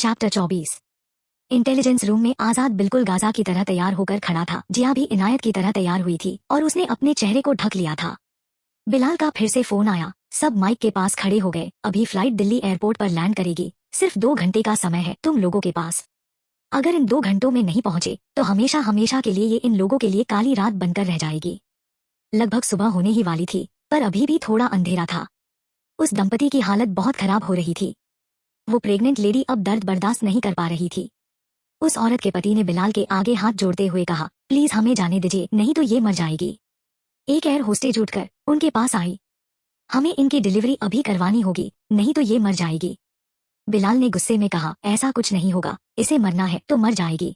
Chapter 24। Intelligence room में आजाद बिल्कुल Gaza की तरह तैयार होकर खड़ा था। जिया भी इनायत की तरह तैयार हुई थी और उसने अपने चेहरे को ढक लिया था। बिलाल का फिर से फोन आया। सब माइक के पास खड़े हो गए। अभी फ्लाइट दिल्ली एयरपोर्ट पर लैंड करेगी। सिर्फ 2 घंटे का समय है तुम लोगों के पास। अगर इन 2 घंटों में नहीं पहुंचे तो हमेशा हमेशा के लिए ये इन लोगों के लिए काली रात बनकर रह जाएगी। लगभग सुबह होने ही वाली थी पर अभी भी थोड़ा अंधेरा था। उस दंपति की हालत बहुत खराब हो रही थी। वो प्रेग्नेंट लेडी अब दर्द बर्दाश्त नहीं कर पा रही थी। उस औरत के पति ने बिलाल के आगे हाथ जोड़ते हुए कहा, प्लीज हमें जाने दीजिए, नहीं तो ये मर जाएगी। एक एयर होस्टेज उठकर उनके पास आई। हमें इनकी डिलीवरी अभी करवानी होगी, नहीं तो ये मर जाएगी। बिलाल ने गुस्से में कहा, ऐसा कुछ नहीं होगा, इसे मरना है तो मर जाएगी।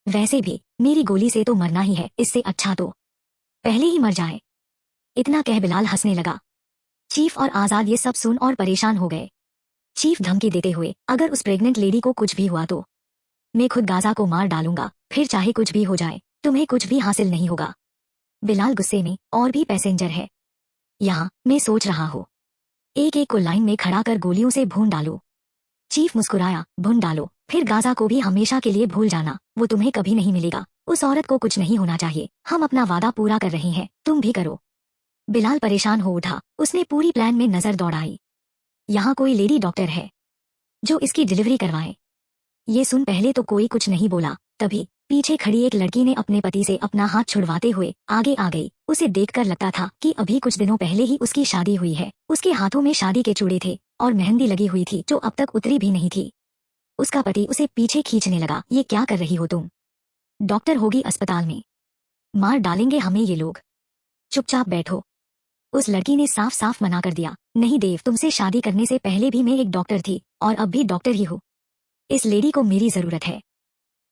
वैसे भी मेरी गोली से तो मरना ही है, इससे अच्छा तो पहले ही मर जाए। इतना कह बिलाल हंसने लगा। चीफ और आजाद ये सब सुन और परेशान हो गए। चीफ धमकी देते हुए, अगर उस प्रेग्नेंट लेडी को कुछ भी हुआ तो मैं खुद गाजा को मार डालूंगा, फिर चाहे कुछ भी हो जाए तुम्हें कुछ भी हासिल नहीं होगा। बिलाल गुस्से में, और भी पैसेंजर है यहाँ, मैं सोच रहा हूँ एक एक को लाइन में खड़ा कर गोलियों से भून डालो। चीफ मुस्कुराया, भून डालो, फिर गाजा को भी हमेशा के लिए भूल जाना, वो तुम्हें कभी नहीं मिलेगा। उस औरत को कुछ नहीं होना चाहिए, हम अपना वादा पूरा कर रहे हैं, तुम भी करो। बिलाल परेशान हो उठा। उसने पूरी प्लान में नजर दौड़ाई। यहाँ कोई लेडी डॉक्टर है जो इसकी डिलीवरी करवाए। ये सुन पहले तो कोई कुछ नहीं बोला, तभी पीछे खड़ी एक लड़की ने अपने पति से अपना हाथ छुड़वाते हुए आगे आ गई। उसे देखकर लगता था कि अभी कुछ दिनों पहले ही उसकी शादी हुई है। उसके हाथों में शादी के चूड़े थे और मेहंदी लगी हुई थी जो अब तक उतरी भी नहीं थी। उसका पति उसे पीछे खींचने लगा, ये क्या कर रही हो तुम? डॉक्टर होगी अस्पताल में, मार डालेंगे हमें ये लोग, चुपचाप बैठो। उस लड़की ने साफ साफ मना कर दिया, नहीं देव, तुमसे शादी करने से पहले भी मैं एक डॉक्टर थी और अब भी डॉक्टर ही हूँ। इस लेडी को मेरी जरूरत है।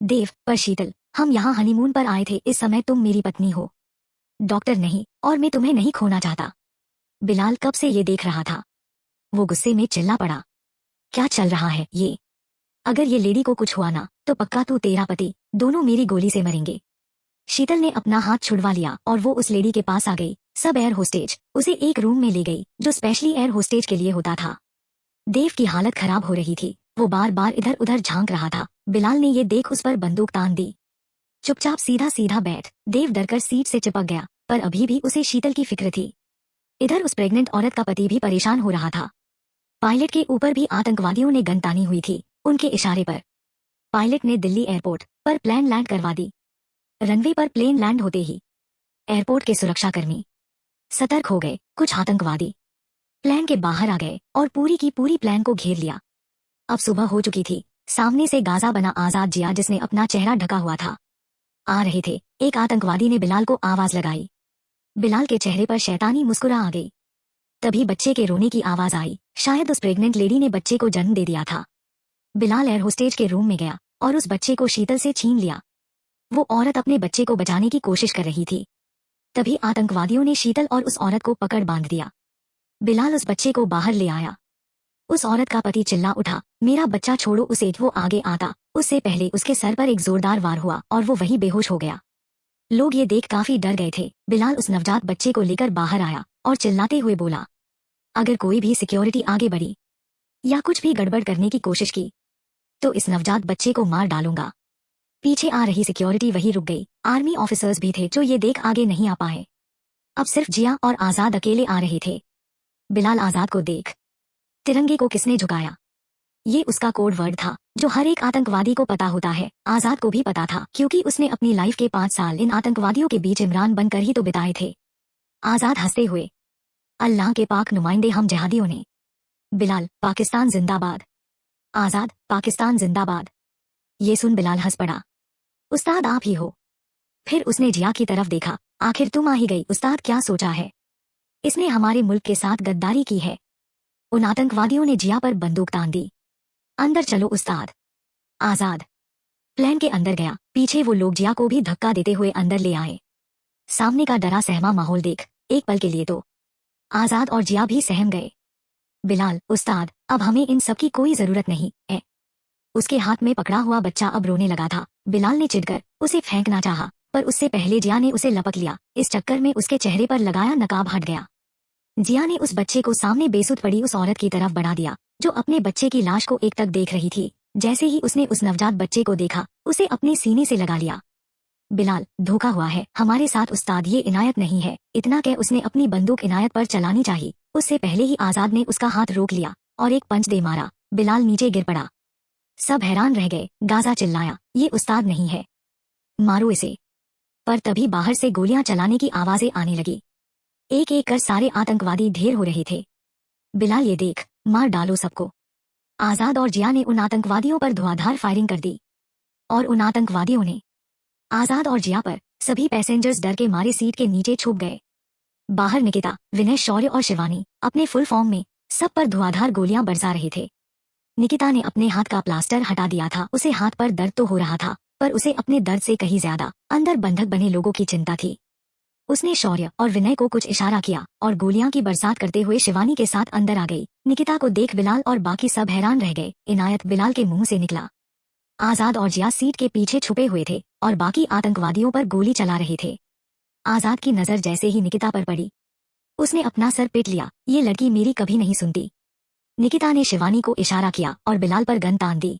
देव, पर शीतल, हम यहाँ हनीमून पर आए थे, इस समय तुम मेरी पत्नी हो, डॉक्टर नहीं, और मैं तुम्हें नहीं खोना चाहता। बिलाल कब से ये देख रहा था। वो गुस्से में चिल्ला पड़ा, क्या चल रहा है ये? अगर ये लेडी को कुछ हुआ ना तो पक्का तू तेरा पति दोनों मेरी गोली से मरेंगे। शीतल ने अपना हाथ छुड़वा लिया और वो उस लेडी के पास आ गई। सब एयर होस्टेज उसे एक रूम में ले गई जो स्पेशली एयर होस्टेज के लिए होता था। देव की हालत खराब हो रही थी, वो बार बार इधर उधर झांक रहा था। बिलाल ने ये देख उस पर बंदूक तान दी। चुपचाप सीधा सीधा बैठ। देव डरकर सीट से चिपक गया, पर अभी भी उसे शीतल की फिक्र थी। इधर उस प्रेग्नेंट औरत का पति भी परेशान हो रहा था। पायलट के ऊपर भी आतंकवादियों ने गन तानी हुई थी। उनके इशारे पर पायलट ने दिल्ली एयरपोर्ट पर प्लेन लैंड करवा दी। रनवे पर प्लेन लैंड होते ही एयरपोर्ट के सुरक्षाकर्मी सतर्क हो गए। कुछ आतंकवादी प्लेन के बाहर आ गए और पूरी की पूरी प्लेन को घेर लिया। अब सुबह हो चुकी थी। सामने से गाजा बना आजाद जिया, जिसने अपना चेहरा ढका हुआ था, आ रहे थे। एक आतंकवादी ने बिलाल को आवाज लगाई। बिलाल के चेहरे पर शैतानी मुस्कुरा आ गई। तभी बच्चे के रोने की आवाज आई। शायद उस प्रेग्नेंट लेडी ने बच्चे को जन्म दे दिया था। बिलाल एयर होस्टेज के रूम में गया और उस बच्चे को शीतल से छीन लिया। वो औरत अपने बच्चे को बचाने की कोशिश कर रही थी। तभी आतंकवादियों ने शीतल और उस औरत को पकड़ बांध दिया। बिलाल उस बच्चे को बाहर ले आया। उस औरत का पति चिल्ला उठा, मेरा बच्चा छोड़ो उसे। वो आगे आता उससे पहले उसके सर पर एक जोरदार वार हुआ और वो वहीं बेहोश हो गया। लोग ये देख काफी डर गए थे। बिलाल उस नवजात बच्चे को लेकर बाहर आया और चिल्लाते हुए बोला, अगर कोई भी सिक्योरिटी आगे बढ़ी या कुछ भी गड़बड़ करने की कोशिश की तो इस नवजात बच्चे को मार डालूंगा। पीछे आ रही सिक्योरिटी वहीं रुक गई। आर्मी ऑफिसर्स भी थे जो ये देख आगे नहीं आ पाए। अब सिर्फ जिया और आजाद अकेले आ रहे थे। बिलाल आजाद को देख, तिरंगे को किसने झुकाया? ये उसका कोड वर्ड था जो हर एक आतंकवादी को पता होता है। आजाद को भी पता था क्योंकि उसने अपनी लाइफ के 5 साल इन आतंकवादियों के बीच इमरान बनकर ही तो बिताए थे। आजाद हंसते हुए, अल्लाह के पाक नुमाइंदे हम जिहादियों ने। बिलाल, पाकिस्तान जिंदाबाद। आजाद, पाकिस्तान जिंदाबाद। ये सुन बिलाल हंस पड़ा, उस्ताद आप ही हो। फिर उसने जिया की तरफ देखा, आखिर तुम आ ही गई। उस्ताद, क्या सोचा है? इसने हमारे मुल्क के साथ गद्दारी की है। उन आतंकवादियों ने जिया पर बंदूक तान दी। अंदर चलो उस्ताद। आजाद प्लेन के अंदर गया। पीछे वो लोग जिया को भी धक्का देते हुए अंदर ले आए। सामने का डरा सहमा माहौल देख एक पल के लिए तो आजाद और जिया भी सहम गए। बिलाल, उस्ताद, अब हमें इन सब की कोई जरूरत नहीं है। उसके हाथ में पकड़ा हुआ बच्चा अब रोने लगा था। बिलाल ने चिढ़कर उसे फेंकना चाहा, पर उससे पहले जिया ने उसे लपक लिया। इस चक्कर में उसके चेहरे पर लगाया नकाब हट गया। जिया ने उस बच्चे को सामने बेसुध पड़ी उस औरत की तरफ बढ़ा दिया जो अपने बच्चे की लाश को एकटक देख रही थी। जैसे ही उसने उस नवजात बच्चे को देखा, उसे अपने सीने से लगा लिया। बिलाल, धोखा हुआ है हमारे साथ उस्ताद, ये इनायत नहीं है। इतना कह उसने अपनी बंदूक इनायत पर चलानी चाहिए, उससे पहले ही आजाद ने उसका हाथ रोक लिया और एक पंच दे मारा। बिलाल नीचे गिर पड़ा। सब हैरान रह गए। गाजा चिल्लाया, ये उस्ताद नहीं है, मारो इसे। पर तभी बाहर से गोलियां चलाने की आवाजें आने लगी। एक एक कर सारे आतंकवादी ढेर हो रहे थे। बिलाल, ये देख, मार डालो सबको। आजाद और जिया ने उन आतंकवादियों पर धुआंधार फायरिंग कर दी और उन आतंकवादियों ने आजाद और जिया पर। सभी पैसेंजर्स डर के मारे सीट के नीचे छुप गए। बाहर निकिता, विनय, शौर्य और शिवानी अपने फुल फॉर्म में सब पर धुआंधार गोलियां बरसा रहे थे। निकिता ने अपने हाथ का प्लास्टर हटा दिया था। उसे हाथ पर दर्द तो हो रहा था, पर उसे अपने दर्द से कहीं ज्यादा अंदर बंधक बने लोगों की चिंता थी। उसने शौर्य और विनय को कुछ इशारा किया और गोलियां की बरसात करते हुए शिवानी के साथ अंदर आ गई। निकिता को देख बिलाल और बाकी सब हैरान रह गए। इनायत बिलाल के मुंह से निकला। आजाद और जिया सीट के पीछे छुपे हुए थे और बाकी आतंकवादियों पर गोली चला रहे थे। आजाद की नजर जैसे ही निकिता पर पड़ी, उसने अपना सर पीट लिया। ये लड़की मेरी कभी नहीं सुनती। निकिता ने शिवानी को इशारा किया और बिलाल पर गन तान दी।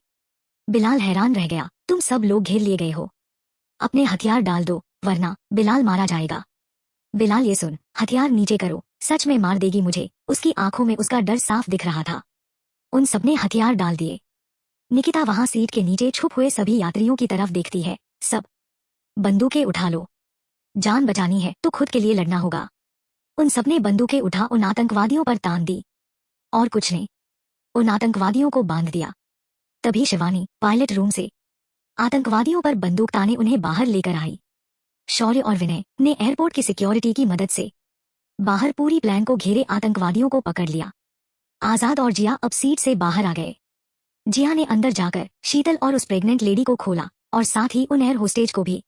बिलाल हैरान रह गया। तुम सब लोग घेर लिए गए हो, अपने हथियार डाल दो वरना बिलाल मारा जाएगा। बिलाल, ये सुन, हथियार नीचे करो, सच में मार देगी मुझे। उसकी आंखों में उसका डर साफ दिख रहा था। उन सबने हथियार डाल दिए। निकिता वहां सीट के नीचे छुप हुए सभी यात्रियों की तरफ देखती है। सब बंदूकें उठा लो, जान बचानी है तो खुद के लिए लड़ना होगा। उन सबने बंदूकें उठा उन आतंकवादियों पर तान दी और कुछ ने उन आतंकवादियों को बांध दिया। तभी शिवानी पायलट रूम से आतंकवादियों पर बंदूक ताने उन्हें बाहर लेकर आई। शौर्य और विनय ने एयरपोर्ट की सिक्योरिटी की मदद से बाहर पूरी प्लान को घेरे आतंकवादियों को पकड़ लिया। आजाद और जिया अब सीट से बाहर आ गए। जिया ने अंदर जाकर शीतल और उस प्रेग्नेंट लेडी को खोला और साथ ही उन एयर होस्टेज को भी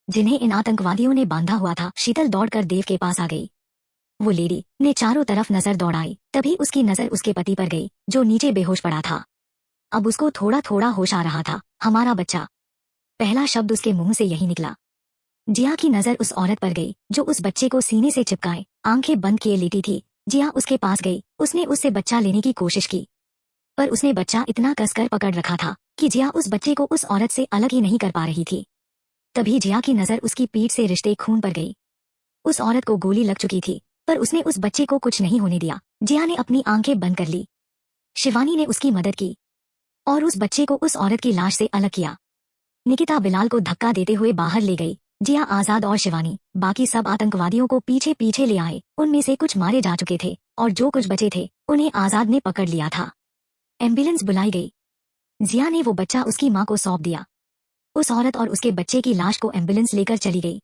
जिन्हें इन आतंकवादियों ने बांधा हुआ था। शीतल दौड़कर देव के पास आ गई। वो लेडी ने चारों तरफ नजर दौड़ाई। तभी उसकी नजर उसके पति पर गई जो नीचे बेहोश पड़ा था। अब उसको थोड़ा थोड़ा होश आ रहा था। हमारा बच्चा, पहला शब्द उसके मुंह से यही निकला। जिया की नजर उस औरत पर गई जो उस बच्चे को सीने से चिपकाए आंखें बंद किए लेटी थी। जिया उसके पास गई। उसने उससे बच्चा लेने की कोशिश की, पर उसने बच्चा इतना कसकर पकड़ रखा था कि जिया उस बच्चे को उस औरत से अलग ही नहीं कर पा रही थी। तभी जिया की नजर उसकी पीठ से रिश्ते खून पर गई। उस औरत को गोली लग चुकी थी, पर उसने उस बच्चे को कुछ नहीं होने दिया। जिया ने अपनी आंखें बंद कर ली। शिवानी ने उसकी मदद की और उस बच्चे को उस औरत की लाश से अलग किया। निकिता बिलाल को धक्का देते हुए बाहर ले गई। जिया, आजाद और शिवानी बाकी सब आतंकवादियों को पीछे पीछे ले आए। उनमें से कुछ मारे जा चुके थे और जो कुछ बचे थे उन्हें आजाद ने पकड़ लिया था। एम्बुलेंस बुलाई गई। जिया ने वो बच्चा उसकी मां को सौंप दिया। उस औरत और उसके बच्चे की लाश को एम्बुलेंस लेकर चली गई।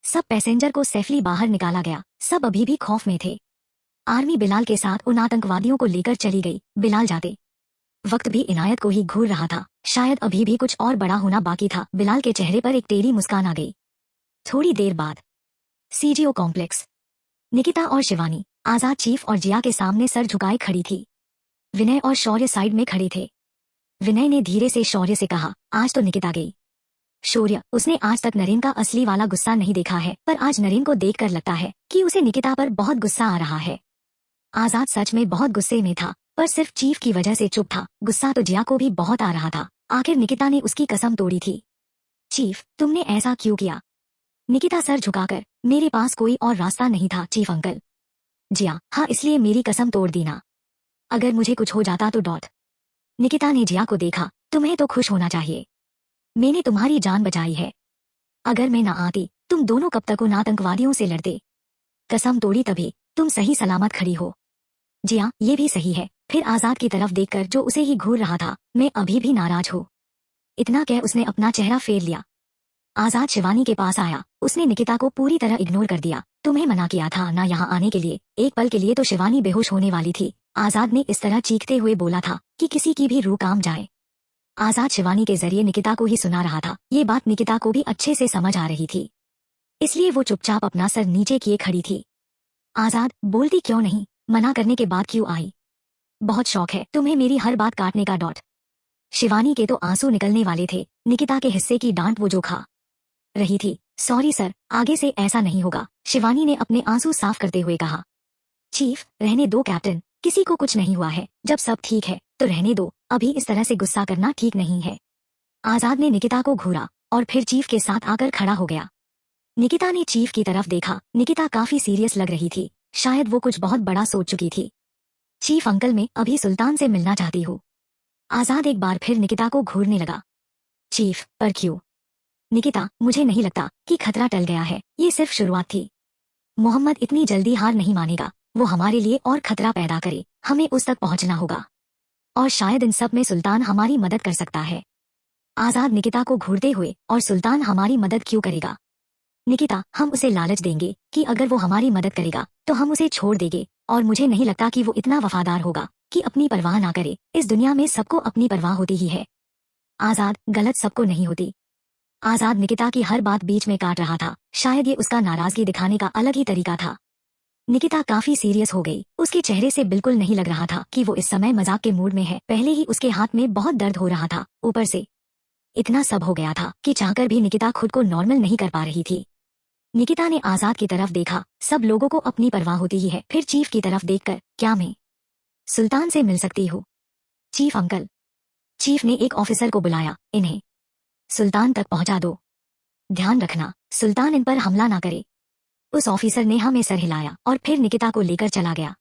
सब पैसेंजर को सेफली बाहर निकाला गया। सब अभी भी खौफ में थे। आर्मी बिलाल के साथ उन आतंकवादियों को लेकर चली गई। बिलाल जाते वक्त भी इनायत को ही घूर रहा था। शायद अभी भी कुछ और बड़ा होना बाकी था। बिलाल के चेहरे पर एक टेढ़ी मुस्कान आ गई। थोड़ी देर बाद सीजीओ कॉम्प्लेक्स। निकिता और शिवानी, आजाद, चीफ और जिया के सामने सर झुकाए खड़ी थी। विनय और शौर्य साइड में खड़े थे। विनय ने धीरे से शौर्य से कहा, आज तो निकिता गई। शौर्य, उसने आज तक नरेन का असली वाला गुस्सा नहीं देखा है, पर आज नरेन को देखकर लगता है कि उसे निकिता पर बहुत गुस्सा आ रहा है। आजाद सच में बहुत गुस्से में था, पर सिर्फ चीफ की वजह से चुप था। गुस्सा तो जिया को भी बहुत आ रहा था। आखिर निकिता ने उसकी कसम तोड़ी थी। चीफ, तुमने ऐसा क्यों किया? निकिता सर झुकाकर, मेरे पास कोई और रास्ता नहीं था चीफ अंकल। जिया, हाँ, इसलिए मेरी कसम तोड़ दी ना। अगर मुझे कुछ हो जाता तो डॉट। निकिता ने जिया को देखा, तुम्हें तो खुश होना चाहिए, मैंने तुम्हारी जान बचाई है। अगर मैं ना आती तुम दोनों कब तक उन आतंकवादियों से लड़ते। कसम तोड़ी तभी तुम सही सलामत खड़ी हो। जिया, ये भी सही है। फिर आजाद की तरफ देखकर जो उसे ही घूर रहा था, मैं अभी भी नाराज हूँ। इतना कह उसने अपना चेहरा फेर लिया। आजाद शिवानी के पास आया। उसने निकिता को पूरी तरह इग्नोर कर दिया। तुम्हें मना किया था ना यहाँ आने के लिए। एक पल के लिए तो शिवानी बेहोश होने वाली थी। आजाद ने इस तरह चीखते हुए बोला था कि किसी की भी रूह काम जाए। आजाद शिवानी के जरिए निकिता को ही सुना रहा था। ये बात निकिता को भी अच्छे से समझ आ रही थी, इसलिए वो चुपचाप अपना सर नीचे किए खड़ी थी। आजाद, बोलती क्यों नहीं? मना करने के बाद क्यों आई? बहुत शौक है तुम्हें मेरी हर बात काटने का डॉट। शिवानी के तो आंसू निकलने वाले थे। निकिता के हिस्से की डांट वो जो खा रही थी। सॉरी सर, आगे से ऐसा नहीं होगा, शिवानी ने अपने आंसू साफ करते हुए कहा। चीफ, रहने दो कैप्टन, किसी को कुछ नहीं हुआ है। जब सब ठीक है तो रहने दो। अभी इस तरह से गुस्सा करना ठीक नहीं है। आजाद ने निकिता को घूरा और फिर चीफ के साथ आकर खड़ा हो गया। निकिता ने चीफ की तरफ देखा। निकिता काफी सीरियस लग रही थी, शायद वो कुछ बहुत बड़ा सोच चुकी थी। चीफ अंकल, मैं अभी सुल्तान से मिलना चाहती हूँ। आजाद एक बार फिर निकिता को घूरने लगा। चीफ, पर क्यों? निकिता, मुझे नहीं लगता कि खतरा टल गया है, ये सिर्फ शुरुआत थी। मोहम्मद इतनी जल्दी हार नहीं मानेगा, वो हमारे लिए और खतरा पैदा करे, हमें उस तक पहुंचना होगा। और शायद इन सब में सुल्तान हमारी मदद कर सकता है। आजाद निकिता को घूरते हुए, और सुल्तान हमारी मदद क्यों करेगा? निकिता, हम उसे लालच देंगे कि अगर वो हमारी मदद करेगा तो हम उसे छोड़ देंगे, और मुझे नहीं लगता कि वो इतना वफादार होगा कि अपनी परवाह ना करे। इस दुनिया में सबको अपनी परवाह होती ही है। आजाद, गलत सबको नहीं होती। आजाद निकिता की हर बात बीच में काट रहा था, शायद ये उसका नाराजगी दिखाने का अलग ही तरीका था। निकिता काफी सीरियस हो गई, उसके चेहरे से बिल्कुल नहीं लग रहा था कि वो इस समय मजाक के मूड में है। पहले ही उसके हाथ में बहुत दर्द हो रहा था, ऊपर से इतना सब हो गया था कि चाहकर भी निकिता खुद को नॉर्मल नहीं कर पा रही थी। निकिता ने आजाद की तरफ देखा, सब लोगों को अपनी परवाह होती ही है। फिर चीफ की तरफ देखकर, क्या मैं सुल्तान से मिल सकती हूँ? Chief uncle. चीफ ने एक ऑफिसर को बुलाया, इन्हें सुल्तान तक पहुंचा दो। ध्यान रखना, सुल्तान इन पर हमला ना करे। उस ऑफिसर ने हमें सर हिलाया और फिर निकिता को लेकर चला गया।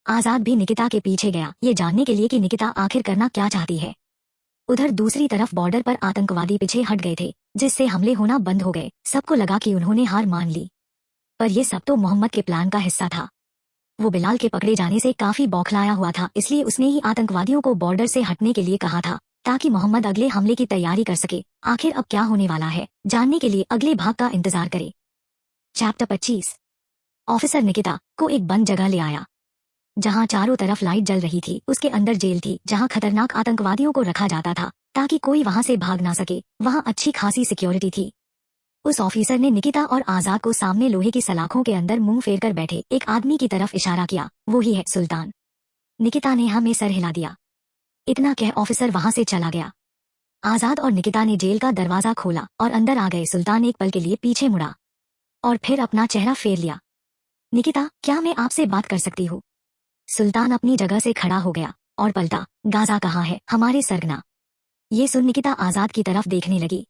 आजाद भी निकिता के पीछे गया, ये जानने के लिए कि निकिता आखिर करना क्या चाहती है। उधर दूसरी तरफ बॉर्डर पर आतंकवादी पीछे हट गए थे, जिससे हमले होना बंद हो गए। सबको लगा कि उन्होंने हार मान ली, पर यह सब तो मोहम्मद के प्लान का हिस्सा था। वो बिलाल के पकड़े जाने से काफी बौखलाया हुआ था, इसलिए उसने ही आतंकवादियों को बॉर्डर से हटने के लिए कहा था, ताकि मोहम्मद अगले हमले की तैयारी कर सके। आखिर अब क्या होने वाला है, जानने के लिए अगले भाग का इंतजार करें। चैप्टर 25। ऑफिसर निकिता को एक बंद जगह ले आया, जहां चारों तरफ लाइट जल रही थी। उसके अंदर जेल थी, जहां खतरनाक आतंकवादियों को रखा जाता था ताकि कोई वहां से भाग ना सके। वहां अच्छी खासी सिक्योरिटी थी। उस ऑफिसर ने निकिता और आजाद को सामने लोहे की सलाखों के अंदर मुंह फेर कर बैठे एक आदमी की तरफ इशारा किया। वो ही है सुल्तान। निकिता ने हमें सर हिला दिया। इतना कह ऑफिसर वहां से चला गया। आजाद और निकिता ने जेल का दरवाजा खोला और अंदर आ गए। सुल्तान एक पल के लिए पीछे मुड़ा और फिर अपना चेहरा फेर लिया। निकिता, क्या मैं आपसे बात कर सकती हूँ? सुल्तान अपनी जगह से खड़ा हो गया और पलटा। गाजा कहाँ है, हमारे सरगना? ये सुन निकिता आजाद की तरफ देखने लगी।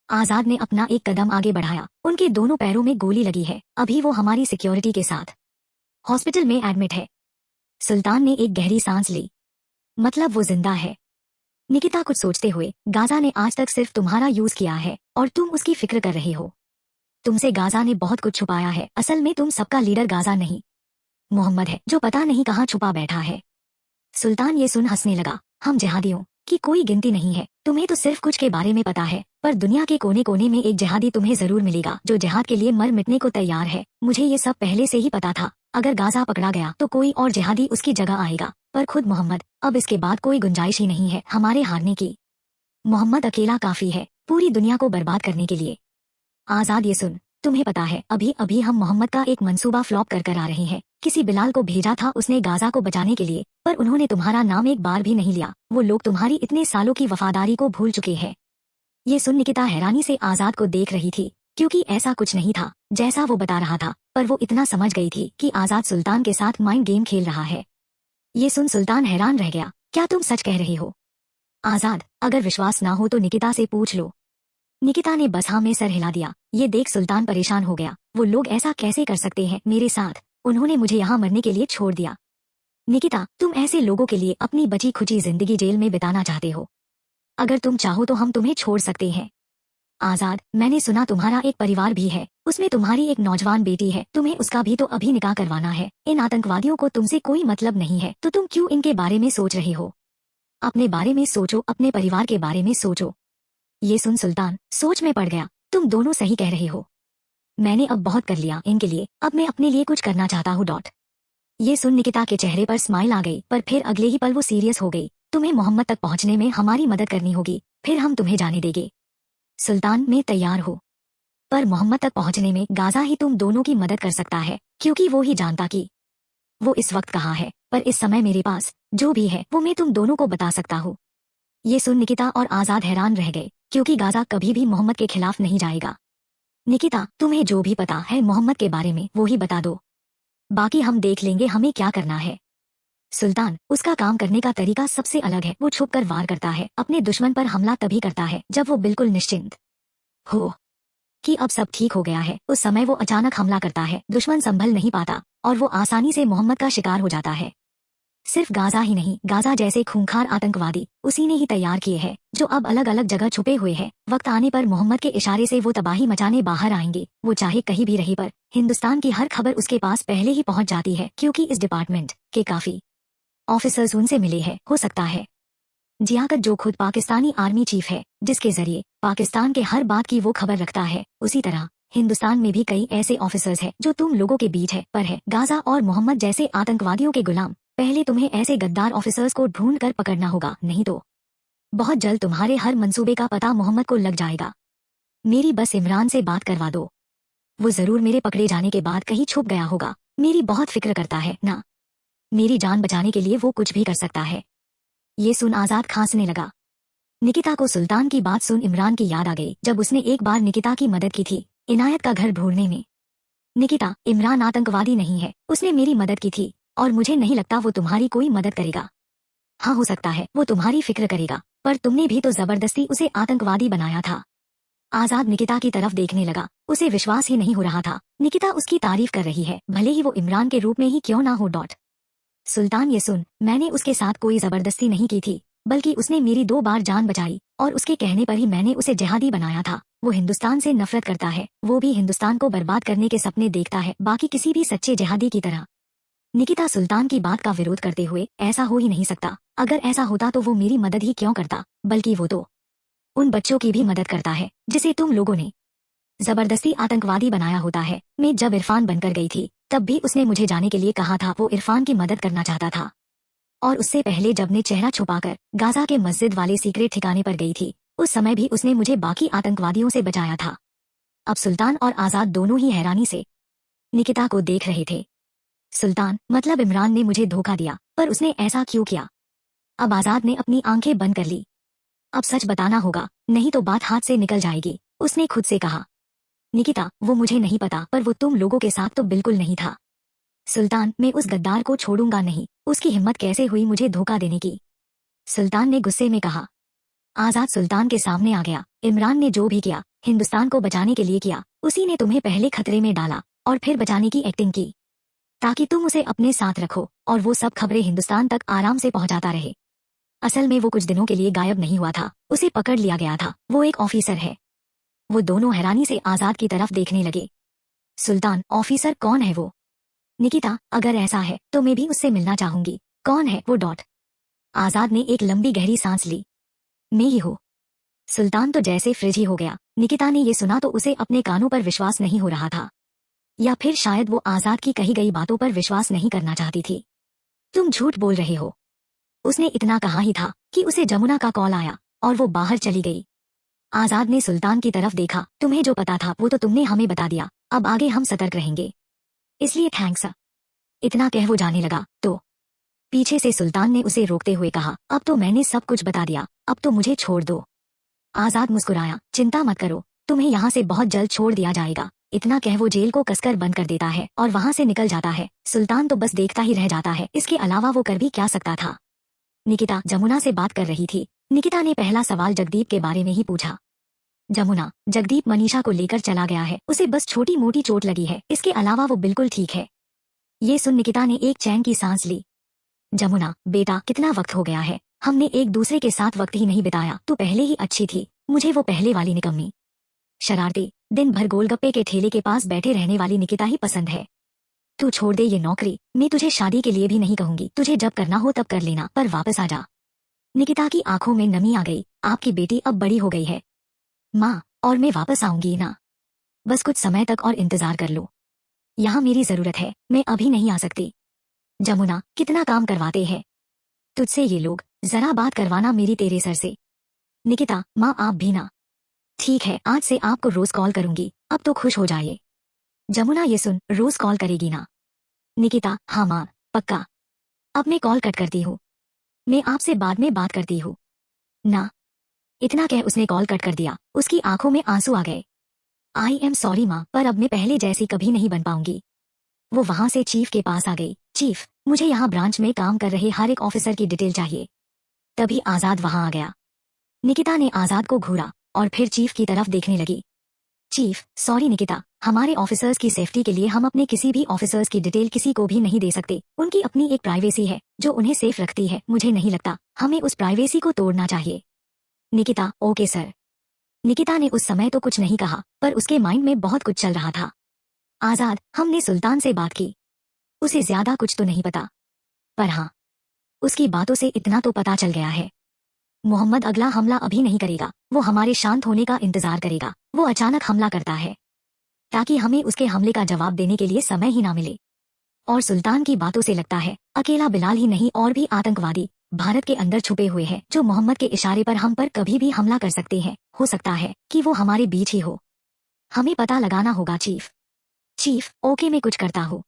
आजाद ने अपना एक कदम आगे बढ़ाया। उनके दोनों पैरों में गोली लगी है, अभी वो हमारी सिक्योरिटी के साथ हॉस्पिटल में एडमिट है। सुल्तान ने एक गहरी सांस ली, मतलब वो जिंदा है? निकिता कुछ सोचते हुए, गाजा ने आज तक सिर्फ तुम्हारा यूज किया है और तुम उसकी फिक्र कर रहे हो। तुमसे गाजा ने बहुत कुछ छुपाया है। असल में तुम सबका लीडर गाजा नहीं, मोहम्मद है, जो पता नहीं कहाँ छुपा बैठा है। सुल्तान ये सुन हंसने लगा। हम जिहादियों की कोई गिनती नहीं है। तुम्हें तो सिर्फ कुछ के बारे में पता है, पर दुनिया के कोने कोने में एक जिहादी तुम्हें जरूर मिलेगा जो जिहाद के लिए मर मिटने को तैयार है। मुझे ये सब पहले से ही पता था। अगर गाजा पकड़ा गया तो कोई और जिहादी उसकी जगह आएगा, पर खुद मोहम्मद, अब इसके बाद कोई गुंजाइश ही नहीं है हमारे हारने की। मोहम्मद अकेला काफी है पूरी दुनिया को बर्बाद करने के लिए। आजाद, ये सुन, तुम्हें पता है अभी अभी हम मोहम्मद का एक मंसूबा फ्लॉप कर आ रहे हैं। किसी बिलाल को भेजा था उसने गाजा को बचाने के लिए, पर उन्होंने तुम्हारा नाम एक बार भी नहीं लिया। वो लोग तुम्हारी इतने सालों की वफादारी को भूल चुके हैं। ये सुन निकिता हैरानी से आजाद को देख रही थी, क्योंकि ऐसा कुछ नहीं था जैसा वो बता रहा था, पर वो इतना समझ गई थी कि आजाद सुल्तान के साथ माइंड गेम खेल रहा है। ये सुन सुल्तान हैरान रह गया। क्या तुम सच कह रहे हो? आजाद, अगर विश्वास ना हो तो निकिता से पूछ लो। निकिता ने बस हाँ में सर हिला दिया। ये देख सुल्तान परेशान हो गया। वो लोग ऐसा कैसे कर सकते हैं मेरे साथ? उन्होंने मुझे यहाँ मरने के लिए छोड़ दिया। निकिता, तुम ऐसे लोगों के लिए अपनी बची खुची जिंदगी जेल में बिताना चाहते हो? अगर तुम चाहो तो हम तुम्हें छोड़ सकते हैं। आजाद, मैंने सुना तुम्हारा एक परिवार भी है, उसमें तुम्हारी एक नौजवान बेटी है, तुम्हें उसका भी तो अभी निकाह करवाना है। इन आतंकवादियों को तुमसे कोई मतलब नहीं है, तो तुम क्यों इनके बारे में सोच रहे हो? अपने बारे में सोचो, अपने परिवार के बारे में सोचो। ये सुन सुल्तान सोच में पड़ गया। तुम दोनों सही कह रहे हो। मैंने अब बहुत कर लिया इनके लिए, अब मैं अपने लिए कुछ करना चाहता हूँ। ये सुन निकिता के चेहरे पर स्माइल आ गई, पर फिर अगले ही पल वो सीरियस हो गई। तुम्हें मोहम्मद तक पहुंचने में हमारी मदद करनी होगी, फिर हम तुम्हें जाने देंगे। सुल्तान, मैं तैयार हूँ, पर मोहम्मद तक पहुंचने में गाजा ही तुम दोनों की मदद कर सकता है, क्योंकि वो ही जानता कि वो इस वक्त कहाँ है। पर इस समय मेरे पास जो भी है वो मैं तुम दोनों को बता सकता हूँ। ये सुन निकिता और आजाद हैरान रह गए, क्योंकि गाजा कभी भी मोहम्मद के खिलाफ नहीं जाएगा। निकिता, तुम्हें जो भी पता है मोहम्मद के बारे में वो ही बता दो, बाकी हम देख लेंगे हमें क्या करना है। सुल्तान, उसका काम करने का तरीका सबसे अलग है। वो छुप कर वार करता है। अपने दुश्मन पर हमला तभी करता है जब वो बिल्कुल निश्चिंत हो कि अब सब ठीक हो गया है। उस समय वो अचानक हमला करता है, दुश्मन संभल नहीं पाता और वो आसानी से मोहम्मद का शिकार हो जाता है। सिर्फ गाजा ही नहीं, गाजा जैसे खूंखार आतंकवादी उसी ने ही तैयार किए हैं, जो अब अलग अलग जगह छुपे हुए हैं। वक्त आने पर मोहम्मद के इशारे से वो तबाही मचाने बाहर आएंगे। वो चाहे कहीं भी रहे, पर हिंदुस्तान की हर खबर उसके पास पहले ही पहुंच जाती है, क्योंकि इस डिपार्टमेंट के काफी ऑफिसर्स उनसे मिले हैं। हो सकता है जियाकत, जो खुद पाकिस्तानी आर्मी चीफ है, जिसके जरिए पाकिस्तान के हर बात की वो खबर रखता है, उसी तरह हिंदुस्तान में भी कई ऐसे ऑफिसर्स हैं जो तुम लोगों के बीच है, पर है गाजा और मोहम्मद जैसे आतंकवादियों के गुलाम। पहले तुम्हें ऐसे गद्दार ऑफिसर्स को ढूंढ कर पकड़ना होगा, नहीं तो बहुत जल्द तुम्हारे हर मंसूबे का पता मोहम्मद को लग जाएगा। मेरी बस इमरान से बात करवा दो। वो जरूर मेरे पकड़े जाने के बाद कहीं छुप गया होगा। मेरी बहुत फिक्र करता है ना। मेरी जान बचाने के लिए वो कुछ भी कर सकता है। ये सुन आजाद खांसने लगा। निकिता को सुल्तान की बात सुन इमरान की याद आ गई, जब उसने एक बार निकिता की मदद की थी इनायत का घर ढूंढने में। निकिता, इमरान आतंकवादी नहीं है, उसने मेरी मदद की थी और मुझे नहीं लगता वो तुम्हारी कोई मदद करेगा। हाँ, हो सकता है वो तुम्हारी फिक्र करेगा, पर तुमने भी तो जबरदस्ती उसे आतंकवादी बनाया था। आजाद निकिता की तरफ देखने लगा। उसे विश्वास ही नहीं हो रहा था। निकिता उसकी तारीफ कर रही है, भले ही वो इमरान के रूप में ही क्यों ना हो। सुल्तान, ये सुन, मैंने उसके साथ कोई जबरदस्ती नहीं की थी, बल्कि उसने मेरी 2 बार जान बचाई और उसके कहने पर ही मैंने उसे जिहादी बनाया था। वो हिंदुस्तान से नफरत करता है, वो भी हिंदुस्तान को बर्बाद करने के सपने देखता है, बाकी किसी भी सच्चे जिहादी की तरह। निकिता सुल्तान की बात का विरोध करते हुए, ऐसा हो ही नहीं सकता। अगर ऐसा होता तो वो मेरी मदद ही क्यों करता, बल्कि वो तो उन बच्चों की भी मदद करता है जिसे तुम लोगों ने जबरदस्ती आतंकवादी बनाया होता है। मैं जब इरफान बनकर गई थी, तब भी उसने मुझे जाने के लिए कहा था। वो इरफान की मदद करना चाहता था। और उससे पहले जब ने चेहरा छुपाकर गाजा के मस्जिद वाले सीक्रेट ठिकाने पर गई थी, उस समय भी उसने मुझे बाकी आतंकवादियों से बचाया था। अब सुल्तान और आजाद दोनों ही हैरानी से निकिता को देख रहे थे। सुल्तान, मतलब इमरान ने मुझे धोखा दिया, पर उसने ऐसा क्यों किया? अब आजाद ने अपनी आंखें बंद कर ली। अब सच बताना होगा, नहीं तो बात हाथ से निकल जाएगी, उसने खुद से कहा। निकिता, वो मुझे नहीं पता, पर वो तुम लोगों के साथ तो बिल्कुल नहीं था। सुल्तान, मैं उस गद्दार को छोड़ूंगा नहीं। उसकी हिम्मत कैसे हुई मुझे धोखा देने की? सुल्तान ने गुस्से में कहा। आजाद सुल्तान के सामने आ गया। इमरान ने जो भी किया, हिंदुस्तान को बचाने के लिए किया। उसी ने तुम्हें पहले खतरे में डाला और फिर बचाने की एक्टिंग की, ताकि तुम उसे अपने साथ रखो और वो सब खबरें हिंदुस्तान तक आराम से पहुंचाता रहे। असल में वो कुछ दिनों के लिए गायब नहीं हुआ था, उसे पकड़ लिया गया था। वो एक ऑफिसर है। वो दोनों हैरानी से आजाद की तरफ देखने लगे। सुल्तान, ऑफिसर कौन है वो? निकिता, अगर ऐसा है तो मैं भी उससे मिलना चाहूंगी। कौन है वो? आजाद ने एक लंबी गहरी सांस ली। मैं ही हूँ। सुल्तान तो जैसे फ्रिज ही हो गया। निकिता ने ये सुना तो उसे अपने कानों पर विश्वास नहीं हो रहा था, या फिर शायद वो आजाद की कही गई बातों पर विश्वास नहीं करना चाहती थी। तुम झूठ बोल रहे हो। उसने इतना कहा ही था कि उसे जमुना का कॉल आया और वो बाहर चली गई। आजाद ने सुल्तान की तरफ देखा। तुम्हें जो पता था वो तो तुमने हमें बता दिया, अब आगे हम सतर्क रहेंगे, इसलिए थैंक्स। इतना कह वो जाने लगा तो पीछे से सुल्तान ने उसे रोकते हुए कहा, अब तो मैंने सब कुछ बता दिया, अब तो मुझे छोड़ दो। आजाद मुस्कुराया। चिंता मत करो, तुम्हें यहाँ से बहुत जल्द छोड़ दिया जाएगा। इतना कह वो जेल को कसकर बंद कर देता है और वहाँ से निकल जाता है। सुल्तान तो बस देखता ही रह जाता है, इसके अलावा वो कर भी क्या सकता था। निकिता जमुना से बात कर रही थी। निकिता ने पहला सवाल जगदीप के बारे में ही पूछा। जमुना, जगदीप मनीषा को लेकर चला गया है, उसे बस छोटी मोटी चोट लगी है, इसके अलावा वो बिल्कुल ठीक है। ये सुन निकिता ने एक चैन की सांस ली। जमुना बेटा, कितना वक्त हो गया है, हमने एक दूसरे के साथ वक्त ही नहीं बिताया। तू पहले ही अच्छी थी, मुझे वो पहले वाली निकम्मी, शरारती, दिन भर गोलगप्पे के ठेले के पास बैठे रहने वाली निकिता ही पसंद है। तू छोड़ दे ये नौकरी, मैं तुझे शादी के लिए भी नहीं कहूंगी। तुझे जब करना हो तब कर लेना, पर वापस आ जा। निकिता की आंखों में नमी आ गई। आपकी बेटी अब बड़ी हो गई है माँ, और मैं वापस आऊंगी ना। बस कुछ समय तक और इंतजार कर लो, यहाँ मेरी जरूरत है, मैं अभी नहीं आ सकती। जमुना, कितना काम करवाते हैं तुझसे ये लोग, जरा बात करवाना मेरी तेरे सर से। निकिता, माँ आप भी ना। ठीक है, आज से आपको रोज कॉल करूंगी, अब तो खुश हो जाइए। जमुना, ये सुन, रोज कॉल करेगी ना? निकिता, हाँ माँ, पक्का। अब मैं कॉल कट करती हूँ, मैं आपसे बाद में बात करती हूँ ना। इतना कह उसने कॉल कट कर दिया। उसकी आंखों में आंसू आ गए। आई एम सॉरी माँ, पर अब मैं पहले जैसी कभी नहीं बन पाऊंगी। वो वहां से चीफ के पास आ गई। चीफ, मुझे यहाँ ब्रांच में काम कर रहे हर एक ऑफिसर की डिटेल चाहिए। तभी आजाद वहां आ गया। निकिता ने आजाद को घूरा और फिर चीफ की तरफ देखने लगी। चीफ, सॉरी निकिता, हमारे ऑफिसर्स की सेफ्टी के लिए हम अपने किसी भी ऑफिसर्स की डिटेल किसी को भी नहीं दे सकते। उनकी अपनी एक प्राइवेसी है जो उन्हें सेफ रखती है। मुझे नहीं लगता हमें उस प्राइवेसी को तोड़ना चाहिए। Nikita, okay sir. निकिता ने उस समय तो कुछ नहीं कहा, पर उसके माइंड में बहुत कुछ चल रहा था। आजाद, हमने सुल्तान से बात की। उसे ज्यादा कुछ तो नहीं पता, पर हाँ, उसकी बातों से इतना तो पता चल गया है। मोहम्मद अगला हमला अभी नहीं करेगा, वो हमारे शांत होने का इंतजार करेगा। वो अचानक हमला करता है ताकि हमें उसके हमले का जवाब देने के लिए समय ही ना मिले। और सुल्तान की बातों से लगता है अकेला बिलाल ही नहीं और भी आतंकवादी भारत के अंदर छुपे हुए हैं जो मोहम्मद के इशारे पर हम पर कभी भी हमला कर सकते हैं। हो सकता है कि वो हमारे बीच ही हो। हमें पता लगाना होगा चीफ। चीफ, ओके, मैं कुछ करता हूँ।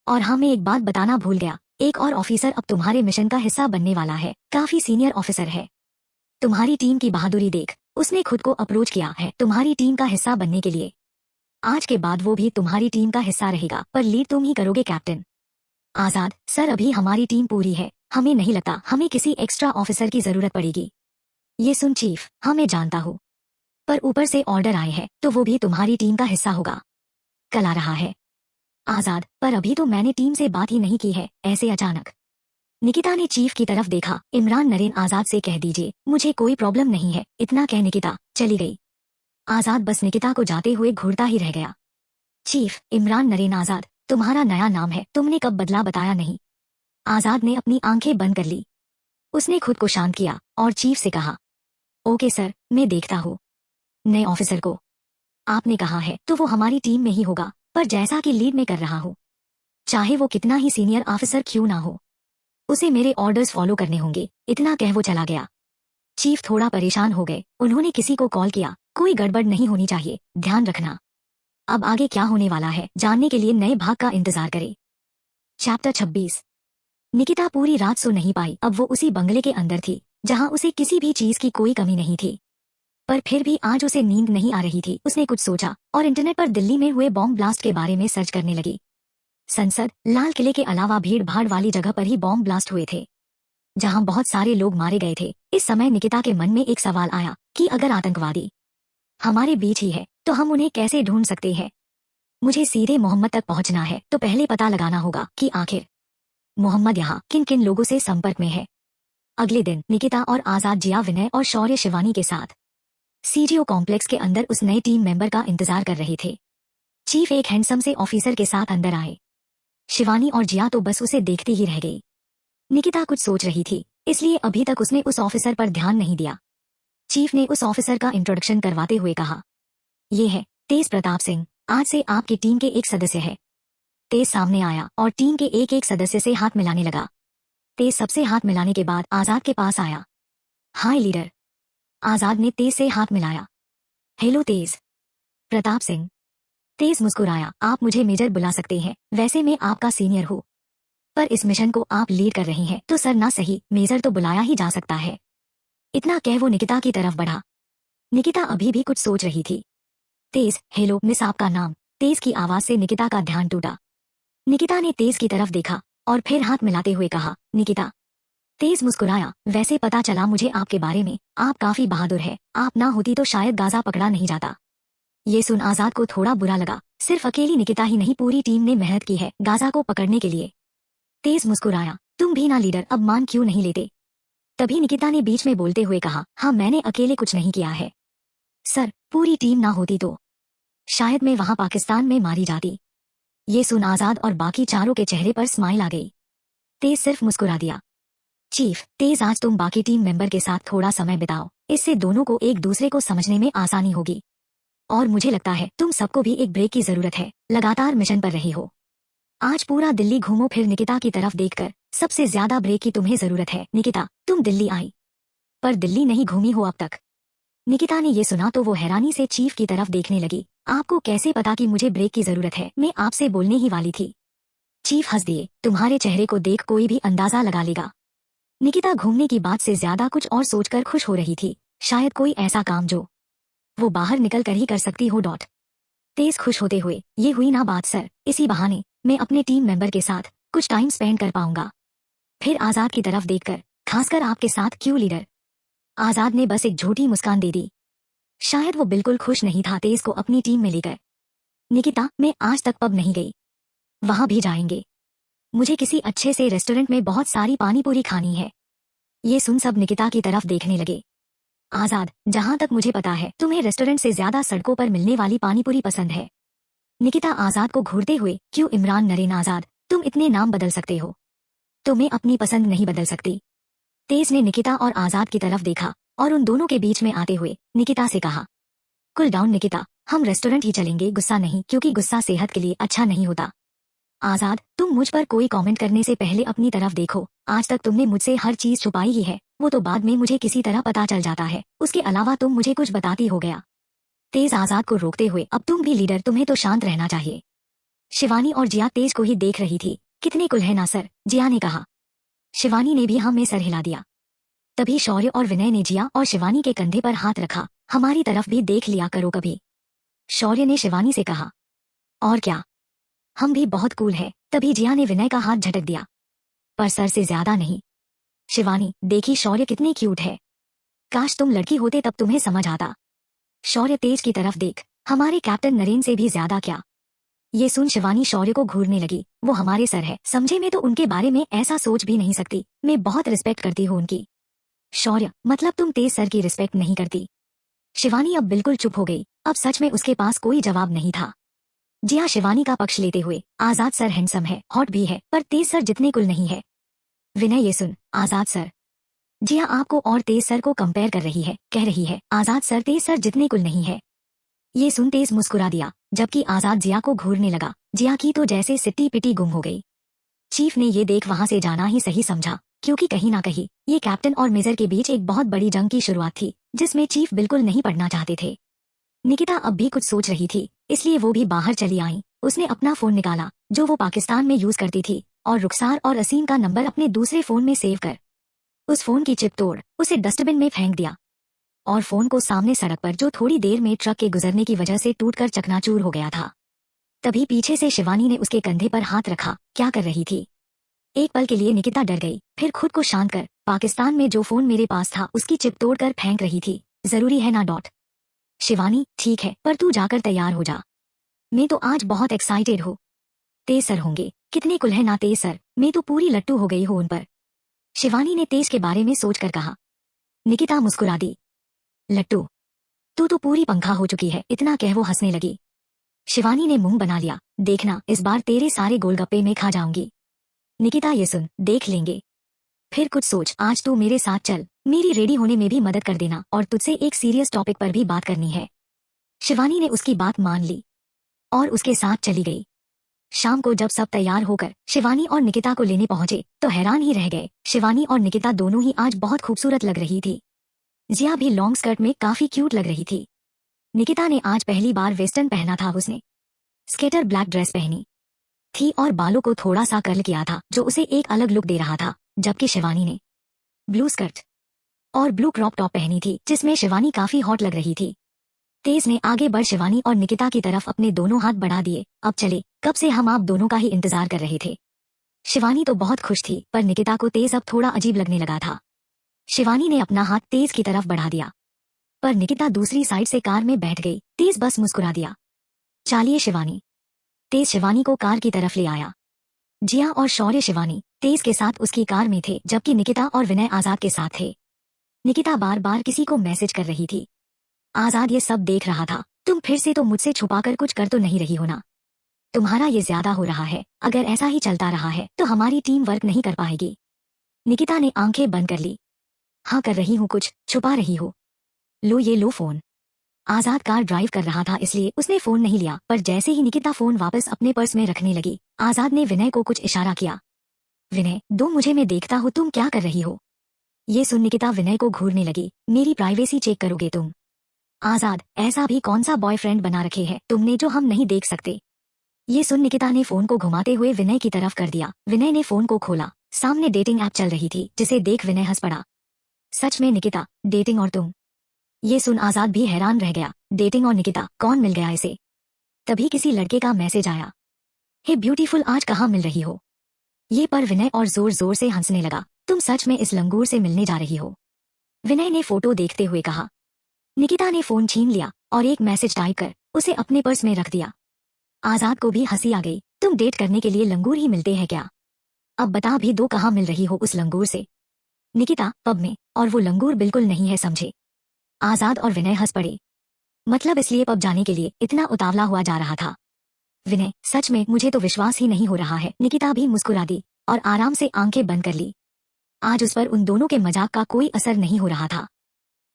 और हाँ, मैं एक बात बताना भूल गया, एक और ऑफिसर अब तुम्हारे मिशन का हिस्सा बनने वाला है। काफी सीनियर ऑफिसर है। तुम्हारी टीम की बहादुरी देख, उसने खुद को अप्रोच किया है तुम्हारी टीम का हिस्सा बनने के लिए। आज के बाद वो भी तुम्हारी टीम का हिस्सा रहेगा, पर लीड तुम ही करोगे कैप्टन। आजाद, सर अभी हमारी टीम पूरी है, हमें नहीं लगता हमें किसी एक्स्ट्रा ऑफिसर की जरूरत पड़ेगी। ये सुन चीफ, हाँ मैं जानता हूँ, पर ऊपर से ऑर्डर आए हैं तो वो भी तुम्हारी टीम का हिस्सा होगा। कल आ रहा है। आजाद, पर अभी तो मैंने टीम से बात ही नहीं की है, ऐसे अचानक। निकिता ने चीफ की तरफ देखा। इमरान नरेन आजाद से कह दीजिए मुझे कोई प्रॉब्लम नहीं है। इतना कह निकिता चली गई। आजाद बस निकिता को जाते हुए घूरता ही रह गया। चीफ, इमरान नरेन आजाद तुम्हारा नया नाम है, तुमने कब बदला बताया नहीं। आजाद ने अपनी आंखें बंद कर ली। उसने खुद को शांत किया और चीफ से कहा, ओके सर, मैं देखता हूँ नए ऑफिसर को। आपने कहा है तो वो हमारी टीम में ही होगा, पर जैसा कि लीड में कर रहा हूँ, चाहे वो कितना ही सीनियर ऑफिसर क्यों ना हो, उसे मेरे ऑर्डर्स फॉलो करने होंगे। इतना कह वो चला गया। चीफ थोड़ा परेशान हो गए। उन्होंने किसी को कॉल किया, कोई गड़बड़ नहीं होनी चाहिए, ध्यान रखना। अब आगे क्या होने वाला है जानने के लिए नए भाग का इंतजार करें। चैप्टर 26। निकिता पूरी रात सो नहीं पाई। अब वो उसी बंगले के अंदर थी जहां उसे किसी भी चीज की कोई कमी नहीं थी, पर फिर भी आज उसे नींद नहीं आ रही थी। उसने कुछ सोचा और इंटरनेट पर दिल्ली में हुए बॉम्ब ब्लास्ट के बारे में सर्च करने लगी। संसद, लाल किले के अलावा भीड़ भाड़ वाली जगह पर ही बॉम्ब ब्लास्ट हुए थे जहां बहुत सारे लोग मारे गए थे। इस समय निकिता के मन में एक सवाल आया कि अगर आतंकवादी हमारे बीच ही है तो हम उन्हें कैसे ढूंढ सकते हैं। मुझे सीधे मोहम्मद तक पहुंचना है, तो पहले पता लगाना होगा कि आखिर मोहम्मद यहाँ किन किन लोगों से संपर्क में है। अगले दिन निकिता और आजाद जिया, विनय और शौर्य शिवानी के साथ सीजीओ कॉम्प्लेक्स के अंदर उस नए टीम मेंबर का इंतजार कर रहे थे। चीफ एक हैंडसम से ऑफिसर के साथ अंदर आए। शिवानी और जिया तो बस उसे देखती ही रह गई। निकिता कुछ सोच रही थी, इसलिए अभी तक उसने उस ऑफिसर पर ध्यान नहीं दिया। चीफ ने उस ऑफिसर का इंट्रोडक्शन करवाते हुए कहा, ये है तेज प्रताप सिंह, आज से आपकी टीम के एक सदस्य है। तेज सामने आया और टीम के एक एक सदस्य से हाथ मिलाने लगा। तेज सबसे हाथ मिलाने के बाद आजाद के पास आया। हाय लीडर। आजाद ने तेज से हाथ मिलाया। हेलो तेज। प्रताप सिंह। तेज मुस्कुराया। आप मुझे मेजर बुला सकते हैं, वैसे मैं आपका सीनियर हूँ, पर इस मिशन को आप लीड कर रही हैं तो सर ना सही मेजर तो बुलाया ही जा सकता है। इतना कह वो निकिता की तरफ बढ़ा। निकिता अभी भी कुछ सोच रही थी। तेज, हेलो मिस, आपका नाम। तेज की आवाज से निकिता का ध्यान टूटा। निकिता ने तेज की तरफ देखा और फिर हाथ मिलाते हुए कहा, निकिता। तेज मुस्कुराया। वैसे पता चला मुझे आपके बारे में, आप काफी बहादुर है, आप ना होती तो शायद गाजा पकड़ा नहीं जाता। ये सुन आजाद को थोड़ा बुरा लगा। सिर्फ अकेली निकिता ही नहीं, पूरी टीम ने मेहनत की है गाजा को पकड़ने के लिए। तेज मुस्कुराया। तुम भी ना लीडर, अब मान क्यों नहीं लेते। तभी निकिता ने बीच में बोलते हुए कहा, हाँ मैंने अकेले कुछ नहीं किया है सर, पूरी टीम ना होती तो शायद मैं वहां पाकिस्तान में मारी जाती। ये सुन आजाद और बाकी चारों के चेहरे पर स्माइल आ गई। तेज सिर्फ मुस्कुरा दिया। चीफ, तेज आज तुम बाकी टीम मेंबर के साथ थोड़ा समय बिताओ, इससे दोनों को एक दूसरे को समझने में आसानी होगी। और मुझे लगता है तुम सबको भी एक ब्रेक की जरूरत है, लगातार मिशन पर रही हो। आज पूरा दिल्ली घूमो। फिर निकिता की तरफ देखकर, सबसे ज्यादा ब्रेक की तुम्हें जरूरत है निकिता। तुम दिल्ली आई, पर दिल्ली नहीं घूमी हो अब तक। निकिता ने ये सुना तो वो हैरानी से चीफ की तरफ देखने लगी। आपको कैसे पता कि मुझे ब्रेक की जरूरत है, मैं आपसे बोलने ही वाली थी। चीफ हंस दिए। तुम्हारे चेहरे को देख कोई भी अंदाजा लगा लेगा। निकिता घूमने की बात से ज्यादा कुछ और सोचकर खुश हो रही थी, शायद कोई ऐसा काम जो वो बाहर निकल कर ही कर सकती हो। तेज खुश होते हुए, ये हुई ना बात सर, इसी बहाने मैं अपने टीम मेंबर के साथ कुछ टाइम स्पेंड कर पाऊंगा। फिर आजाद की तरफ देखकर, खासकर आपके साथ क्यों लीडर। आजाद ने बस एक झूठी मुस्कान दे दी। शायद वो बिल्कुल खुश नहीं था तेज को अपनी टीम में लेकर। निकिता, मैं आज तक पब नहीं गई। वहां भी जाएंगे। मुझे किसी अच्छे से रेस्टोरेंट में बहुत सारी पानी पूरी खानी है। ये सुन सब निकिता की तरफ देखने लगे। आजाद, जहां तक मुझे पता है तुम्हें रेस्टोरेंट से ज्यादा सड़कों पर मिलने वाली पानीपुरी पसंद है। निकिता आजाद को घूरते हुए, क्यों इमरान नरेन आजाद, तुम इतने नाम बदल सकते हो, तो मैं अपनी पसंद नहीं बदल सकती। तेज ने निकिता और आजाद की तरफ देखा और उन दोनों के बीच में आते हुए निकिता से कहा, कूल डाउन निकिता, हम रेस्टोरेंट ही चलेंगे, गुस्सा नहीं, क्योंकि गुस्सा सेहत के लिए अच्छा नहीं होता। आजाद, तुम मुझ पर कोई कमेंट करने से पहले अपनी तरफ देखो। आज तक तुमने मुझसे हर चीज छुपाई ही है, वो तो बाद में मुझे किसी तरह पता चल जाता है, उसके अलावा तुम मुझे कुछ बताती हो गया। तेज आजाद को रोकते हुए, अब तुम भी लीडर, तुम्हें तो शांत रहना चाहिए। शिवानी और जिया तेज को ही देख रही थी। कितने कुल है ना सर, जिया ने कहा। शिवानी ने भी हाँ में सर हिला दिया। तभी शौर्य और विनय ने जिया और शिवानी के कंधे पर हाथ रखा। हमारी तरफ भी देख लिया करो कभी। शौर्य ने शिवानी से कहा। और क्या, हम भी बहुत कूल है। तभी जिया ने विनय का हाथ झटक दिया, पर सर से ज्यादा नहीं। शिवानी, देखी शौर्य कितनी क्यूट है, काश तुम लड़की होते तब तुम्हें समझ आता। शौर्य तेज की तरफ देख, हमारे कैप्टन नरेन से भी ज्यादा क्या। ये सुन शिवानी शौर्य को घूरने लगी। वो हमारे सर है, समझे, मैं तो उनके बारे में ऐसा सोच भी नहीं सकती, मैं बहुत रिस्पेक्ट करती हूँ उनकी। शौर्य, मतलब तुम तेज सर की रिस्पेक्ट नहीं करती। शिवानी अब बिल्कुल चुप हो गई। अब सच में उसके पास कोई जवाब नहीं था। जिया शिवानी का पक्ष लेते हुए, आजाद सर हैंडसम है, हॉट भी है, पर तेज सर जितने कुल नहीं है। विनय, ये सुन, आजाद सर। जिया आपको और तेज सर को कंपेयर कर रही है, कह रही है आजाद सर तेज सर जितने कुल नहीं है। ये सुन तेज मुस्कुरा दिया, जबकि आजाद जिया को घूरने लगा। जिया की तो जैसे सिट्टी पिटी गुम हो गई। चीफ ने ये देख वहां से जाना ही सही समझा, क्योंकि कहीं ना कहीं ये कैप्टन और मेजर के बीच एक बहुत बड़ी जंग की शुरुआत थी, जिसमें चीफ बिल्कुल नहीं पढ़ना चाहते थे। निकिता अब भी कुछ सोच रही थी, इसलिए वो भी बाहर चली आई। उसने अपना फोन निकाला, जो वो पाकिस्तान में यूज करती थी, और रुखसार और असीम का नंबर अपने दूसरे फोन में सेव कर उस फोन की चिप तोड़ उसे डस्टबिन में फेंक दिया, और फोन को सामने सड़क पर, जो थोड़ी देर में ट्रक के गुजरने की वजह से टूटकर चकनाचूर हो गया था। तभी पीछे से शिवानी ने उसके कंधे पर हाथ रखा। क्या कर रही थी? एक पल के लिए निकिता डर गई, फिर खुद को शांत कर, पाकिस्तान में जो फोन मेरे पास था उसकी चिप तोड़कर फेंक रही थी, जरूरी है ना डॉट। शिवानी, ठीक है, पर तू जाकर तैयार हो जा, मैं तो आज बहुत एक्साइटेड हूँ। तेज सर होंगे, कितने कुल है ना तेज सर, मैं तो पूरी लट्टू हो गई हूँ उन पर। शिवानी ने तेज के बारे में सोचकर कहा। निकिता मुस्कुरा दी। लट्टू, तू तो पूरी पंखा हो चुकी है, इतना कह वो हंसने लगी। शिवानी ने मुंह बना लिया, देखना इस बार तेरे सारे गोलगप्पे में खा जाऊंगी। निकिता, ये सुन, देख लेंगे, फिर कुछ सोच। आज तू मेरे साथ चल, मेरी रेडी होने में भी मदद कर देना, और तुझसे एक सीरियस टॉपिक पर भी बात करनी है। शिवानी ने उसकी बात मान ली और उसके साथ चली गई। शाम को जब सब तैयार होकर शिवानी और निकिता को लेने पहुंचे, तो हैरान ही रह गए। शिवानी और निकिता दोनों ही आज बहुत खूबसूरत लग रही थी। जिया भी लॉन्ग स्कर्ट में काफी क्यूट लग रही थी। निकिता ने आज पहली बार वेस्टर्न पहना था। उसने स्केटर ब्लैक ड्रेस पहनी थी और बालों को थोड़ा सा कर्ल किया था, जो उसे एक अलग लुक दे रहा था, जबकि शिवानी ने ब्लू स्कर्ट और ब्लू क्रॉप टॉप पहनी थी, जिसमें शिवानी काफी हॉट लग रही थी। तेज ने आगे बढ़ शिवानी और निकिता की तरफ अपने दोनों हाथ बढ़ा दिए। अब चले, कब से हम आप दोनों का ही इंतजार कर रहे थे। शिवानी तो बहुत खुश थी, पर निकिता को तेज अब थोड़ा अजीब लगने लगा था। शिवानी ने अपना हाथ तेज की तरफ बढ़ा दिया, पर निकिता दूसरी साइड से कार में बैठ गई। तेज बस मुस्कुरा दिया। चालिए शिवानी। तेज शिवानी को कार की तरफ ले आया। जिया और शौर्य शिवानी तेज के साथ उसकी कार में थे, जबकि निकिता और विनय आजाद के साथ थे। निकिता बार बार किसी को मैसेज कर रही थी। आजाद ये सब देख रहा था। तुम फिर से तो मुझसे छुपाकर कुछ कर तो नहीं रही हो ना? तुम्हारा ये ज्यादा हो रहा है, अगर ऐसा ही चलता रहा है तो हमारी टीम वर्क नहीं कर पाएगी। निकिता ने आंखें बंद कर ली। हाँ, कर रही हूँ, कुछ छुपा रही हो। लो, ये लो फोन। आजाद कार ड्राइव कर रहा था, इसलिए उसने फोन नहीं लिया, पर जैसे ही निकिता फोन वापस अपने पर्स में रखने लगी, आजाद ने विनय को कुछ इशारा किया। विनय, दो मुझे, मैं देखता हूँ तुम क्या कर रही हो। ये सुन निकिता विनय को घूरने लगी। मेरी प्राइवेसी चेक करोगे तुम? आजाद, ऐसा भी कौन सा बॉयफ्रेंड बना रखे है तुमने जो हम नहीं देख सकते? ये सुन निकिता ने फोन को घुमाते हुए विनय की तरफ कर दिया। विनय ने फोन को खोला। सामने डेटिंग ऐप चल रही थी, जिसे देख विनय हंस पड़ा। सच में निकिता, डेटिंग और तुम? ये सुन आजाद भी हैरान रह गया। डेटिंग और निकिता, कौन मिल गया इसे? तभी किसी लड़के का मैसेज आया, हे ब्यूटीफुल, आज कहाँ मिल रही हो। ये पर विनय और जोर जोर से हंसने लगा, तुम सच में इस लंगूर से मिलने जा रही हो। विनय ने फोटो देखते हुए कहा। निकिता ने फोन छीन लिया और एक मैसेज टाइप कर उसे अपने पर्स में रख दिया। आजाद को भी हंसी आ गई, तुम डेट करने के लिए लंगूर ही मिलते हैं क्या? अब बता भी दो, कहाँ मिल रही हो उस लंगूर से। निकिता, पब में, और वो लंगूर बिल्कुल नहीं है, समझे। आजाद और विनय हंस पड़े। मतलब इसलिए पब जाने के लिए इतना उतावला हुआ जा रहा था? विनय, सच में मुझे तो विश्वास ही नहीं हो रहा है। निकिता भी मुस्कुरा दी और आराम से आंखें बंद कर ली। आज उस पर उन दोनों के मजाक का कोई असर नहीं हो रहा था।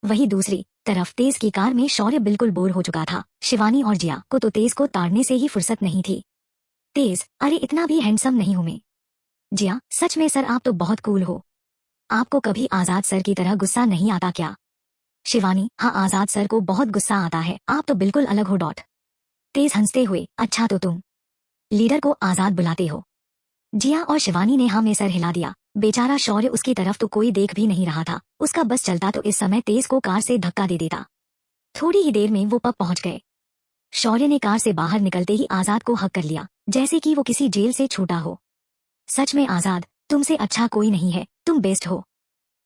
वहीं दूसरी तरफ तेज की कार में शौर्य बिल्कुल बोर हो चुका था। शिवानी और जिया को तो तेज को ताड़ने से ही फुर्सत नहीं थी। तेज, अरे इतना भी हैंडसम नहीं हूं मैं। जिया, सच में सर आप तो बहुत कूल हो। आपको कभी आजाद सर की तरह गुस्सा नहीं आता क्या? शिवानी, हाँ आजाद सर को बहुत गुस्सा आता है, आप तो बिल्कुल अलग हो डॉट। तेज हंसते हुए, अच्छा तो तुम लीडर को आजाद बुलाते हो। जिया और शिवानी ने हाँ में सर हिला दिया। बेचारा शौर्य उसकी तरफ तो कोई देख भी नहीं रहा था। उसका बस चलता तो इस समय तेज को कार से धक्का दे देता। थोड़ी ही देर में वो पब पहुंच गए। शौर्य ने कार से बाहर निकलते ही आजाद को हक कर लिया, जैसे कि वो किसी जेल से छूटा हो। सच में आजाद, तुमसे अच्छा कोई नहीं है, तुम बेस्ट हो।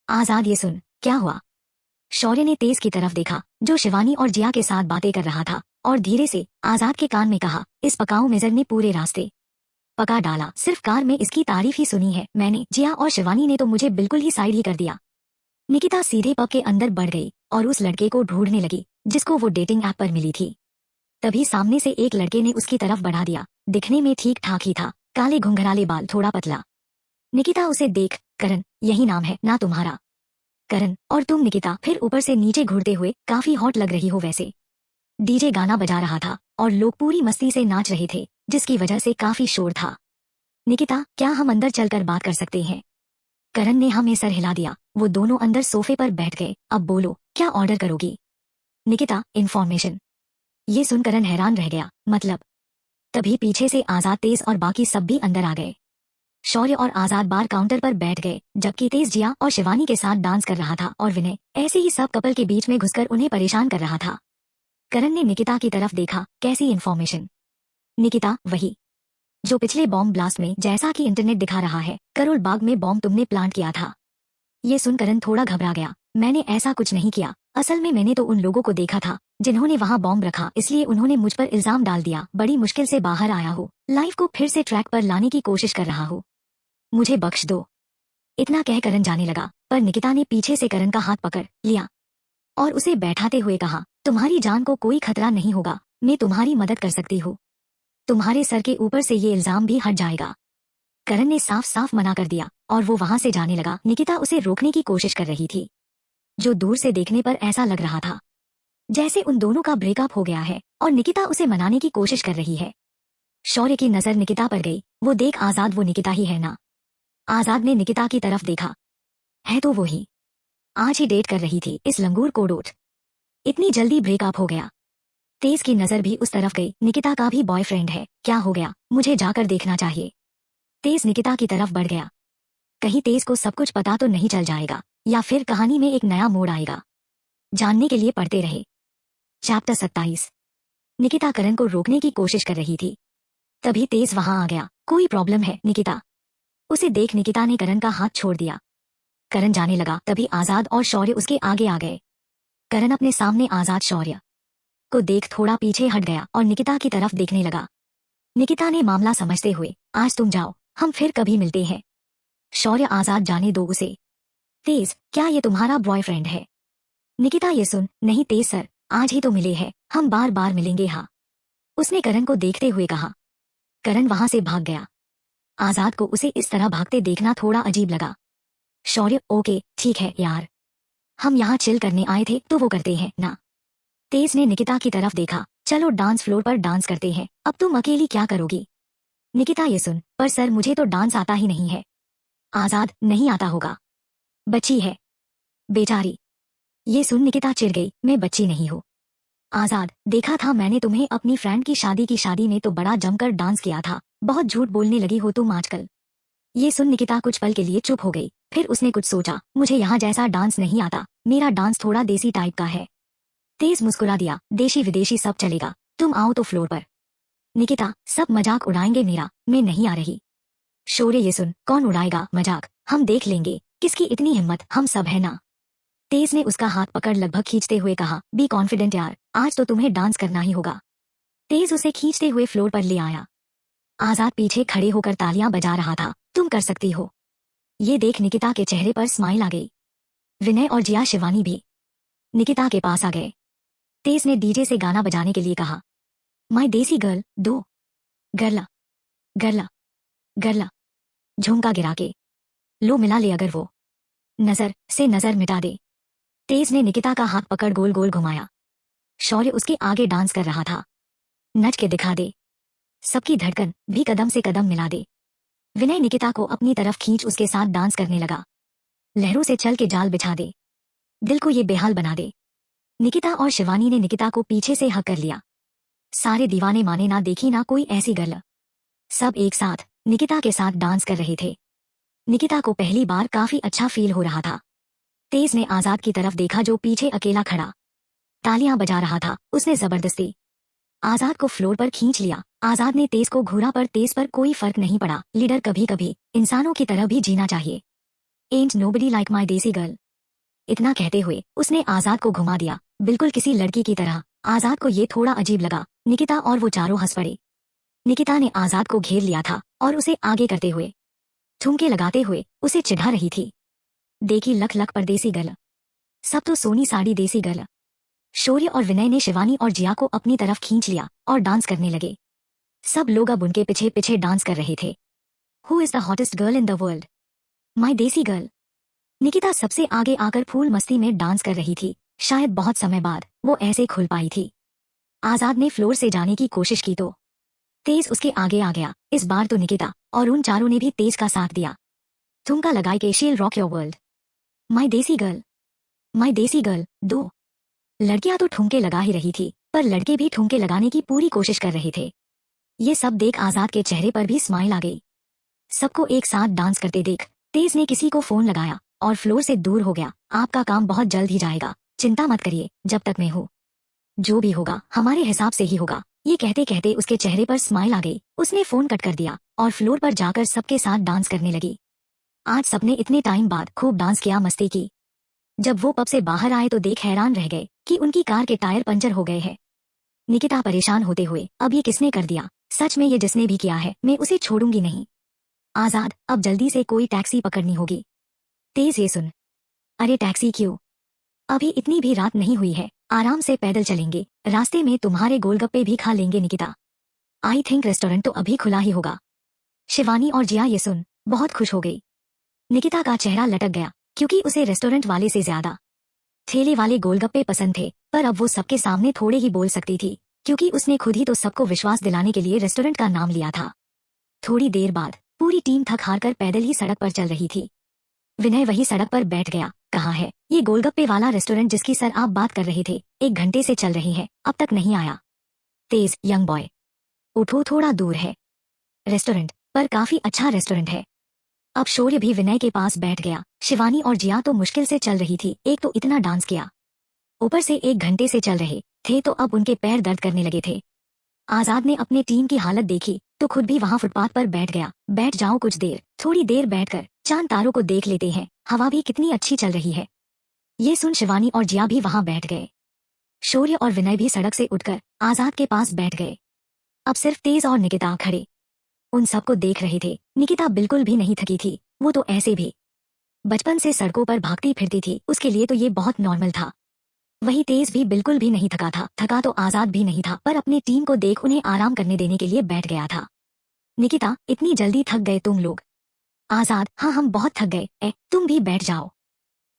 आजाद, ये सुन, क्या हुआ? शौर्य ने तेज की तरफ देखा, जो शिवानी और जिया के साथ बातें कर रहा था, और धीरे से आजाद के कान में कहा, इस पकाऊ मेजर ने पूरे रास्ते पका डाला, सिर्फ कार में इसकी तारीफ ही सुनी है मैंने। जिया और शिवानी ने तो मुझे बिल्कुल ही साइड ही कर दिया। निकिता सीधे पब के अंदर बढ़ गई और उस लड़के को ढूंढने लगी जिसको वो डेटिंग ऐप पर मिली थी। तभी सामने से एक लड़के ने उसकी तरफ बढ़ा दिया। दिखने में ठीक ठाक ही था, काले घुंघराले बाल, थोड़ा पतला। निकिता उसे देख, करण, यही नाम है ना तुम्हारा? करण, और तुम निकिता? फिर ऊपर से नीचे घूरते हुए, काफी हॉट लग रही हो वैसे। डीजे गाना बजा रहा था और लोग पूरी मस्ती से नाच रहे थे, जिसकी वजह से काफी शोर था। निकिता, क्या हम अंदर चलकर बात कर सकते हैं? करण ने हमें सर हिला दिया। वो दोनों अंदर सोफे पर बैठ गए। अब बोलो, क्या ऑर्डर करोगी? निकिता, इन्फॉर्मेशन। ये सुन करण हैरान रह गया, मतलब? तभी पीछे से आजाद, तेज और बाकी सब भी अंदर आ गए। शौर्य और आजाद बार काउंटर पर बैठ गए, जबकि तेज जिया और शिवानी के साथ डांस कर रहा था और विनय ऐसे ही सब कपल के बीच में घुसकर उन्हें परेशान कर रहा था। करण ने निकिता की तरफ देखा, कैसी इन्फॉर्मेशन? निकिता, वही जो पिछले बॉम्ब ब्लास्ट में जैसा कि इंटरनेट दिखा रहा है, करोल बाग में बॉम्ब तुमने प्लांट किया था। ये सुन करण थोड़ा घबरा गया। मैंने ऐसा कुछ नहीं किया, असल में मैंने तो उन लोगों को देखा था जिन्होंने वहाँ बॉम्ब रखा, इसलिए उन्होंने मुझ पर इल्जाम डाल दिया। बड़ी मुश्किल से बाहर आया हूँ, लाइफ को फिर से ट्रैक पर लाने की कोशिश कर रहा हूँ, मुझे बख्श दो। इतना कह करण जाने लगा, पर निकिता ने पीछे से करण का हाथ पकड़ लिया और उसे बैठाते हुए कहा, तुम्हारी जान को कोई खतरा नहीं होगा, मैं तुम्हारी मदद कर सकती हूँ। तुम्हारे सर के ऊपर से ये इल्जाम भी हट जाएगा। करण ने साफ साफ मना कर दिया और वो वहां से जाने लगा। निकिता उसे रोकने की कोशिश कर रही थी, जो दूर से देखने पर ऐसा लग रहा था जैसे उन दोनों का ब्रेकअप हो गया है और निकिता उसे मनाने की कोशिश कर रही है। शौर्य की नजर निकिता पर गई। वो देख आजाद, वो निकिता ही है ना? आजाद ने निकिता की तरफ देखा, है तो वो ही, आज ही डेट कर रही थी इस लंगूर को। डोट, इतनी जल्दी ब्रेकअप हो गया? तेज की नजर भी उस तरफ गई। निकिता का भी बॉयफ्रेंड है, क्या हो गया? मुझे जाकर देखना चाहिए। तेज निकिता की तरफ बढ़ गया। कहीं तेज को सब कुछ पता तो नहीं चल जाएगा, या फिर कहानी में एक नया मोड़ आएगा। जानने के लिए पढ़ते रहे। चैप्टर 27। निकिता करण को रोकने की कोशिश कर रही थी, तभी तेज वहां आ गया। कोई प्रॉब्लम है निकिता? उसे देख निकिता ने करण का हाथ छोड़ दिया। करण जाने लगा, तभी आजाद और शौर्य उसके आगे आ गए। करण अपने सामने आजाद शौर्य को देख थोड़ा पीछे हट गया और निकिता की तरफ देखने लगा। निकिता ने मामला समझते हुए, आज तुम जाओ, हम फिर कभी मिलते हैं। शौर्य, आजाद जाने दो उसे। तेज, क्या ये तुम्हारा बॉयफ्रेंड है? निकिता, ये सुन, नहीं तेज सर, आज ही तो मिले हैं, हम बार बार मिलेंगे। हाँ, उसने करण को देखते हुए कहा। करण वहां से भाग गया। आजाद को उसे इस तरह भागते देखना थोड़ा अजीब लगा। शौर्य, ओके ठीक है यार, हम यहाँ चिल करने आए थे तो वो करते हैं ना। तेज ने निकिता की तरफ देखा, चलो डांस फ्लोर पर डांस करते हैं, अब तुम अकेली क्या करोगी? निकिता, ये सुन, पर सर मुझे तो डांस आता ही नहीं है। आजाद, नहीं आता होगा, बच्ची है बेचारी। ये सुन निकिता चिढ़ गई, मैं बच्ची नहीं हूँ। आजाद, देखा था मैंने तुम्हें अपनी फ्रेंड की शादी में तो बड़ा जमकर डांस किया था, बहुत झूठ बोलने लगी हो तुम आजकल। ये सुन निकिता कुछ पल के लिए चुप हो गई, फिर उसने कुछ सोचा, मुझे यहाँ जैसा डांस नहीं आता, मेरा डांस थोड़ा देसी टाइप का है। तेज मुस्कुरा दिया, देशी विदेशी सब चलेगा, तुम आओ तो फ्लोर पर। निकिता, सब मजाक उड़ाएंगे मेरा, मैं नहीं आ रही। शौर्य, ये सुन, कौन उड़ाएगा मजाक, हम देख लेंगे, किसकी इतनी हिम्मत, हम सब है ना। तेज ने उसका हाथ पकड़ लगभग खींचते हुए कहा, बी कॉन्फिडेंट यार, आज तो तुम्हें डांस करना ही होगा। तेज उसे खींचते हुए फ्लोर पर ले आया। आजाद पीछे खड़े होकर तालियां बजा रहा था, तुम कर सकती हो। ये देख निकिता के चेहरे पर स्माइल आ गई। विनय और जिया शिवानी भी निकिता के पास आ गए। तेज ने डीजे से गाना बजाने के लिए कहा, माय देसी गर्ल, दो गरला गरला गरला, झुमका गिरा के लो मिला ले, अगर वो नजर से नजर मिटा दे। तेज ने निकिता का हाथ पकड़ गोल गोल घुमाया। शौर्य उसके आगे डांस कर रहा था, नच के दिखा दे, सबकी धड़कन भी कदम से कदम मिला दे। विनय निकिता को अपनी तरफ खींच उसके साथ डांस करने लगा। लहरों से चल के जाल बिछा दे, दिल को ये बेहाल बना दे। निकिता और शिवानी ने निकिता को पीछे से हक कर लिया। सारे दीवाने माने ना, देखी ना कोई ऐसी गर्ल। सब एक साथ निकिता के साथ डांस कर रहे थे। निकिता को पहली बार काफी अच्छा फील हो रहा था। तेज ने आजाद की तरफ देखा जो पीछे अकेला खड़ा तालियां बजा रहा था। उसने जबरदस्ती आजाद को फ्लोर पर खींच लिया। आजाद ने तेज को घूरा, पर तेज पर कोई फर्क नहीं पड़ा। लीडर कभी कभी इंसानों की तरह भी जीना चाहिए। And nobody like my desi girl. इतना कहते हुए उसने आजाद को घुमा दिया, बिल्कुल किसी लड़की की तरह। आजाद को ये थोड़ा अजीब लगा। निकिता और वो चारों हंस पड़े। निकिता ने आजाद को घेर लिया था और उसे आगे करते हुए ठुमके लगाते हुए उसे चिढ़ा रही थी। देखी लख लख पर देसी गर्ल, सब तो सोनी साड़ी देसी गर्ल। शौर्य और विनय ने शिवानी और जिया को अपनी तरफ खींच लिया और डांस करने लगे। सब लोग अब उनके पीछे पीछे डांस कर रहे थे। Who is the hottest girl in the world? My desi girl. Nikita सबसे आगे आकर फूल मस्ती में डांस कर रही थी। शायद बहुत समय बाद वो ऐसे खुल पाई थी। आजाद ने फ्लोर से जाने की कोशिश की तो तेज उसके आगे आ गया। इस बार तो निकिता और उन चारों ने भी तेज का साथ दिया। ठुमका लगाई के शील rock your world. My desi girl, my desi girl, दो। लड़कियां तो ठुमके लगा ही रही थी, पर लड़के भी ठुमके लगाने की पूरी कोशिश कर रहे थे। ये सब देख आजाद के चेहरे पर भी स्माइल आ गई। सबको एक साथ डांस करते देख तेज ने किसी को फोन लगाया और फ्लोर से दूर हो गया। आपका काम बहुत जल्द ही जाएगा, चिंता मत करिए, जब तक मैं हूँ। जो भी होगा हमारे हिसाब से ही होगा। ये कहते कहते उसके चेहरे पर स्माइल आ गई। उसने फोन कट कर दिया और फ्लोर पर जाकर सबके साथ डांस करने लगी। आज सबने इतने टाइम बाद खूब डांस किया, मस्ती की। जब वो पब से बाहर आए तो देख हैरान रह गए कि उनकी कार के टायर पंचर हो गए हैं। निकिता परेशान होते हुए, अब ये किसने कर दिया? सच में ये जिसने भी किया है मैं उसे छोड़ूंगी नहीं। आजाद, अब जल्दी से कोई टैक्सी पकड़नी होगी। तेज, ये सुन। अरे टैक्सी क्यों? अभी इतनी भी रात नहीं हुई है, आराम से पैदल चलेंगे, रास्ते में तुम्हारे गोलगप्पे भी खा लेंगे। निकिता, आई थिंक रेस्टोरेंट तो अभी खुला ही होगा। शिवानी और जिया ये सुन बहुत खुश हो गई। निकिता का चेहरा लटक गया क्योंकि उसे रेस्टोरेंट वाले से ज्यादा ठेले वाले गोलगप्पे पसंद थे। पर अब वो सबके सामने थोड़े ही बोल सकती थी क्योंकि उसने खुद ही तो सबको विश्वास दिलाने के लिए रेस्टोरेंट का नाम लिया था। थोड़ी देर बाद पूरी टीम थक हार कर पैदल ही सड़क पर चल रही थी। विनय वही सड़क पर बैठ गया। कहाँ है ये गोलगप्पे वाला रेस्टोरेंट जिसकी सर आप बात कर रहे थे? 1 घंटे से चल रही है, अब तक नहीं आया। तेज, यंग बॉय, उठो, थोड़ा दूर है रेस्टोरेंट, पर काफी अच्छा रेस्टोरेंट है। अब शौर्य भी विनय के पास बैठ गया। शिवानी और जिया तो मुश्किल से चल रही थी। एक तो इतना डांस किया, ऊपर से 1 घंटे से चल रहे थे तो अब उनके पैर दर्द करने लगे थे। आजाद ने अपनी टीम की हालत देखी तो खुद भी वहां फुटपाथ पर बैठ गया। बैठ जाओ कुछ देर, थोड़ी देर बैठकर चांद तारों को देख लेते हैं, हवा भी कितनी अच्छी चल रही है। ये सुन शिवानी और जिया भी वहां बैठ गए। शौर्य और विनय भी सड़क से उठकर आजाद के पास बैठ गए। अब सिर्फ तेज और निकिता खड़े उन सबको देख रहे थे। निकिता बिल्कुल भी नहीं थकी थी, वो तो ऐसे भी बचपन से सड़कों पर भागती फिरती थी, उसके लिए तो ये बहुत नॉर्मल था। वही तेज भी बिल्कुल भी नहीं थका था। थका तो आजाद भी नहीं था, पर अपनी टीम को देख उन्हें आराम करने देने के लिए बैठ गया था। निकिता, इतनी जल्दी थक गए तुम लोग? आजाद, हाँ हम बहुत थक गए, तुम भी बैठ जाओ।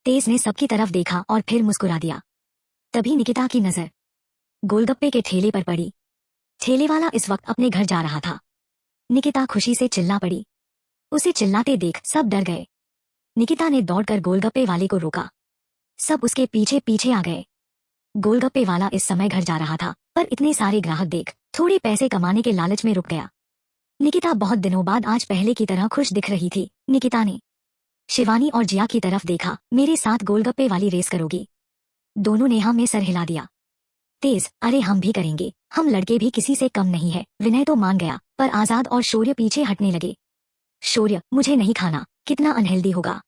तेज ने सबकी तरफ देखा और फिर मुस्कुरा दिया। तभी निकिता की नजर गोलगप्पे के ठेले पर पड़ी। ठेले वाला इस वक्त अपने घर जा रहा था। निकिता खुशी से चिल्ला पड़ी। उसे चिल्लाते देख सब डर गए। निकिता ने दौड़कर गोलगप्पे वाले को रोका। सब उसके पीछे पीछे आ गए। गोलगप्पे वाला इस समय घर जा रहा था, पर इतने सारे ग्राहक देख थोड़े पैसे कमाने के लालच में रुक गया। निकिता बहुत दिनों बाद आज पहले की तरह खुश दिख रही थी। निकिता ने शिवानी और जिया की तरफ देखा। मेरे साथ गोलगप्पे वाली रेस करोगी? दोनों ने हाँ में सर हिला दिया। तेज, अरे हम भी करेंगे, हम लड़के भी किसी से कम नहीं है। विनय तो मान गया, पर आजाद और शौर्य पीछे हटने लगे। शौर्य, मुझे नहीं खाना, कितना अनहेल्दी होगा।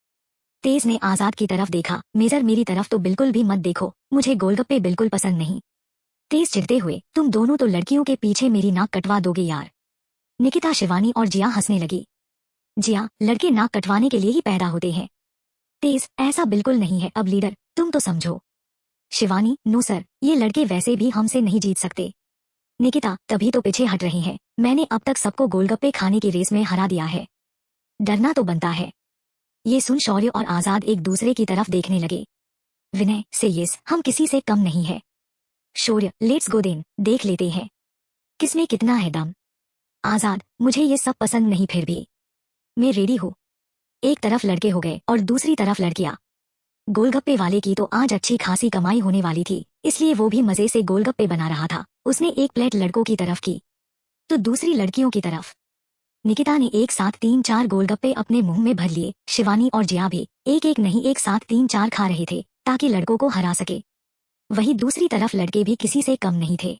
तेज ने आजाद की तरफ देखा। मेजर, मेरी तरफ तो बिल्कुल भी मत देखो, मुझे गोलगप्पे बिल्कुल पसंद नहीं। तेज चिढ़ते हुए, तुम दोनों तो लड़कियों के पीछे मेरी नाक कटवा दोगे यार। निकिता, शिवानी और जिया हंसने लगी। जिया, लड़के नाक कटवाने के लिए ही पैदा होते हैं। तेज, ऐसा बिल्कुल नहीं है। अब लीडर, तुम तो समझो। शिवानी, नो सर, ये लड़के वैसे भी हमसे नहीं जीत सकते। निकिता, तभी तो पीछे हट रहे हैं, मैंने अब तक सबको गोलगप्पे खाने की रेस में हरा दिया है, डरना तो बनता है। ये सुन शौर्य और आजाद एक दूसरे की तरफ देखने लगे। विनय, से यस, हम किसी से कम नहीं है। शौर्य, लेट्स गो देन, देख लेते हैं किसमें कितना है दम। आजाद, मुझे ये सब पसंद नहीं, फिर भी मैं रेडी हूँ। एक तरफ लड़के हो गए और दूसरी तरफ लड़कियां। गोलगप्पे वाले की तो आज अच्छी खासी कमाई होने वाली थी, इसलिए वो भी मजे से गोलगप्पे बना रहा था। उसने एक प्लेट लड़कों की तरफ की तो दूसरी लड़कियों की तरफ। निकिता ने एक साथ 3-4 गोलगप्पे अपने मुंह में भर लिए। शिवानी और जिया भी एक एक नहीं, एक साथ 3-4 खा रहे थे ताकि लड़कों को हरा सके। वही दूसरी तरफ लड़के भी किसी से कम नहीं थे।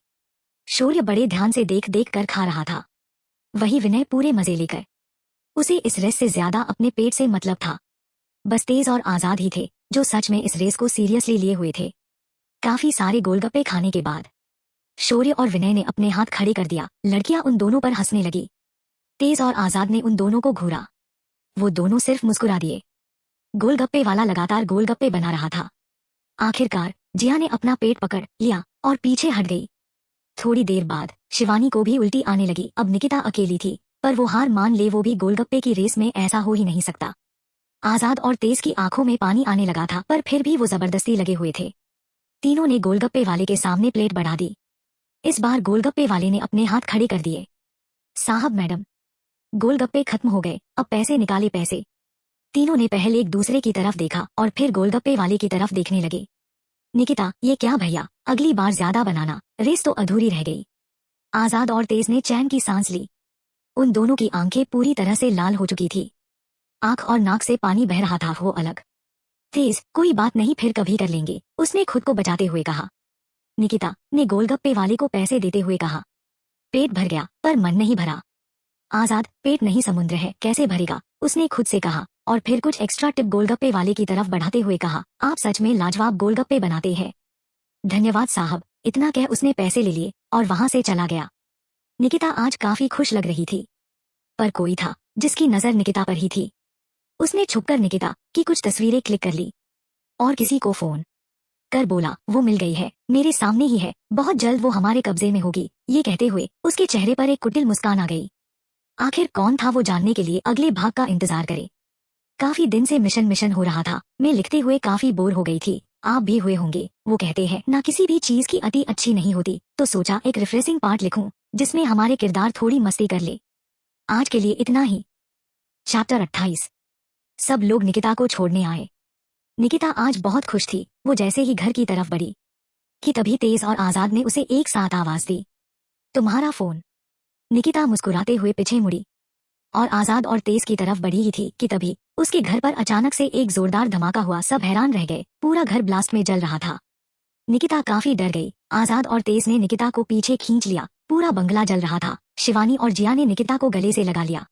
शौर्य बड़े ध्यान से देख देख कर खा रहा था, वही विनय पूरे मजे लेकर। उसे इस रेस से ज्यादा अपने पेट से मतलब था। बस तेज और आजाद ही थे जो सच में इस रेस को सीरियसली लिए हुए थे। काफी सारे गोलगप्पे खाने के बाद शौर्य और विनय ने अपने हाथ खड़े कर दिया। लड़कियां उन दोनों पर हंसने लगी। तेज और आजाद ने उन दोनों को घूरा, वो दोनों सिर्फ मुस्कुरा दिए। गोलगप्पे वाला लगातार गोलगप्पे बना रहा था। आखिरकार जिया ने अपना पेट पकड़ लिया और पीछे हट गई। थोड़ी देर बाद शिवानी को भी उल्टी आने लगी। अब निकिता अकेली थी, पर वो हार मान ले, वो भी गोलगप्पे की रेस में ऐसा हो ही नहीं सकता। आजाद और तेज की आंखों में पानी आने लगा था, पर फिर भी वो जबरदस्ती लगे हुए थे। तीनों ने गोलगप्पे वाले के सामने प्लेट बढ़ा दी। इस बार गोलगप्पे वाले ने अपने हाथ खड़े कर दिए। साहब, मैडम, गोलगप्पे खत्म हो गए, अब पैसे निकाले, पैसे। तीनों ने पहले एक दूसरे की तरफ देखा और फिर गोलगप्पे वाले की तरफ देखने लगे। निकिता, ये क्या भैया, अगली बार ज्यादा बनाना, रेस तो अधूरी रह गई। आजाद और तेज ने चैन की सांस ली। उन दोनों की आंखें पूरी तरह से लाल हो चुकी थी, आंख और नाक से पानी बह रहा था। वो अलग। तेज, कोई बात नहीं, फिर कभी कर लेंगे, उसने खुद को बचाते हुए कहा। निकिता ने गोलगप्पे वाले को पैसे देते हुए कहा। पेट भर गया, पर मन नहीं भरा। आजाद, पेट नहीं समुद्र है, कैसे भरेगा, उसने खुद से कहा और फिर कुछ एक्स्ट्रा टिप गोलगप्पे वाले की तरफ बढ़ाते हुए कहा। आप सच में लाजवाब गोलगप्पे बनाते हैं। धन्यवाद साहब, इतना कह उसने पैसे ले लिए और वहां से चला गया। निकिता आज काफी खुश लग रही थी, पर कोई था जिसकी नजर निकिता पर ही थी। उसने छुपकर निकिता की कुछ तस्वीरें क्लिक कर ली और किसी को फोन कर बोला, वो मिल गई है, मेरे सामने ही है, बहुत जल्द वो हमारे कब्जे में होगी। ये कहते हुए उसके चेहरे पर एक कुटिल मुस्कान आ गई। आखिर कौन था वो जानने के लिए अगले भाग का इंतजार करे। काफी दिन से मिशन हो रहा था, मैं लिखते हुए काफी बोर हो गई थी, आप भी हुए होंगे। वो कहते हैं ना, किसी भी चीज की अति अच्छी नहीं होती, तो सोचा एक रिफ्रेशिंग पार्ट लिखूं जिसमें हमारे किरदार थोड़ी मस्ती कर ले। आज के लिए इतना ही। चैप्टर 28। सब लोग निकिता को छोड़ने आए। निकिता आज बहुत खुश थी। वो जैसे ही घर की तरफ बढ़ी कि तभी तेज और आजाद ने उसे एक साथ आवाज दी, तुम्हारा फोन। निकिता मुस्कुराते हुए पीछे मुड़ी और आजाद और तेज की तरफ बढ़ी ही थी कि तभी उसके घर पर अचानक से एक जोरदार धमाका हुआ। सब हैरान रह गए, पूरा घर ब्लास्ट में जल रहा था। निकिता काफी डर गई। आजाद और तेज ने निकिता को पीछे खींच लिया, पूरा बंगला जल रहा था। शिवानी और जिया ने निकिता को गले से लगा लिया।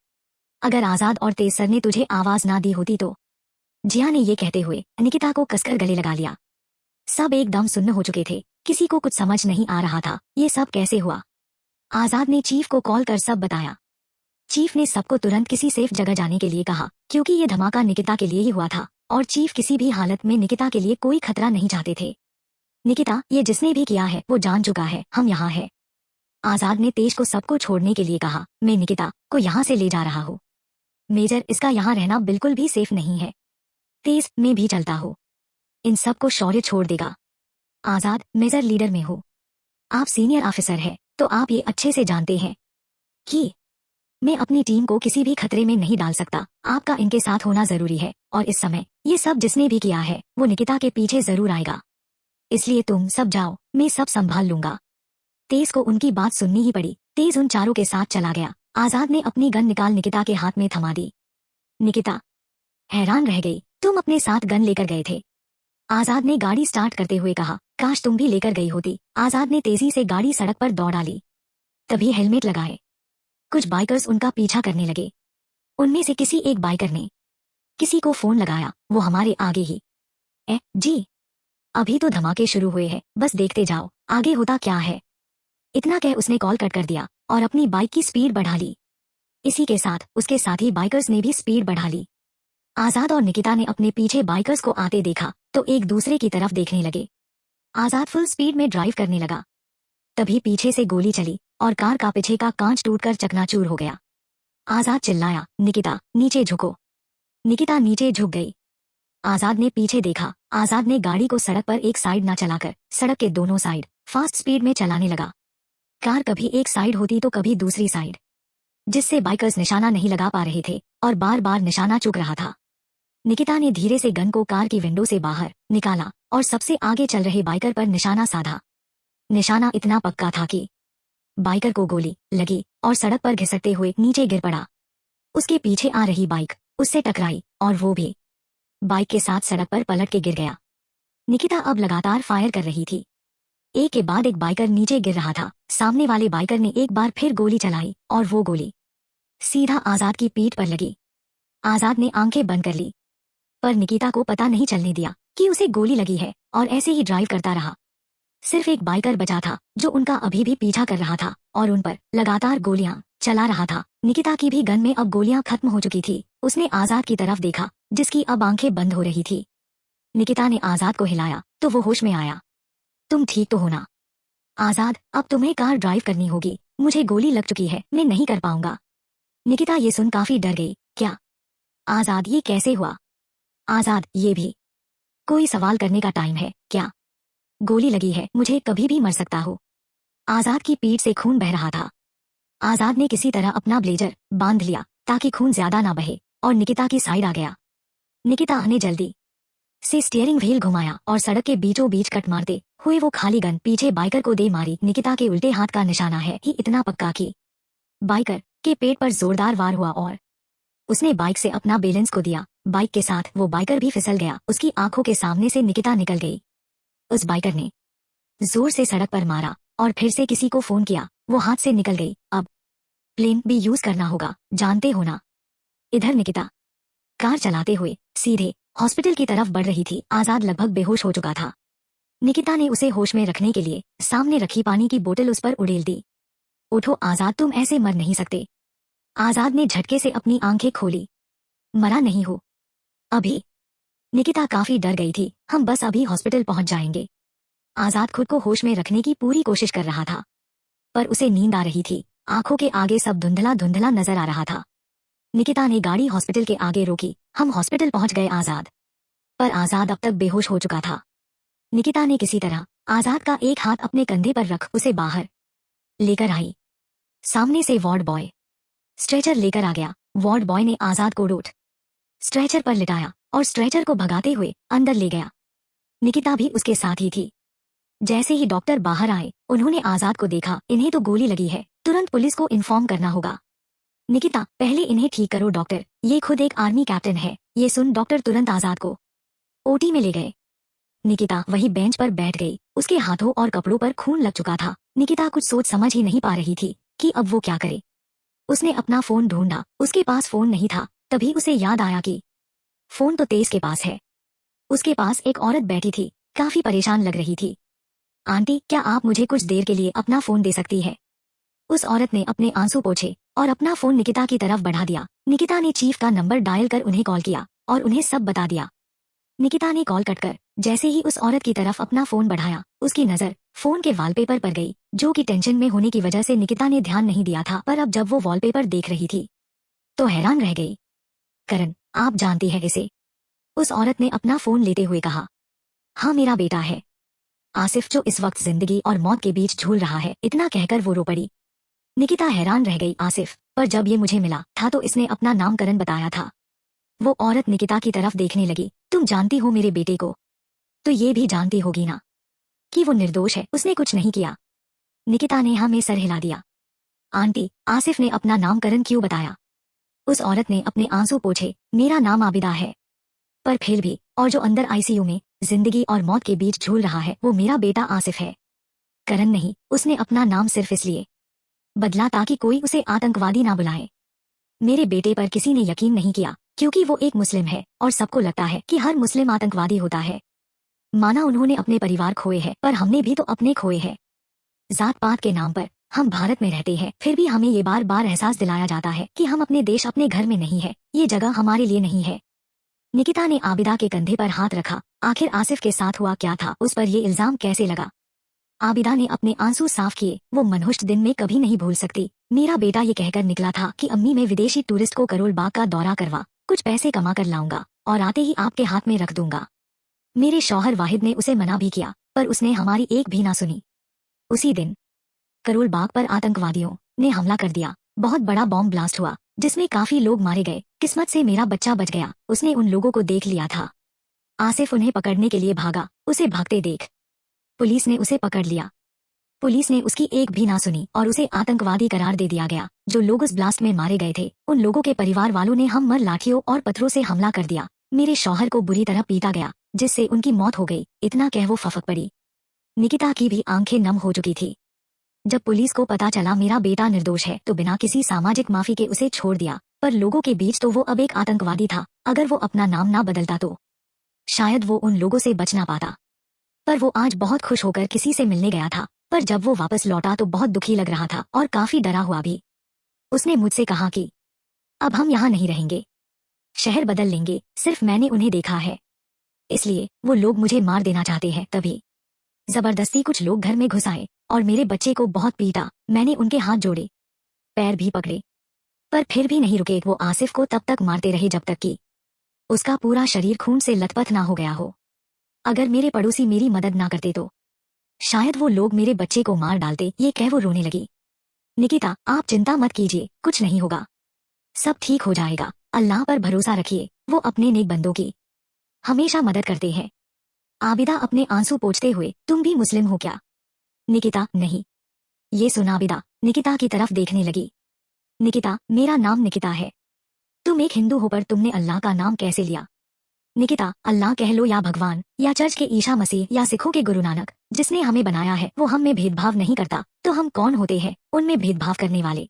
अगर आजाद और तेज सर ने तुझे आवाज ना दी होती तो, जिया ने ये कहते हुए निकिता को कसकर गले लगा लिया। सब एकदम सुन्न हो चुके थे, किसी को कुछ समझ नहीं आ रहा था ये सब कैसे हुआ। आजाद ने चीफ को कॉल कर सब बताया। चीफ ने सबको तुरंत किसी सेफ जगह जाने के लिए कहा, क्योंकि ये धमाका निकिता के लिए ही हुआ था और चीफ किसी भी हालत में निकिता के लिए कोई खतरा नहीं चाहते थे। निकिता, ये जिसने भी किया है वो जान चुका है, हम यहाँ है। आजाद ने तेज को सबको छोड़ने के लिए कहा, मैं निकिता को यहाँ से ले जा रहा हूँ। मेजर, इसका यहाँ रहना बिल्कुल भी सेफ नहीं है। तेज, मैं भी चलता हूँ। इन सबको शौर्य छोड़ देगा। आजाद, मेजर लीडर में हो, आप सीनियर ऑफिसर है, तो आप ये अच्छे से जानते हैं कि मैं अपनी टीम को किसी भी खतरे में नहीं डाल सकता। आपका इनके साथ होना जरूरी है और इस समय ये सब जिसने भी किया है वो निकिता के पीछे जरूर आएगा, इसलिए तुम सब जाओ, मैं सब संभाल लूंगा। तेज को उनकी बात सुननी ही पड़ी। तेज उन चारों के साथ चला गया। आजाद ने अपनी गन निकाल निकिता के हाथ में थमा दी। निकिता हैरान रह गई, तुम अपने साथ गन लेकर गए थे? आजाद ने गाड़ी स्टार्ट करते हुए कहा, काश तुम भी लेकर गई होती। आजाद ने तेजी से गाड़ी सड़क पर दौड़ा ली। तभी हेलमेट लगाए कुछ बाइकर्स उनका पीछा करने लगे। उनमें से किसी एक बाइकर ने किसी को फोन लगाया, वो हमारे आगे ही। जी, अभी तो धमाके शुरू हुए हैं, बस देखते जाओ आगे होता क्या है। इतना कह उसने कॉल कट कर दिया और अपनी बाइक की स्पीड बढ़ा ली। इसी के साथ उसके साथी बाइकर्स ने भी स्पीड बढ़ा ली। आजाद और निकिता ने अपने पीछे बाइकर्स को आते देखा तो एक दूसरे की तरफ देखने लगे। आजाद फुल स्पीड में ड्राइव करने लगा। तभी पीछे से गोली चली और कार का पीछे का कांच टूटकर चकनाचूर हो गया। आजाद चिल्लाया, निकिता नीचे झुको। निकिता नीचे झुक गई। आजाद ने पीछे देखा। आजाद ने गाड़ी को सड़क पर एक साइड न चलाकर सड़क के दोनों साइड फास्ट स्पीड में चलाने लगा। कार कभी एक साइड होती तो कभी दूसरी साइड, जिससे बाइकर्स निशाना नहीं लगा पा रहे थे और बार बार निशाना चूक रहा था। निकिता ने धीरे से गन को कार की विंडो से बाहर निकाला और सबसे आगे चल रहे बाइकर पर निशाना साधा। निशाना इतना पक्का था कि बाइकर को गोली लगी और सड़क पर घिसटते हुए नीचे गिर पड़ा। उसके पीछे आ रही बाइक उससे टकराई और वो भी बाइक के साथ सड़क पर पलट के गिर गया। निकिता अब लगातार फायर कर रही थी। एक के बाद एक बाइकर नीचे गिर रहा था। सामने वाले बाइकर ने एक बार फिर गोली चलाई और वो गोली सीधा आजाद की पीठ पर लगी। आजाद ने आंखें बंद कर ली, पर निकिता को पता नहीं चलने दिया कि उसे गोली लगी है और ऐसे ही ड्राइव करता रहा। सिर्फ एक बाइकर बचा था जो उनका अभी भी पीछा कर रहा था और उन पर लगातार गोलियां चला रहा था। निकिता की भी गन में अब गोलियां खत्म हो चुकी थी। उसने आजाद की तरफ देखा जिसकी अब आंखें बंद हो रही थी। निकिता ने आजाद को हिलाया तो वो होश में आया। तुम ठीक तो हो ना? आजाद, अब तुम्हें कार ड्राइव करनी होगी। मुझे गोली लग चुकी है, मैं नहीं कर पाऊंगा। निकिता ये सुन काफी डर गई। क्या? आजाद, ये कैसे हुआ? आजाद, ये भी कोई सवाल करने का टाइम है क्या? गोली लगी है, मुझे कभी भी मर सकता हो। आजाद की पीठ से खून बह रहा था। आजाद ने किसी तरह अपना ब्लेजर बांध लिया ताकि खून ज्यादा ना बहे और निकिता की साइड आ गया। निकिता ने जल्दी से स्टीयरिंग व्हील घुमाया और सड़क के बीचों बीच कट मारते हुए वो खाली गन पीछे बाइकर को दे मारी। निकिता के उल्टे हाथ का निशाना है ही इतना पक्का कि बाइकर के पेट पर जोरदार वार हुआ और उसने बाइक से अपना बैलेंस को दिया। बाइक के साथ वो बाइकर भी फिसल गया। उसकी आंखों के सामने से निकिता निकल गई। उस बाइकर ने जोर से सड़क पर मारा और फिर से किसी को फोन किया। वो हाथ से निकल गई। अब प्लेन भी यूज करना होगा, जानते हो ना? इधर निकिता कार चलाते हुए सीधे हॉस्पिटल की तरफ बढ़ रही थी। आजाद लगभग बेहोश हो चुका था। निकिता ने उसे होश में रखने के लिए सामने रखी पानी की बोतल उस पर उड़ेल दी। उठो आजाद, तुम ऐसे मर नहीं सकते। आजाद ने झटके से अपनी आंखें खोली। मरा नहीं हो अभी? निकिता काफी डर गई थी। हम बस अभी हॉस्पिटल पहुंच जाएंगे। आजाद खुद को होश में रखने की पूरी कोशिश कर रहा था, पर उसे नींद आ रही थी। आंखों के आगे सब धुंधला धुंधला नजर आ रहा था। निकिता ने गाड़ी हॉस्पिटल के आगे रोकी। हम हॉस्पिटल पहुंच गए आजाद। पर आजाद अब तक बेहोश हो चुका था। निकिता ने किसी तरह आजाद का एक हाथ अपने कंधे पर रख उसे बाहर लेकर आई। सामने से वार्ड बॉय स्ट्रेचर लेकर आ गया। वार्ड बॉय ने आजाद को रोट स्ट्रेचर पर लिटाया और स्ट्रेचर को भगाते हुए अंदर ले गया। निकिता भी उसके साथ ही थी। जैसे ही डॉक्टर बाहर आए उन्होंने आजाद को देखा। इन्हें तो गोली लगी है, तुरंत पुलिस को इन्फॉर्म करना होगा। निकिता, पहले इन्हें ठीक करो डॉक्टर, ये खुद एक आर्मी कैप्टन है। ये सुन डॉक्टर तुरंत आजाद को ओटी में ले गए। निकिता वही बेंच पर बैठ गई। उसके हाथों और कपड़ों पर खून लग चुका था। निकिता कुछ सोच समझ ही नहीं पा रही थी कि अब वो क्या करे। उसने अपना फोन ढूंढा, उसके पास फोन नहीं था। तभी उसे याद आया कि फोन तो तेज के पास है। उसके पास एक औरत बैठी थी, काफी परेशान लग रही थी। आंटी, क्या आप मुझे कुछ देर के लिए अपना फोन दे सकती है? उस औरत ने अपने आंसू पोंछे और अपना फोन निकिता की तरफ बढ़ा दिया। निकिता ने चीफ का नंबर डायल कर उन्हें कॉल किया और उन्हें सब बता दिया। निकिता ने कॉल कट कर जैसे ही उस औरत की तरफ अपना फोन बढ़ाया, उसकी नजर फोन के वॉलपेपर पर गई, जो कि टेंशन में होने की वजह से निकिता ने ध्यान नहीं दिया था। पर अब जब वो वॉलपेपर देख रही थी तो हैरान रह गई। करण, आप जानती है इसे? उस औरत ने अपना फोन लेते हुए कहा। हाँ, मेरा बेटा है आसिफ, जो इस वक्त जिंदगी और मौत के बीच झूल रहा है। इतना कहकर वो रो पड़ी। निकिता हैरान रह गई। आसिफ, पर जब ये मुझे मिला था तो इसने अपना नाम करण बताया था। वो औरत निकिता की तरफ देखने लगी। तुम जानती हो मेरे बेटे को, तो ये भी जानती होगी ना कि वो निर्दोष है, उसने कुछ नहीं किया। निकिता ने हाँ में सर हिला दिया। आंटी, आसिफ ने अपना नाम करण क्यों बताया? उस औरत ने अपने आंसू पोंछे। मेरा नाम आबिदा है, पर फिर भी, और जो अंदर आईसीयू में जिंदगी और मौत के बीच झूल रहा है वो मेरा बेटा आसिफ है। करण नहीं, उसने अपना नाम सिर्फ इसलिए बदला ताकि कोई उसे आतंकवादी ना बुलाए। मेरे बेटे पर किसी ने यकीन नहीं किया क्योंकि वो एक मुस्लिम है और सबको लगता है कि हर मुस्लिम आतंकवादी होता है। माना उन्होंने अपने परिवार खोए हैं पर हमने भी तो अपने खोए हैं। जात पात के नाम पर हम भारत में रहते हैं, फिर भी हमें ये बार बार एहसास दिलाया जाता है कि हम अपने देश अपने घर में नहीं है, ये जगह हमारे लिए नहीं है। निकिता ने आबिदा के कंधे पर हाथ रखा। आखिर आसिफ के साथ हुआ क्या था, उस पर ये इल्जाम कैसे लगा? आबिदा ने अपने आंसू साफ किए। वो मनहुष्ट दिन में कभी नहीं भूल सकती। मेरा बेटा ये कहकर निकला था कि अम्मी मैं विदेशी टूरिस्ट को करोल बाग का दौरा करवा कुछ पैसे कमा कर लाऊंगा और आते ही आपके हाथ में रख दूंगा। मेरे शौहर वाहिद ने उसे मना भी किया पर उसने हमारी एक भी ना सुनी। उसी दिन करोल बाग पर आतंकवादियों ने हमला कर दिया। बहुत बड़ा बॉम्ब ब्लास्ट हुआ जिसमें काफी लोग मारे गए। किस्मत से मेरा बच्चा बच गया। उसने उन लोगों को देख लिया था। आसिफ उन्हें पकड़ने के लिए भागा। उसे भागते देख पुलिस ने उसे पकड़ लिया। पुलिस ने उसकी एक भी ना सुनी और उसे आतंकवादी करार दे दिया गया। जो लोग उस ब्लास्ट में मारे गए थे उन लोगों के परिवार वालों ने हम मर लाठियों और पत्थरों से हमला कर दिया। मेरे शौहर को बुरी तरह पीटा गया जिससे उनकी मौत हो गई। इतना कह वो फफक पड़ी। निकिता की भी आंखें नम हो चुकी थी। जब पुलिस को पता चला मेरा बेटा निर्दोष है तो बिना किसी सामाजिक माफी के उसे छोड़ दिया, पर लोगों के बीच तो वो अब एक आतंकवादी था। अगर वो अपना नाम ना बदलता तो शायद वो उन लोगों से बच ना पाता। पर वो आज बहुत खुश होकर किसी से मिलने गया था, पर जब वो वापस लौटा तो बहुत दुखी लग रहा था और काफी डरा हुआ भी। उसने मुझसे कहा कि अब हम यहाँ नहीं रहेंगे, शहर बदल लेंगे। सिर्फ मैंने उन्हें देखा है इसलिए वो लोग मुझे मार देना चाहते हैं। तभी जबरदस्ती कुछ लोग घर में घुस आए और मेरे बच्चे को बहुत पीटा। मैंने उनके हाथ जोड़े, पैर भी पकड़े, पर फिर भी नहीं रुके। वो आसिफ को तब तक मारते रहे जब तक कि उसका पूरा शरीर खून से लथपथ ना हो गया हो। अगर मेरे पड़ोसी मेरी मदद ना करते तो शायद वो लोग मेरे बच्चे को मार डालते। ये कह वो रोने लगी। निकिता आप चिंता मत कीजिए, कुछ नहीं होगा, सब ठीक हो जाएगा। अल्लाह पर भरोसा रखिए, वो अपने नेक बंदों की हमेशा मदद करते हैं। आबिदा अपने आंसू पोंछते हुए, तुम भी मुस्लिम हो क्या? निकिता नहीं। ये सुन आबिदा निकिता की तरफ देखने लगी। निकिता मेरा नाम निकिता है। तुम एक हिंदू हो पर तुमने अल्लाह का नाम कैसे लिया? निकिता अल्लाह कह लो या भगवान या चर्च के ईसा मसीह या सिखों के गुरु नानक, जिसने हमें बनाया है वो हम में भेदभाव नहीं करता। तो हम कौन होते हैं उनमें भेदभाव करने वाले?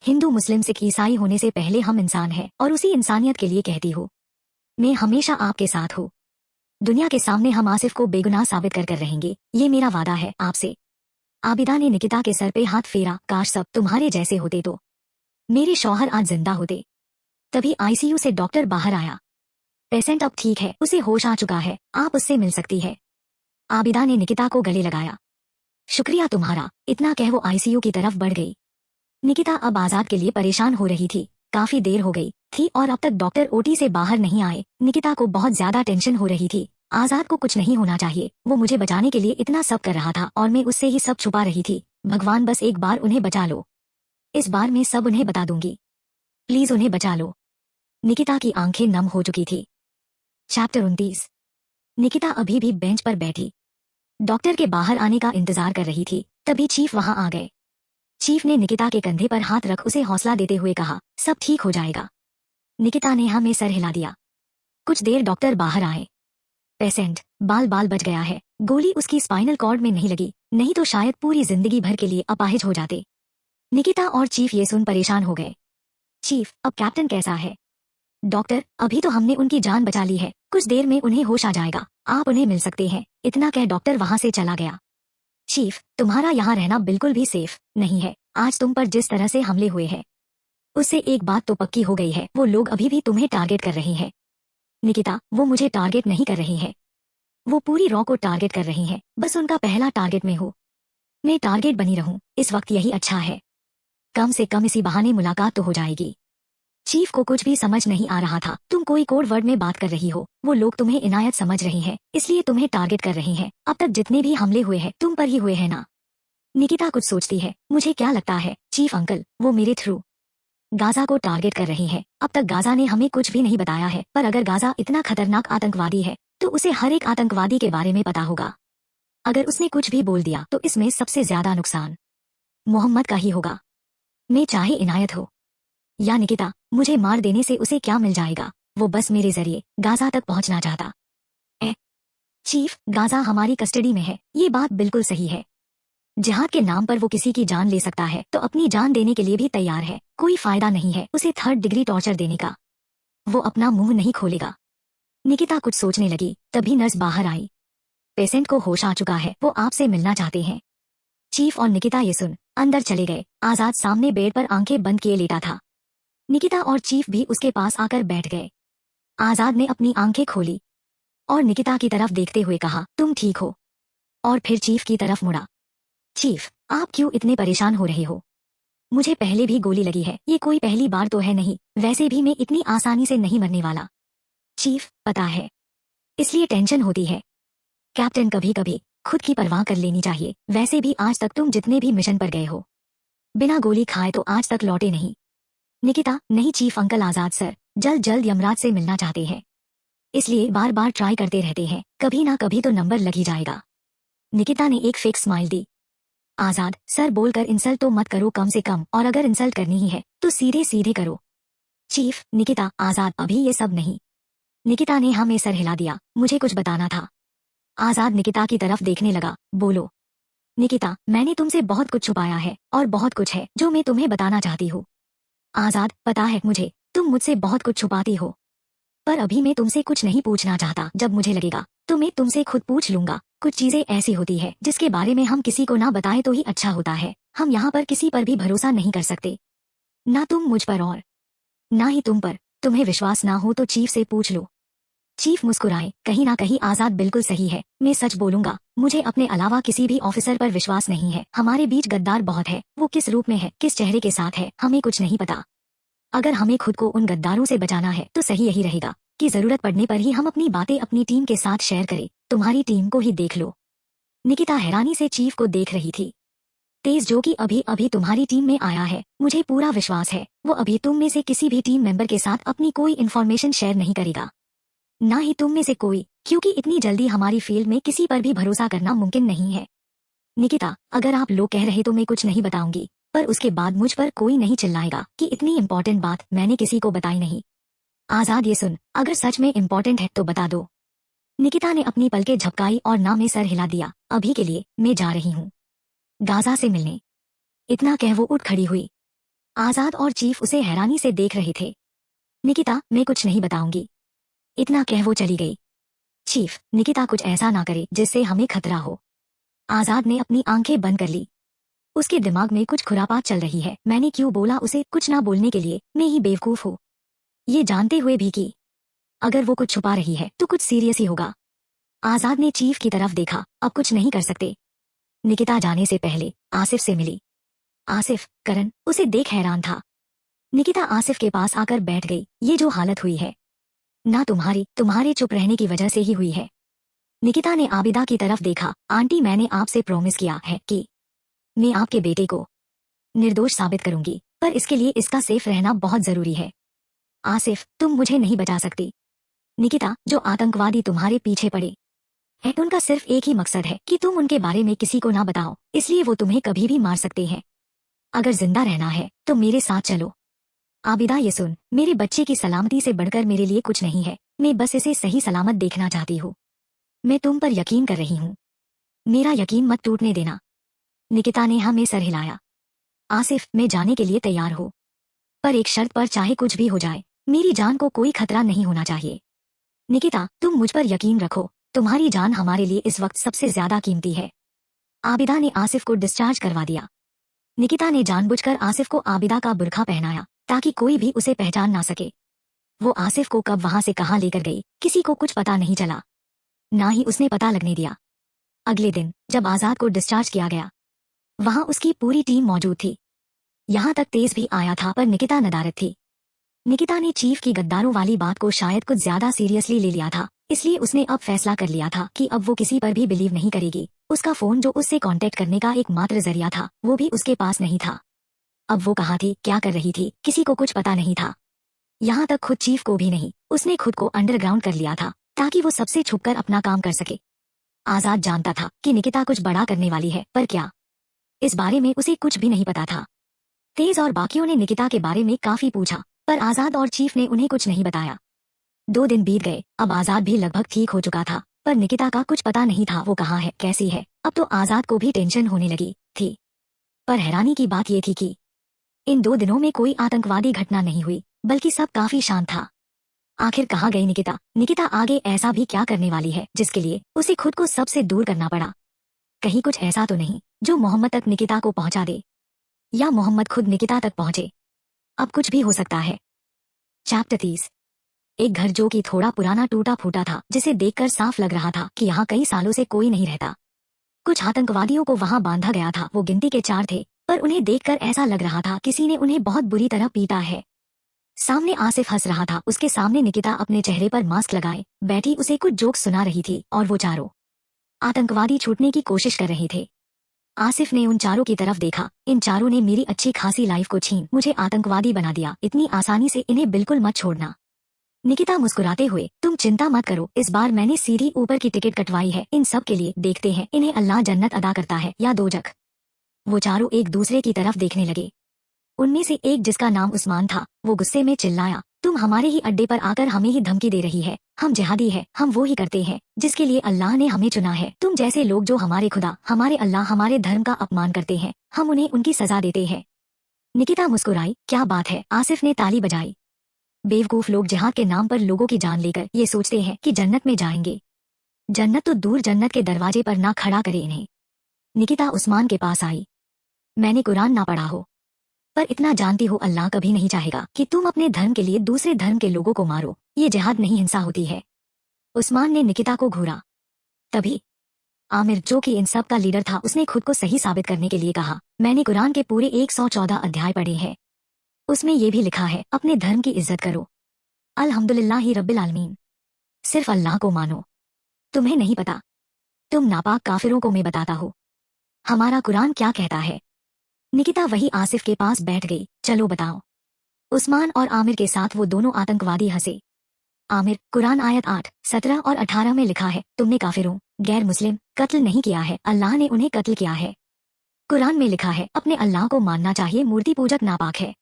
हिंदू मुस्लिम सिख ईसाई होने से पहले हम इंसान हैं और उसी इंसानियत के लिए कहती हूँ मैं हमेशा आपके साथ हूँ। दुनिया के सामने हम आसिफ को बेगुनाह साबित कर रहेंगे, ये मेरा वादा है आपसे। आबिदा ने निकिता के सर पे हाथ फेरा। काश सब तुम्हारे जैसे होते तो मेरे शौहर आज जिंदा होते। तभी आईसीयू से डॉक्टर बाहर आया। पेशेंट अब ठीक है, उसे होश आ चुका है, आप उससे मिल सकती है। आबिदा ने निकिता को गले लगाया। शुक्रिया तुम्हारा, इतना कह वो आईसीयू की तरफ बढ़ गई। निकिता अब आजाद के लिए परेशान हो रही थी। काफी देर हो गई थी और अब तक डॉक्टर ओटी से बाहर नहीं आए। निकिता को बहुत ज्यादा टेंशन हो रही थी। आजाद को कुछ नहीं होना चाहिए, वो मुझे बचाने के लिए इतना सब कर रहा था और मैं उससे ही सब छुपा रही थी। भगवान बस एक बार उन्हें बचा लो, इस बार मैं सब उन्हें बता दूंगी, प्लीज उन्हें बचा लो। निकिता की आंखें नम हो चुकी थी। चैप्टर 29। निकिता अभी भी बेंच पर बैठी डॉक्टर के बाहर आने का इंतजार कर रही थी। तभी चीफ वहां आ गए। चीफ ने निकिता के कंधे पर हाथ रख उसे हौसला देते हुए कहा, सब ठीक हो जाएगा। निकिता ने हाँ में सर हिला दिया। कुछ देर डॉक्टर बाहर आए। पेशेंट बाल बाल बच गया है, गोली उसकी स्पाइनल कॉर्ड में नहीं लगी, नहीं तो शायद पूरी जिंदगी भर के लिए अपाहिज हो जाते। निकिता और चीफ ये सुन परेशान हो गए। चीफ अब कैप्टन कैसा है? डॉक्टर अभी तो हमने उनकी जान बचा ली है, कुछ देर में उन्हें होश आ जाएगा, आप उन्हें मिल सकते हैं। इतना कह डॉक्टर वहां से चला गया। चीफ तुम्हारा यहाँ रहना बिल्कुल भी सेफ नहीं है। आज तुम पर जिस तरह से हमले हुए हैं उससे एक बात तो पक्की हो गई है, वो लोग अभी भी तुम्हें टारगेट कर रहे हैं। निकिता वो मुझे टारगेट नहीं कर रही है, वो पूरी रॉ को टारगेट कर रही है। बस उनका पहला टारगेट मैं हूँ। मैं टारगेट बनी रहूं, इस वक्त यही अच्छा है। कम से कम इसी बहाने मुलाकात तो हो जाएगी। चीफ को कुछ भी समझ नहीं आ रहा था। तुम कोई कोड वर्ड में बात कर रही हो, वो लोग तुम्हें इनायत समझ रही हैं, इसलिए तुम्हें टारगेट कर रही हैं। अब तक जितने भी हमले हुए हैं तुम पर ही हुए हैं ना? निकिता कुछ सोचती है। मुझे क्या लगता है चीफ अंकल, वो मेरे थ्रू गाजा को टारगेट कर रही है। अब तक गाजा ने हमें कुछ भी नहीं बताया है, पर अगर गाजा इतना खतरनाक आतंकवादी है तो उसे हर एक आतंकवादी के बारे में पता होगा। अगर उसने कुछ भी बोल दिया तो इसमें सबसे ज्यादा नुकसान मोहम्मद का ही होगा। मैं चाहे इनायत हो या निकिता, मुझे मार देने से उसे क्या मिल जाएगा? वो बस मेरे जरिए गाजा तक पहुंचना चाहता है। चीफ, गाजा हमारी कस्टडी में है, ये बात बिल्कुल सही है। जिहाद के नाम पर वो किसी की जान ले सकता है तो अपनी जान देने के लिए भी तैयार है। कोई फायदा नहीं है उसे 3rd डिग्री टॉर्चर देने का। वो अपना मुंह नहीं खोलेगा। निकिता कुछ सोचने लगी, तभी नर्स बाहर आई। पेशेंट को होश आ चुका है, वो आपसे मिलना चाहते हैं। चीफ और निकिता ये सुन अंदर चले गए। आजाद सामने बेड पर आंखें बंद किए लेटा था। निकिता और चीफ भी उसके पास आकर बैठ गए। आजाद ने अपनी आंखें खोली और निकिता की तरफ देखते हुए कहा, तुम ठीक हो? और फिर चीफ की तरफ मुड़ा। चीफ, आप क्यों इतने परेशान हो रहे हो? मुझे पहले भी गोली लगी है, ये कोई पहली बार तो है नहीं। वैसे भी मैं इतनी आसानी से नहीं मरने वाला। चीफ, पता है, इसलिए टेंशन होती है। कैप्टन, कभी कभी खुद की परवाह कर लेनी चाहिए। वैसे भी आज तक तुम जितने भी मिशन पर गए हो, बिना गोली खाए तो आज तक लौटे नहीं। निकिता, नहीं चीफ अंकल, आजाद सर जल्द जल्द यमराज से मिलना चाहते हैं, इसलिए बार बार ट्राई करते रहते हैं। कभी ना कभी तो नंबर लग ही जाएगा। निकिता ने एक फेक स्माइल दी। आजाद सर बोलकर इंसल्ट तो मत करो कम से कम, और अगर इंसल्ट करनी ही है तो सीधे सीधे करो। चीफ, निकिता, आजाद अभी ये सब नहीं। निकिता ने हाँ में सर हिला दिया। मुझे कुछ बताना था। आजाद निकिता की तरफ देखने लगा। बोलो। निकिता, मैंने तुमसे बहुत कुछ छुपाया है और बहुत कुछ है जो मैं तुम्हें बताना चाहती हूँ। आजाद, पता है मुझे, तुम मुझसे बहुत कुछ छुपाती हो, पर अभी मैं तुमसे कुछ नहीं पूछना चाहता। जब मुझे लगेगा तो मैं तुमसे खुद पूछ लूंगा। कुछ चीजें ऐसी होती है जिसके बारे में हम किसी को ना बताएं तो ही अच्छा होता है। हम यहाँ पर किसी पर भी भरोसा नहीं कर सकते, ना तुम मुझ पर और ना ही तुम पर। तुम्हें विश्वास ना हो तो चीफ से पूछ लो। चीफ मुस्कुराए। कहीं ना कहीं आजाद बिल्कुल सही है। मैं सच बोलूंगा, मुझे अपने अलावा किसी भी ऑफिसर पर विश्वास नहीं है। हमारे बीच गद्दार बहुत है। वो किस रूप में है, किस चेहरे के साथ है, हमें कुछ नहीं पता। अगर हमें खुद को उन गद्दारों से बचाना है तो सही यही रहेगा कि जरूरत पड़ने पर ही हम अपनी बातें अपनी टीम के साथ शेयर करें। तुम्हारी टीम को ही देख लो। निकिता हैरानी से चीफ को देख रही थी। तेज, जो कि अभी अभी तुम्हारी टीम में आया है, मुझे पूरा विश्वास है वो अभी तुम में से किसी भी टीम मेंबर के साथ अपनी कोई इन्फॉर्मेशन शेयर नहीं करेगा, ना ही तुम में से कोई, क्योंकि इतनी जल्दी हमारी फील्ड में किसी पर भी भरोसा करना मुमकिन नहीं है। निकिता, अगर आप लोग कह रहे तो मैं कुछ नहीं बताऊंगी, पर उसके बाद मुझ पर कोई नहीं चिल्लाएगा कि इतनी इम्पोर्टेंट बात मैंने किसी को बताई नहीं। आजाद, ये सुन, अगर सच में इम्पोर्टेंट है तो बता दो। निकिता ने अपनी पलकें झपकाई और ना में सर हिला दिया। अभी के लिए मैं जा रही हूँ गाजा से मिलने। इतना कह वो उठ खड़ी हुई। आजाद और चीफ उसे हैरानी से देख रहे थे। निकिता, मैं कुछ नहीं बताऊंगी। इतना कह वो चली गई। चीफ, निकिता कुछ ऐसा ना करे जिससे हमें खतरा हो। आजाद ने अपनी आंखें बंद कर ली। उसके दिमाग में कुछ खुरापात चल रही है। मैंने क्यों बोला उसे कुछ ना बोलने के लिए? मैं ही बेवकूफ हूँ, ये जानते हुए भी कि अगर वो कुछ छुपा रही है तो कुछ सीरियस ही होगा। आजाद ने चीफ की तरफ देखा। अब कुछ नहीं कर सकते। निकिता जाने से पहले आसिफ से मिली। आसिफ, करण उसे देख हैरान था। निकिता आसिफ के पास आकर बैठ गई। ये जो हालत हुई है ना तुम्हारे चुप रहने की वजह से ही हुई है। निकिता ने आबिदा की तरफ देखा। आंटी, मैंने आपसे प्रॉमिस किया है कि मैं आपके बेटे को निर्दोष साबित करूंगी, पर इसके लिए इसका सेफ रहना बहुत जरूरी है। आसिफ, तुम मुझे नहीं बचा सकती। निकिता, जो आतंकवादी तुम्हारे पीछे पड़े हैं, उनका सिर्फ एक ही मकसद है कि तुम उनके बारे में किसी को ना बताओ, इसलिए वो तुम्हें कभी भी मार सकते हैं। अगर जिंदा रहना है तो मेरे साथ चलो। आबिदा, ये सुन, मेरे बच्चे की सलामती से बढ़कर मेरे लिए कुछ नहीं है। मैं बस इसे सही सलामत देखना चाहती हूँ। मैं तुम पर यकीन कर रही हूँ, मेरा यकीन मत टूटने देना। निकिता ने हाँ में सर हिलाया। आसिफ, मैं जाने के लिए तैयार हूँ, पर एक शर्त पर। चाहे कुछ भी हो जाए, मेरी जान को कोई खतरा नहीं होना चाहिए। निकिता, तुम मुझ पर यकीन रखो, तुम्हारी जान हमारे लिए इस वक्त सबसे ज्यादा कीमती है। आबिदा ने आसिफ को डिस्चार्ज करवा दिया। निकिता ने जानबूझकर आसिफ को आबिदा का बुर्का पहनाया ताकि कोई भी उसे पहचान ना सके। वो आसिफ को कब वहां से कहां लेकर गई, किसी को कुछ पता नहीं चला, ना ही उसने पता लगने दिया। अगले दिन जब आजाद को डिस्चार्ज किया गया, वहां उसकी पूरी टीम मौजूद थी। यहाँ तक तेज भी आया था, पर निकिता नदारद थी। निकिता ने चीफ की गद्दारों वाली बात को शायद कुछ ज्यादा सीरियसली ले लिया था, इसलिए उसने अब फैसला कर लिया था कि अब वो किसी पर भी बिलीव नहीं करेगी। उसका फोन, जो उससे कांटेक्ट करने का एकमात्र जरिया था, वो भी उसके पास नहीं था। अब वो कहाँ थी, क्या कर रही थी, किसी को कुछ पता नहीं था, यहाँ तक खुद चीफ को भी नहीं। उसने खुद को अंडरग्राउंड कर लिया था ताकि वो सबसे छुपकर अपना काम कर सके। आजाद जानता था कि निकिता कुछ बड़ा करने वाली है, पर क्या, इस बारे में उसे कुछ भी नहीं पता था। तेज और बाकियों ने निकिता के बारे में काफी पूछा, पर आजाद और चीफ ने उन्हें कुछ नहीं बताया। 2 दिन बीत गए। अब आजाद भी लगभग ठीक हो चुका था, पर निकिता का कुछ पता नहीं था वो कहाँ है, कैसी है। अब तो आजाद को भी टेंशन होने लगी थी। पर हैरानी की बात ये थी कि इन 2 दिनों में कोई आतंकवादी घटना नहीं हुई, बल्कि सब काफी शांत था। आखिर कहाँ गई निकिता? निकिता आगे ऐसा भी क्या करने वाली है जिसके लिए उसे खुद को सबसे दूर करना पड़ा? कहीं कुछ ऐसा तो नहीं जो मोहम्मद तक निकिता को पहुंचा दे, या मोहम्मद खुद निकिता तक पहुंचे? अब कुछ भी हो सकता है। चैप्टर 30। एक घर जो कि थोड़ा पुराना टूटा फूटा था, जिसे देखकर साफ लग रहा था कि यहाँ कई सालों से कोई नहीं रहता। कुछ आतंकवादियों को वहां बांधा गया था। वो गिनती के 4 थे, पर उन्हें देखकर ऐसा लग रहा था किसी ने उन्हें बहुत बुरी तरह पीटा है। सामने आसिफ हंस रहा था, उसके सामने निकिता अपने चेहरे पर मास्क लगाए बैठी उसे कुछ जोक्स सुना रही थी, और वो चारों आतंकवादी छूटने की कोशिश कर रहे थे। आसिफ ने उन चारों की तरफ देखा। इन चारों ने मेरी अच्छी खासी लाइफ को छीन मुझे आतंकवादी बना दिया। इतनी आसानी से इन्हें बिल्कुल मत छोड़ना। निकिता मुस्कुराते हुए, तुम चिंता मत करो, इस बार मैंने सीधी ऊपर की टिकट कटवाई है इन सब के लिए। देखते हैं इन्हें अल्लाह जन्नत अदा करता है या दोजख। वो चारों एक दूसरे की तरफ देखने लगे। उनमें से एक, जिसका नाम उस्मान था, वो गुस्से में चिल्लाया, तुम हमारे ही अड्डे पर आकर हमें ही धमकी दे रही है। हम जिहादी है, हम वो ही करते हैं जिसके लिए अल्लाह ने हमें चुना है। तुम जैसे लोग जो हमारे खुदा, हमारे अल्लाह, हमारे धर्म का अपमान करते हैं, हम उन्हें उनकी सजा देते हैं। निकिता मुस्कुराई, क्या बात है। आसिफ ने ताली बजाई। बेवकूफ लोग जिहाद के नाम पर लोगों की जान लेकर ये सोचते हैं कि जन्नत में जाएंगे। जन्नत तो दूर, जन्नत के दरवाजे पर ना खड़ा करे इन्हें। निकिता उस्मान के पास आई। मैंने कुरान ना पढ़ा हो, पर इतना जानती हो अल्लाह कभी नहीं चाहेगा कि तुम अपने धर्म के लिए दूसरे धर्म के लोगों को मारो। ये जिहाद नहीं, हिंसा होती है। उस्मान ने निकिता को घूरा। तभी आमिर, जो कि इन सब का लीडर था, उसने खुद को सही साबित करने के लिए कहा, मैंने कुरान के पूरे 114 अध्याय पढ़े हैं। उसमें ये भी लिखा है, अपने धर्म की इज्जत करो, अल्हम्दुलिल्लाहि रब्बिल आलमीन, सिर्फ अल्लाह को मानो। तुम्हें नहीं पता, तुम नापाक काफिरों को मैं बताता हूँ हमारा कुरान क्या कहता है। निकिता वही आसिफ के पास बैठ गई। चलो बताओ। उस्मान और आमिर के साथ वो दोनों आतंकवादी हंसे। आमिर, कुरान आयत 8, 17 और 18 में लिखा है, तुमने काफिरों, गैर मुस्लिम कत्ल नहीं किया है, अल्लाह ने उन्हें कत्ल किया है। कुरान में लिखा है, अपने अल्लाह को मानना चाहिए, मूर्ति पूजक नापाक है।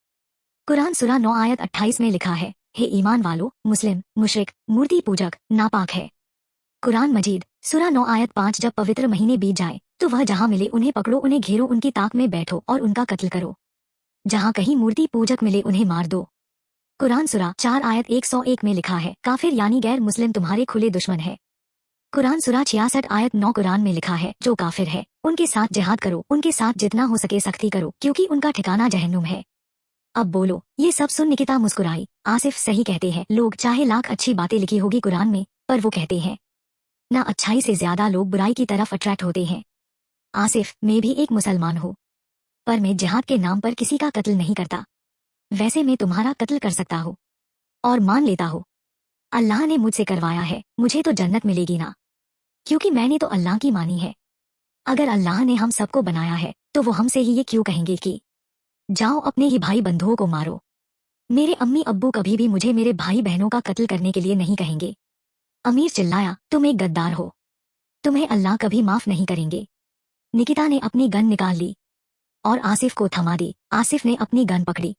कुरान सूरा 9 आयत 28 में लिखा है, हे ईमान वालो, मुस्लिम, मुशरिक, मूर्ति पूजक नापाक है। कुरान मजीद सूरा 9 आयत 5, जब पवित्र महीने बीत जाए तो वह जहाँ मिले उन्हें पकड़ो, उन्हें घेरो, उनकी ताक में बैठो और उनका कत्ल करो। जहाँ कहीं मूर्ति पूजक मिले उन्हें मार दो। कुरान सूरा 4 आयत 101 में लिखा है, काफिर यानी गैर मुस्लिम तुम्हारे खुले दुश्मन है। कुरान सूरा 66 आयत 9, कुरान में लिखा है, जो काफिर है उनके साथ जिहाद करो, उनके साथ जितना हो सके सख्ती करो, क्योंकि उनका ठिकाना जहन्नुम है। अब बोलो। ये सब सुन निकिता मुस्कुराई। आसिफ सही कहते हैं, लोग चाहे लाख अच्छी बातें लिखी होगी कुरान में, पर वो कहते हैं ना, अच्छाई से ज्यादा लोग बुराई की तरफ अट्रैक्ट होते हैं। आसिफ, मैं भी एक मुसलमान हूँ, पर मैं जिहाद के नाम पर किसी का कत्ल नहीं करता। वैसे मैं तुम्हारा कत्ल कर सकता हूँ और मान लेता हूँ अल्लाह ने मुझसे करवाया है, मुझे तो जन्नत मिलेगी ना, क्योंकि मैंने तो अल्लाह की मानी है। अगर अल्लाह ने हम सबको बनाया है तो वो हमसे ही ये क्यों कहेंगे कि जाओ अपने ही भाई बंधुओं को मारो। मेरे अम्मी अब्बू कभी भी मुझे मेरे भाई बहनों का कत्ल करने के लिए नहीं कहेंगे। अमीर चिल्लाया, तुम एक गद्दार हो, तुम्हें अल्लाह कभी माफ नहीं करेंगे। निकिता ने अपनी गन निकाल ली और आसिफ को थमा दी। आसिफ ने अपनी गन पकड़ी।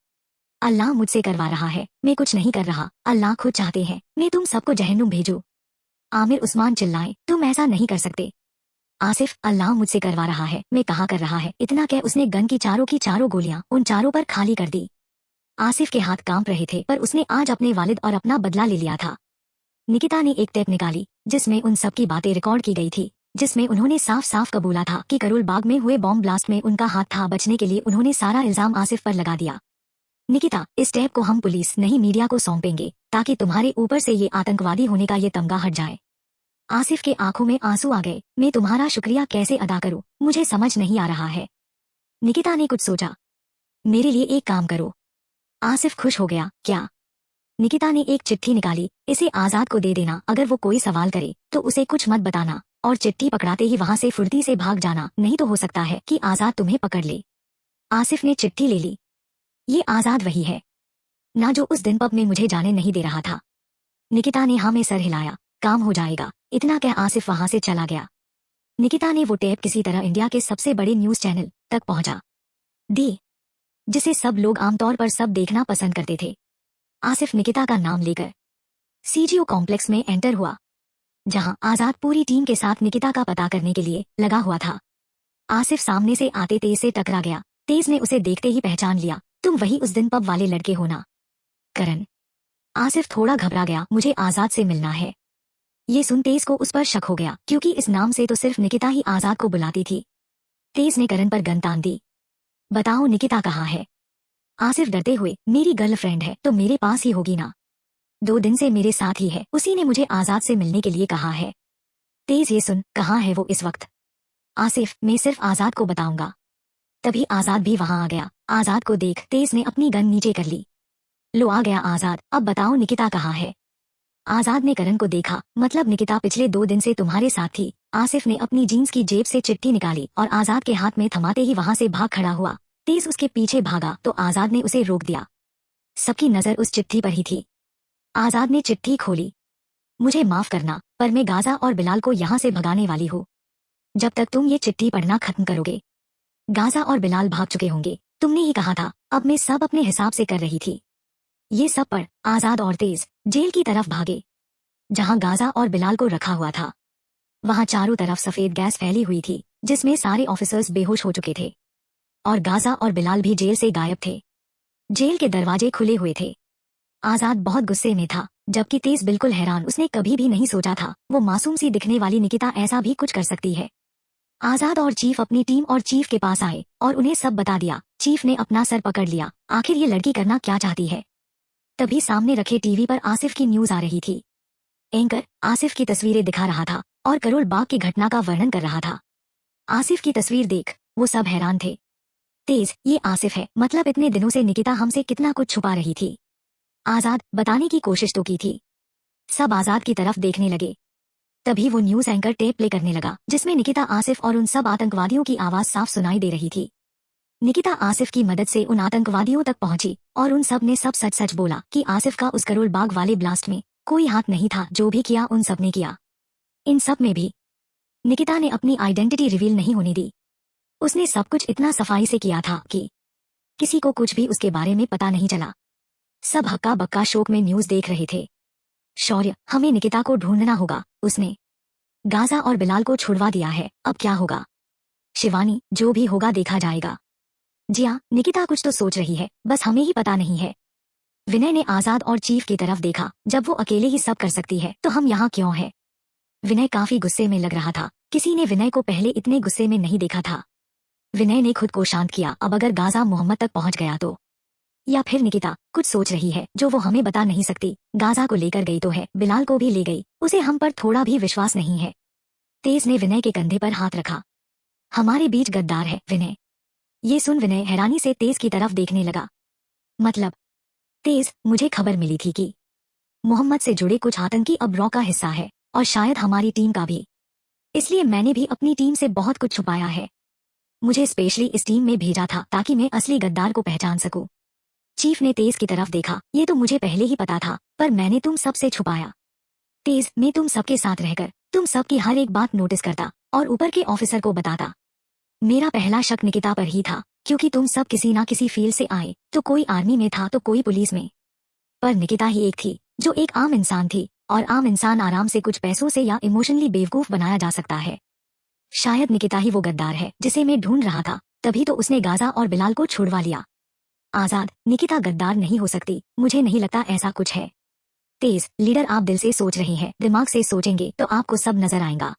अल्लाह मुझसे करवा रहा है, मैं कुछ नहीं कर रहा, अल्लाह खुद चाहते हैं मैं तुम सबको जहन्नुम भेजूं। आमिर उस्मान चिल्लाए, तुम ऐसा नहीं कर सकते। आसिफ, अल्लाह मुझसे करवा रहा है, मैं कहाँ कर रहा है। इतना कह उसने गन की चारों गोलियां उन चारों पर खाली कर दी। आसिफ के हाथ कांप रहे थे, पर उसने आज अपने वालिद और अपना बदला ले लिया था। निकिता ने एक टेप निकाली जिसमें उन सब की बातें रिकॉर्ड की गई थी, जिसमें उन्होंने साफ साफ कबूला था कि करोल बाग में हुए बॉम्ब ब्लास्ट में उनका हाथ था। बचने के लिए उन्होंने सारा इल्जाम आसिफ पर लगा दिया। निकिता, इस टेप को हम पुलिस नहीं मीडिया को सौंपेंगे, ताकि तुम्हारे ऊपर से ये आतंकवादी होने का ये तमगा हट जाए। आसिफ के आंखों में आंसू आ गए। मैं तुम्हारा शुक्रिया कैसे अदा करूं, मुझे समझ नहीं आ रहा है। निकिता ने कुछ सोचा। मेरे लिए एक काम करो। आसिफ खुश हो गया। क्या? निकिता ने एक चिट्ठी निकाली, इसे आजाद को दे देना, अगर वो कोई सवाल करे तो उसे कुछ मत बताना, और चिट्ठी पकड़ाते ही वहां से फुर्ती से भाग जाना, नहीं तो हो सकता है कि आजाद तुम्हें पकड़ ले। आसिफ ने चिट्ठी ले ली। ये आजाद वही है ना जो उस दिन पब में मुझे जाने नहीं दे रहा था। निकिता ने हाँ में सर हिलाया। काम हो जाएगा, इतना कह आसिफ वहां से चला गया। निकिता ने वो टेप किसी तरह इंडिया के सबसे बड़े न्यूज चैनल तक पहुंचा दी, जिसे सब लोग आमतौर पर सब देखना पसंद करते थे। आसिफ निकिता का नाम लेकर सीजीओ कॉम्प्लेक्स में एंटर हुआ। जहां आजाद पूरी टीम के साथ निकिता का पता करने के लिए लगा हुआ था। आसिफ सामने से आते तेज से टकरा गया। तेज ने उसे देखते ही पहचान लिया। तुम वही उस दिन पब वाले लड़के हो ना? करण। आसिफ थोड़ा घबरा गया। मुझे आजाद से मिलना है। ये सुन तेज को उस पर शक हो गया, क्योंकि इस नाम से तो सिर्फ निकिता ही आजाद को बुलाती थी। तेज ने करण पर गन तान दी। बताओ निकिता कहाँ है? आसिफ डरते हुए, मेरी गर्लफ्रेंड है तो मेरे पास ही होगी ना। 2 दिन से मेरे साथ ही है, उसी ने मुझे आजाद से मिलने के लिए कहा है। तेज ये सुन, कहाँ है वो इस वक्त? आसिफ, मैं सिर्फ आजाद को बताऊंगा। तभी आजाद भी वहां आ गया। आजाद को देख तेज ने अपनी गन नीचे कर ली। लो आ गया आजाद, अब बताओ निकिता कहाँ है? आजाद ने करण को देखा। मतलब निकिता पिछले 2 दिन से तुम्हारे साथ थी। आसिफ ने अपनी जीन्स की जेब से चिट्ठी निकाली और आजाद के हाथ में थमाते ही वहां से भाग खड़ा हुआ। तेज उसके पीछे भागा तो आजाद ने उसे रोक दिया। सबकी नजर उस चिट्ठी पर ही थी। आजाद ने चिट्ठी खोली। मुझे माफ करना, पर मैं गाजा और बिलाल को यहाँ से भगाने वाली हूँ। जब तक तुम ये चिट्ठी पढ़ना खत्म करोगे, गाजा और बिलाल भाग चुके होंगे। तुमने ही कहा था, अब मैं सब अपने हिसाब से कर रही थी। ये सब पढ़। आजाद और तेज जेल की तरफ भागे, जहां गाजा और बिलाल को रखा हुआ था। वहां चारों तरफ सफेद गैस फैली हुई थी, जिसमें सारे ऑफिसर्स बेहोश हो चुके थे और गाजा और बिलाल भी जेल से गायब थे। जेल के दरवाजे खुले हुए थे। आजाद बहुत गुस्से में था, जबकि तेज बिल्कुल हैरान। उसने कभी भी नहीं सोचा था वो मासूम सी दिखने वाली निकिता ऐसा भी कुछ कर सकती है। आजाद और चीफ अपनी टीम और चीफ के पास आए और उन्हें सब बता दिया। चीफ ने अपना सर पकड़ लिया। आखिर ये लड़की करना क्या चाहती है? तभी सामने रखे टीवी पर आसिफ की न्यूज आ रही थी। एंकर आसिफ की तस्वीरें दिखा रहा था और करोल बाग की घटना का वर्णन कर रहा था। आसिफ की तस्वीर देख वो सब हैरान थे। तेज, ये आसिफ है? मतलब इतने दिनों से निकिता हमसे कितना कुछ छुपा रही थी। आजाद, बताने की कोशिश तो की थी। सब आजाद की तरफ देखने लगे। तभी वो न्यूज एंकर टेप प्ले करने लगा, जिसमें निकिता, आसिफ और उन सब आतंकवादियों की आवाज साफ सुनाई दे रही थी। निकिता आसिफ की मदद से उन आतंकवादियों तक पहुंची और उन सब ने सब सच सच बोला कि आसिफ का उस करोल बाग वाले ब्लास्ट में कोई हाथ नहीं था। जो भी किया उन सब ने किया। इन सब में भी निकिता ने अपनी आइडेंटिटी रिवील नहीं होने दी। उसने सब कुछ इतना सफाई से किया था कि किसी को कुछ भी उसके बारे में पता नहीं चला। सब हक्का बक्का शोक में न्यूज देख रहे थे। शौर्य, हमें निकिता को ढूंढना होगा। उसने गाजा और बिलाल को छुड़वा दिया है, अब क्या होगा? शिवानी, जो भी होगा देखा जाएगा। जिया, निकिता कुछ तो सोच रही है, बस हमें ही पता नहीं है। विनय ने आजाद और चीफ की तरफ देखा। जब वो अकेले ही सब कर सकती है तो हम यहाँ क्यों हैं? विनय काफी गुस्से में लग रहा था। किसी ने विनय को पहले इतने गुस्से में नहीं देखा था। विनय ने खुद को शांत किया। अब अगर गाजा मोहम्मद तक पहुंच गया तो? या फिर निकिता कुछ सोच रही है जो वो हमें बता नहीं सकती। गाजा को लेकर गई तो है, बिलाल को भी ले गई। उसे हम पर थोड़ा भी विश्वास नहीं है। तेज ने विनय के कंधे पर हाथ रखा। हमारे बीच गद्दार है विनय। ये सुन विनय हैरानी से तेज की तरफ देखने लगा। मतलब? तेज, मुझे खबर मिली थी कि मोहम्मद से जुड़े कुछ आतंकी अब रॉ का हिस्सा है और शायद हमारी टीम का भी। इसलिए मैंने भी अपनी टीम से बहुत कुछ छुपाया है। मुझे स्पेशली इस टीम में भेजा था ताकि मैं असली गद्दार को पहचान सकूं। चीफ ने तेज की तरफ देखा। ये तो मुझे पहले ही पता था, पर मैंने तुम सबसे छुपाया। तेज, मैं तुम सबके साथ रहकर तुम सबकी हर एक बात नोटिस करता और ऊपर के ऑफिसर को बताता। मेरा पहला शक निकिता पर ही था, क्योंकि तुम सब किसी ना किसी फील्ड से आए। तो कोई आर्मी में था तो कोई पुलिस में, पर निकिता ही एक थी जो एक आम इंसान थी। और आम इंसान आराम से कुछ पैसों से या इमोशनली बेवकूफ बनाया जा सकता है। शायद निकिता ही वो गद्दार है जिसे मैं ढूंढ रहा था। तभी तो उसने गाजा और बिलाल को छुड़वा लिया। आजाद, निकिता गद्दार नहीं हो सकती। मुझे नहीं लगता ऐसा कुछ है। तेज, लीडर आप दिल से सोच रही हैं, दिमाग से सोचेंगे तो आपको सब नजर आएगा।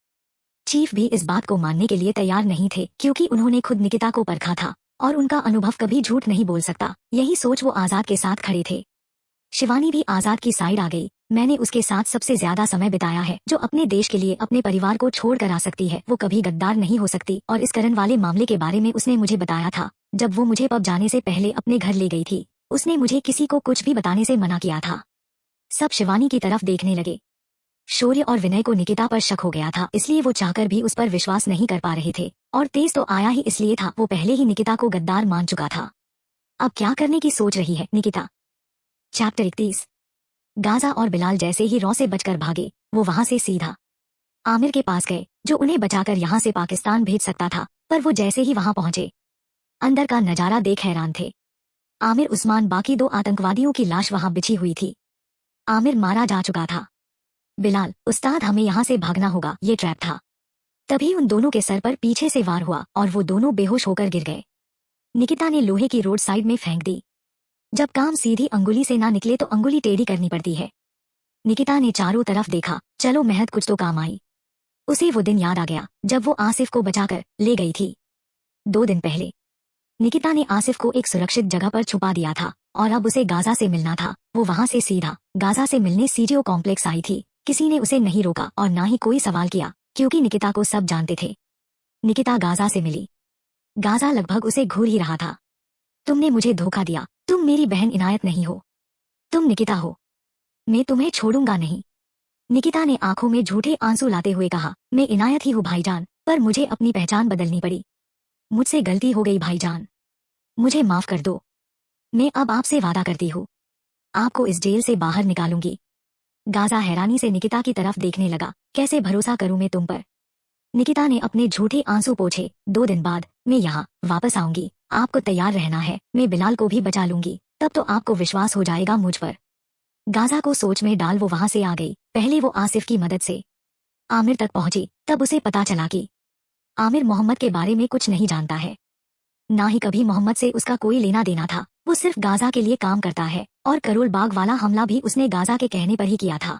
चीफ भी इस बात को मानने के लिए तैयार नहीं थे, क्योंकि उन्होंने खुद निकिता को परखा था और उनका अनुभव कभी झूठ नहीं बोल सकता। यही सोच वो आजाद के साथ खड़े थे। शिवानी भी आजाद की साइड आ गई। मैंने उसके साथ सबसे ज्यादा समय बिताया है। जो अपने देश के लिए अपने परिवार को छोड़ कर आ सकती है वो कभी गद्दार नहीं हो सकती। और इस करण वाले मामले के बारे में उसने मुझे बताया था। जब वो मुझे पब जाने से पहले अपने घर ले गई थी, उसने मुझे किसी को कुछ भी बताने से मना किया था। सब शिवानी की तरफ देखने लगे। शौर्य और विनय को निकिता पर शक हो गया था, इसलिए वो चाहकर भी उस पर विश्वास नहीं कर पा रहे थे। और तेज तो आया ही इसलिए था, वो पहले ही निकिता को गद्दार मान चुका था। अब क्या करने की सोच रही है निकिता? चैप्टर 31। गाजा और बिलाल जैसे ही रॉ से बचकर भागे, वो वहां से सीधा आमिर के पास गए, जो उन्हें बचाकर यहाँ से पाकिस्तान भेज सकता था। पर वो जैसे ही वहां पहुंचे, अंदर का नजारा देख हैरान थे। आमिर, उस्मान, बाकी 2 आतंकवादियों की लाश वहां बिछी हुई थी। आमिर मारा जा चुका था। बिलाल, उस्ताद हमें यहाँ से भागना होगा, ये ट्रैप था। तभी उन दोनों के सर पर पीछे से वार हुआ और वो दोनों बेहोश होकर गिर गए। निकिता ने लोहे की रोड साइड में फेंक दी। जब काम सीधी अंगुली से ना निकले तो अंगुली टेढ़ी करनी पड़ती है। निकिता ने चारों तरफ देखा, चलो मेहनत कुछ तो काम आई। उसे वो दिन याद आ गया जब वो आसिफ को बचाकर ले गई थी। 2 दिन पहले निकिता ने आसिफ को एक सुरक्षित जगह पर छुपा दिया था और अब उसे गाजा से मिलना था। वो वहां से सीधा गाजा से मिलने सीजीओ कॉम्प्लेक्स आई थी। किसी ने उसे नहीं रोका और ना ही कोई सवाल किया, क्योंकि निकिता को सब जानते थे। निकिता गाजा से मिली। गाजा लगभग उसे घूर ही रहा था। तुमने मुझे धोखा दिया, तुम मेरी बहन इनायत नहीं हो, तुम निकिता हो, मैं तुम्हें छोड़ूंगा नहीं। निकिता ने आंखों में झूठे आंसू लाते हुए कहा, मैं इनायत ही हूँ भाईजान, पर मुझे अपनी पहचान बदलनी पड़ी। मुझसे गलती हो गई भाईजान, मुझे माफ कर दो। मैं अब आपसे वादा करती हूँ, आपको इस जेल से बाहर निकालूंगी। गाजा हैरानी से निकिता की तरफ देखने लगा, कैसे भरोसा करूं मैं तुम पर। निकिता ने अपने झूठे आंसू पोंछे। 2 दिन बाद मैं यहाँ वापस आऊंगी, आपको तैयार रहना है, मैं बिलाल को भी बचा लूंगी, तब तो आपको विश्वास हो जाएगा मुझ पर। गाजा को सोच में डाल वो वहां से आ गई। पहले वो आसिफ की मदद से आमिर तक पहुंची, तब उसे पता चला कि आमिर मोहम्मद के बारे में कुछ नहीं जानता है, ना ही कभी मोहम्मद से उसका कोई लेना देना था। वो सिर्फ गाजा के लिए काम करता है और करोल बाग वाला हमला भी उसने गाजा के कहने पर ही किया था।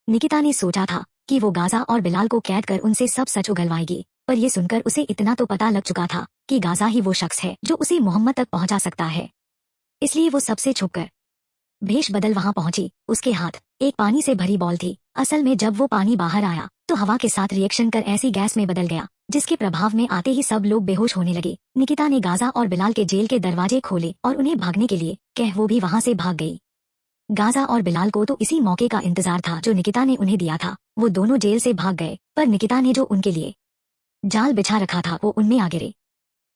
निकिता ने सोचा था कि वो गाजा और बिलाल को कैद कर उनसे सब सच उगलवाएगी, पर यह सुनकर उसे इतना तो पता लग चुका था कि गाजा ही वो शख्स है जो उसे मोहम्मद तक पहुंचा सकता है। इसलिए वो सबसे छुपकर भेष बदल वहां पहुंची। उसके हाथ एक पानी से भरी बॉल थी। असल में जब वो पानी बाहर आया तो हवा के साथ रिएक्शन कर ऐसी गैस में बदल गया जिसके प्रभाव में आते ही सब लोग बेहोश होने लगे। निकिता ने गाजा और बिलाल के जेल के दरवाजे खोले और उन्हें भागने के लिए कह वो भी वहां से भाग गई। गाजा और बिलाल को तो इसी मौके का इंतजार था जो निकिता ने उन्हें दिया था। वो दोनों जेल से भाग गए, पर निकिता ने जो उनके लिए जाल बिछा रखा था वो उनमें आ गिरे।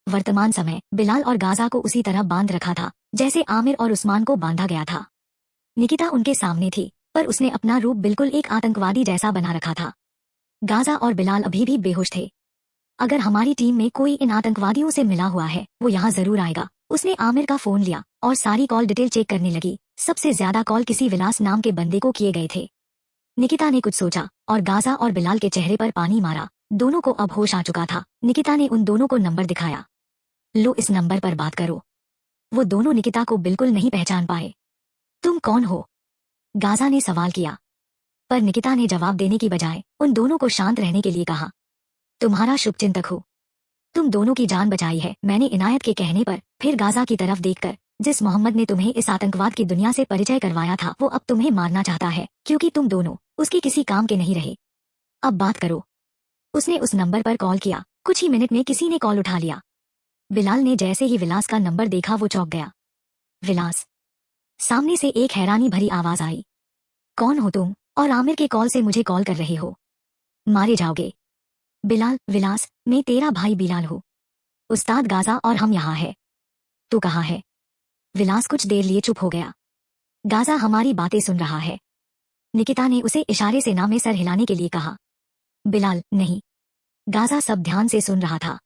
वर्तमान समय बिलाल और गाजा को उसी तरह बांध रखा था जैसे आमिर और उस्मान को बांधा गया था। निकिता उनके सामने थी, पर उसने अपना रूप बिल्कुल एक आतंकवादी जैसा बना रखा था। गाजा और बिलाल अभी भी बेहोश थे। अगर हमारी टीम में कोई इन आतंकवादियों से मिला हुआ है वो यहाँ जरूर आएगा। उसने आमिर का फोन लिया और सारी कॉल डिटेल चेक करने लगी। सबसे ज्यादा कॉल किसी विलास नाम के बंदे को किए गए थे। निकिता ने कुछ सोचा और गाजा और बिलाल के चेहरे पर पानी मारा। दोनों को अब होश आ चुका था। निकिता ने उन दोनों को नंबर दिखाया, लो इस नंबर पर बात करो। वो दोनों निकिता को बिल्कुल नहीं पहचान पाए। तुम कौन हो? गाजा ने सवाल किया, पर निकिता ने जवाब देने की बजाय उन दोनों को शांत रहने के लिए कहा, तुम्हारा शुभचिंतक हो, तुम दोनों की जान बचाई है मैंने इनायत के कहने पर। फिर गाजा की तरफ देखकर, जिस मोहम्मद ने तुम्हें इस आतंकवाद की दुनिया से परिचय करवाया था वो अब तुम्हें मारना चाहता है, क्योंकि तुम दोनों उसके किसी काम के नहीं रहे। अब बात करो। उसने उस नंबर पर कॉल किया। कुछ ही मिनट में किसी ने कॉल उठा लिया। बिलाल ने जैसे ही विलास का नंबर देखा वो चौंक गया। विलास। सामने से एक हैरानी भरी आवाज आई, कौन हो तुम और आमिर के कॉल से मुझे कॉल कर रहे हो? मारे जाओगे। बिलाल, विलास, मैं तेरा भाई बिलाल हूँ। उस्ताद गाजा और हम यहाँ है। तू कहाँ है? विलास कुछ देर लिए चुप हो गया। गाजा हमारी बातें सुन रहा है। निकिता ने उसे इशारे से ना में सर हिलाने के लिए कहा। बिलाल, नहीं। गाजा सब ध्यान से सुन रहा था।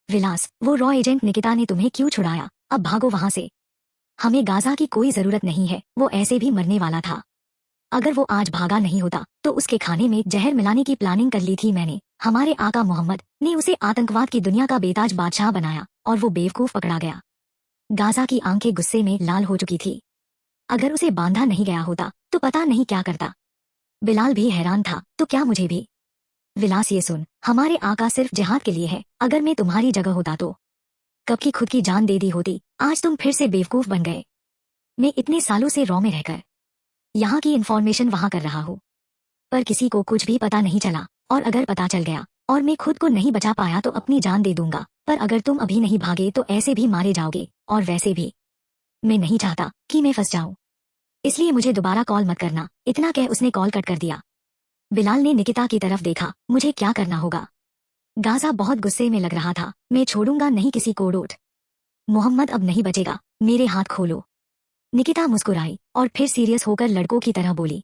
विलास, वो रॉ एजेंट निकिता ने तुम्हें क्यों छुड़ाया? अब भागो वहां से। हमें गाजा की कोई जरूरत नहीं है, वो ऐसे भी मरने वाला था। अगर वो आज भागा नहीं होता तो उसके खाने में जहर मिलाने की प्लानिंग कर ली थी मैंने। हमारे आका मोहम्मद ने उसे आतंकवाद की दुनिया का बेताज बादशाह बनाया और वो बेवकूफ पकड़ा गया। गाजा की आंखें गुस्से में लाल हो चुकी थी। अगर उसे बांधा नहीं गया होता तो पता नहीं क्या करता। बिलाल भी हैरान था, तो क्या मुझे भी? विलास, ये सुन, हमारे आका सिर्फ जिहाद के लिए है। अगर मैं तुम्हारी जगह होता तो कब की खुद की जान दे दी होती। आज तुम फिर से बेवकूफ बन गए। मैं इतने सालों से रॉ में रहकर यहाँ की इन्फॉर्मेशन वहाँ कर रहा हूँ, पर किसी को कुछ भी पता नहीं चला। और अगर पता चल गया और मैं खुद को नहीं बचा पाया तो अपनी जान दे दूंगा। पर अगर तुम अभी नहीं भागे तो ऐसे भी मारे जाओगे, और वैसे भी मैं नहीं चाहता कि मैं फंस जाऊं। इसलिए मुझे दोबारा कॉल मत करना। इतना कह उसने कॉल कट कर दिया। बिलाल ने निकिता की तरफ देखा, मुझे क्या करना होगा? गाजा बहुत गुस्से में लग रहा था। मैं छोड़ूंगा नहीं किसी को। डोट मोहम्मद अब नहीं बचेगा, मेरे हाथ खोलो। निकिता मुस्कुराई और फिर सीरियस होकर लड़कों की तरह बोली,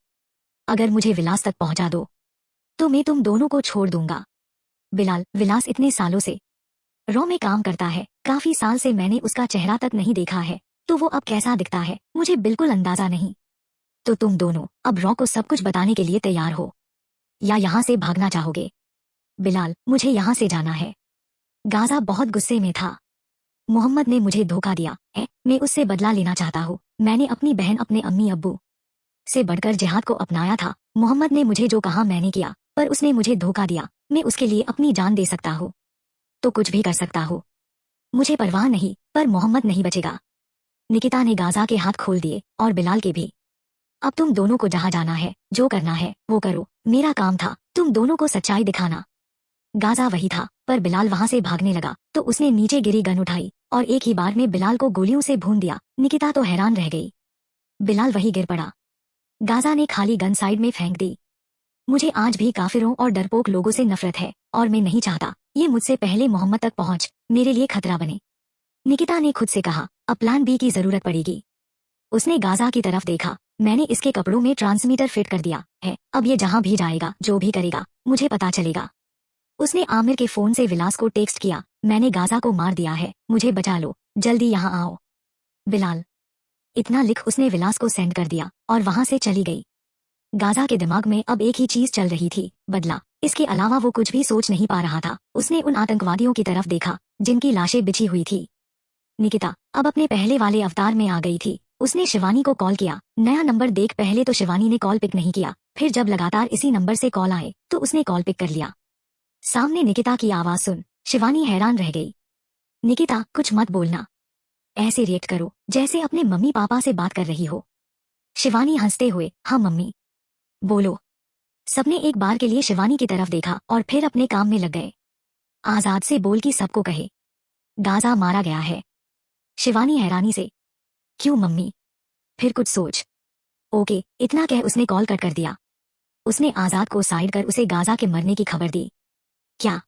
अगर मुझे विलास तक पहुंचा दो तो मैं तुम दोनों को छोड़ दूंगा। बिलाल, विलास इतने सालों से रॉ में काम करता है, काफी साल से मैंने उसका चेहरा तक नहीं देखा है, तो वो अब कैसा दिखता है मुझे बिल्कुल अंदाजा नहीं। तो तुम दोनों अब रॉ को सब कुछ बताने के लिए तैयार हो या यहाँ से भागना चाहोगे? बिलाल, मुझे यहाँ से जाना है। गाजा बहुत गुस्से में था। मोहम्मद ने मुझे धोखा दिया है, मैं उससे बदला लेना चाहता हूँ। मैंने अपनी बहन, अपने अम्मी अब्बू से बढ़कर जिहाद को अपनाया था। मोहम्मद ने मुझे जो कहा मैंने किया, पर उसने मुझे धोखा दिया। मैं उसके लिए अपनी जान दे सकता हूँ तो कुछ भी कर सकता हूँ, मुझे परवाह नहीं, पर मोहम्मद नहीं बचेगा। निकिता ने गाजा के हाथ खोल दिए और बिलाल के भी। अब तुम दोनों को जहाँ जाना है, जो करना है वो करो। मेरा काम था तुम दोनों को सच्चाई दिखाना। गाजा वही था, पर बिलाल वहां से भागने लगा तो उसने नीचे गिरी गन उठाई और एक ही बार में बिलाल को गोलियों से भून दिया। निकिता तो हैरान रह गई। बिलाल वही गिर पड़ा। गाजा ने खाली गन साइड में फेंक दी। मुझे आज भी काफिरों और डरपोक लोगों से नफरत है और मैं नहीं चाहता ये मुझसे पहले मोहम्मद तक पहुंच मेरे लिए खतरा बने। निकिता ने खुद से कहा, अब प्लान बी की जरूरत पड़ेगी। उसने गाजा की तरफ देखा। मैंने इसके कपड़ों में ट्रांसमीटर फिट कर दिया है, अब ये जहां भी जाएगा, जो भी करेगा, मुझे पता चलेगा। उसने आमिर के फोन से विलास को टेक्स्ट किया, मैंने गाजा को मार दिया है, मुझे बचा लो, जल्दी यहाँ आओ। बिलाल, इतना लिख उसने विलास को सेंड कर दिया और वहां से चली गई। गाजा के दिमाग में अब एक ही चीज चल रही थी, बदला। इसके अलावा वो कुछ भी सोच नहीं पा रहा था। उसने उन आतंकवादियों की तरफ देखा जिनकी लाशें बिछी हुई थी। निकिता अब अपने पहले वाले अवतार में आ गई थी। उसने शिवानी को कॉल किया। नया नंबर देख पहले तो शिवानी ने कॉल पिक नहीं किया, फिर जब लगातार इसी नंबर से कॉल आए तो उसने कॉल पिक कर लिया। सामने निकिता की आवाज सुन शिवानी हैरान रह गई। निकिता, कुछ मत बोलना, ऐसे रिएक्ट करो जैसे अपने मम्मी पापा से बात कर रही हो। शिवानी हंसते हुए, हाँ मम्मी, बोलो। सबने एक बार के लिए शिवानी की तरफ देखा और फिर अपने काम में लग गए। आजाद से बोल कि सबको कहे गाजा मारा गया है। शिवानी हैरानी से, क्यों मम्मी? फिर कुछ सोच। ओके, इतना कह उसने कॉल कट कर दिया। उसने आजाद को साइड कर उसे गाजा के मरने की खबर दी। क्या?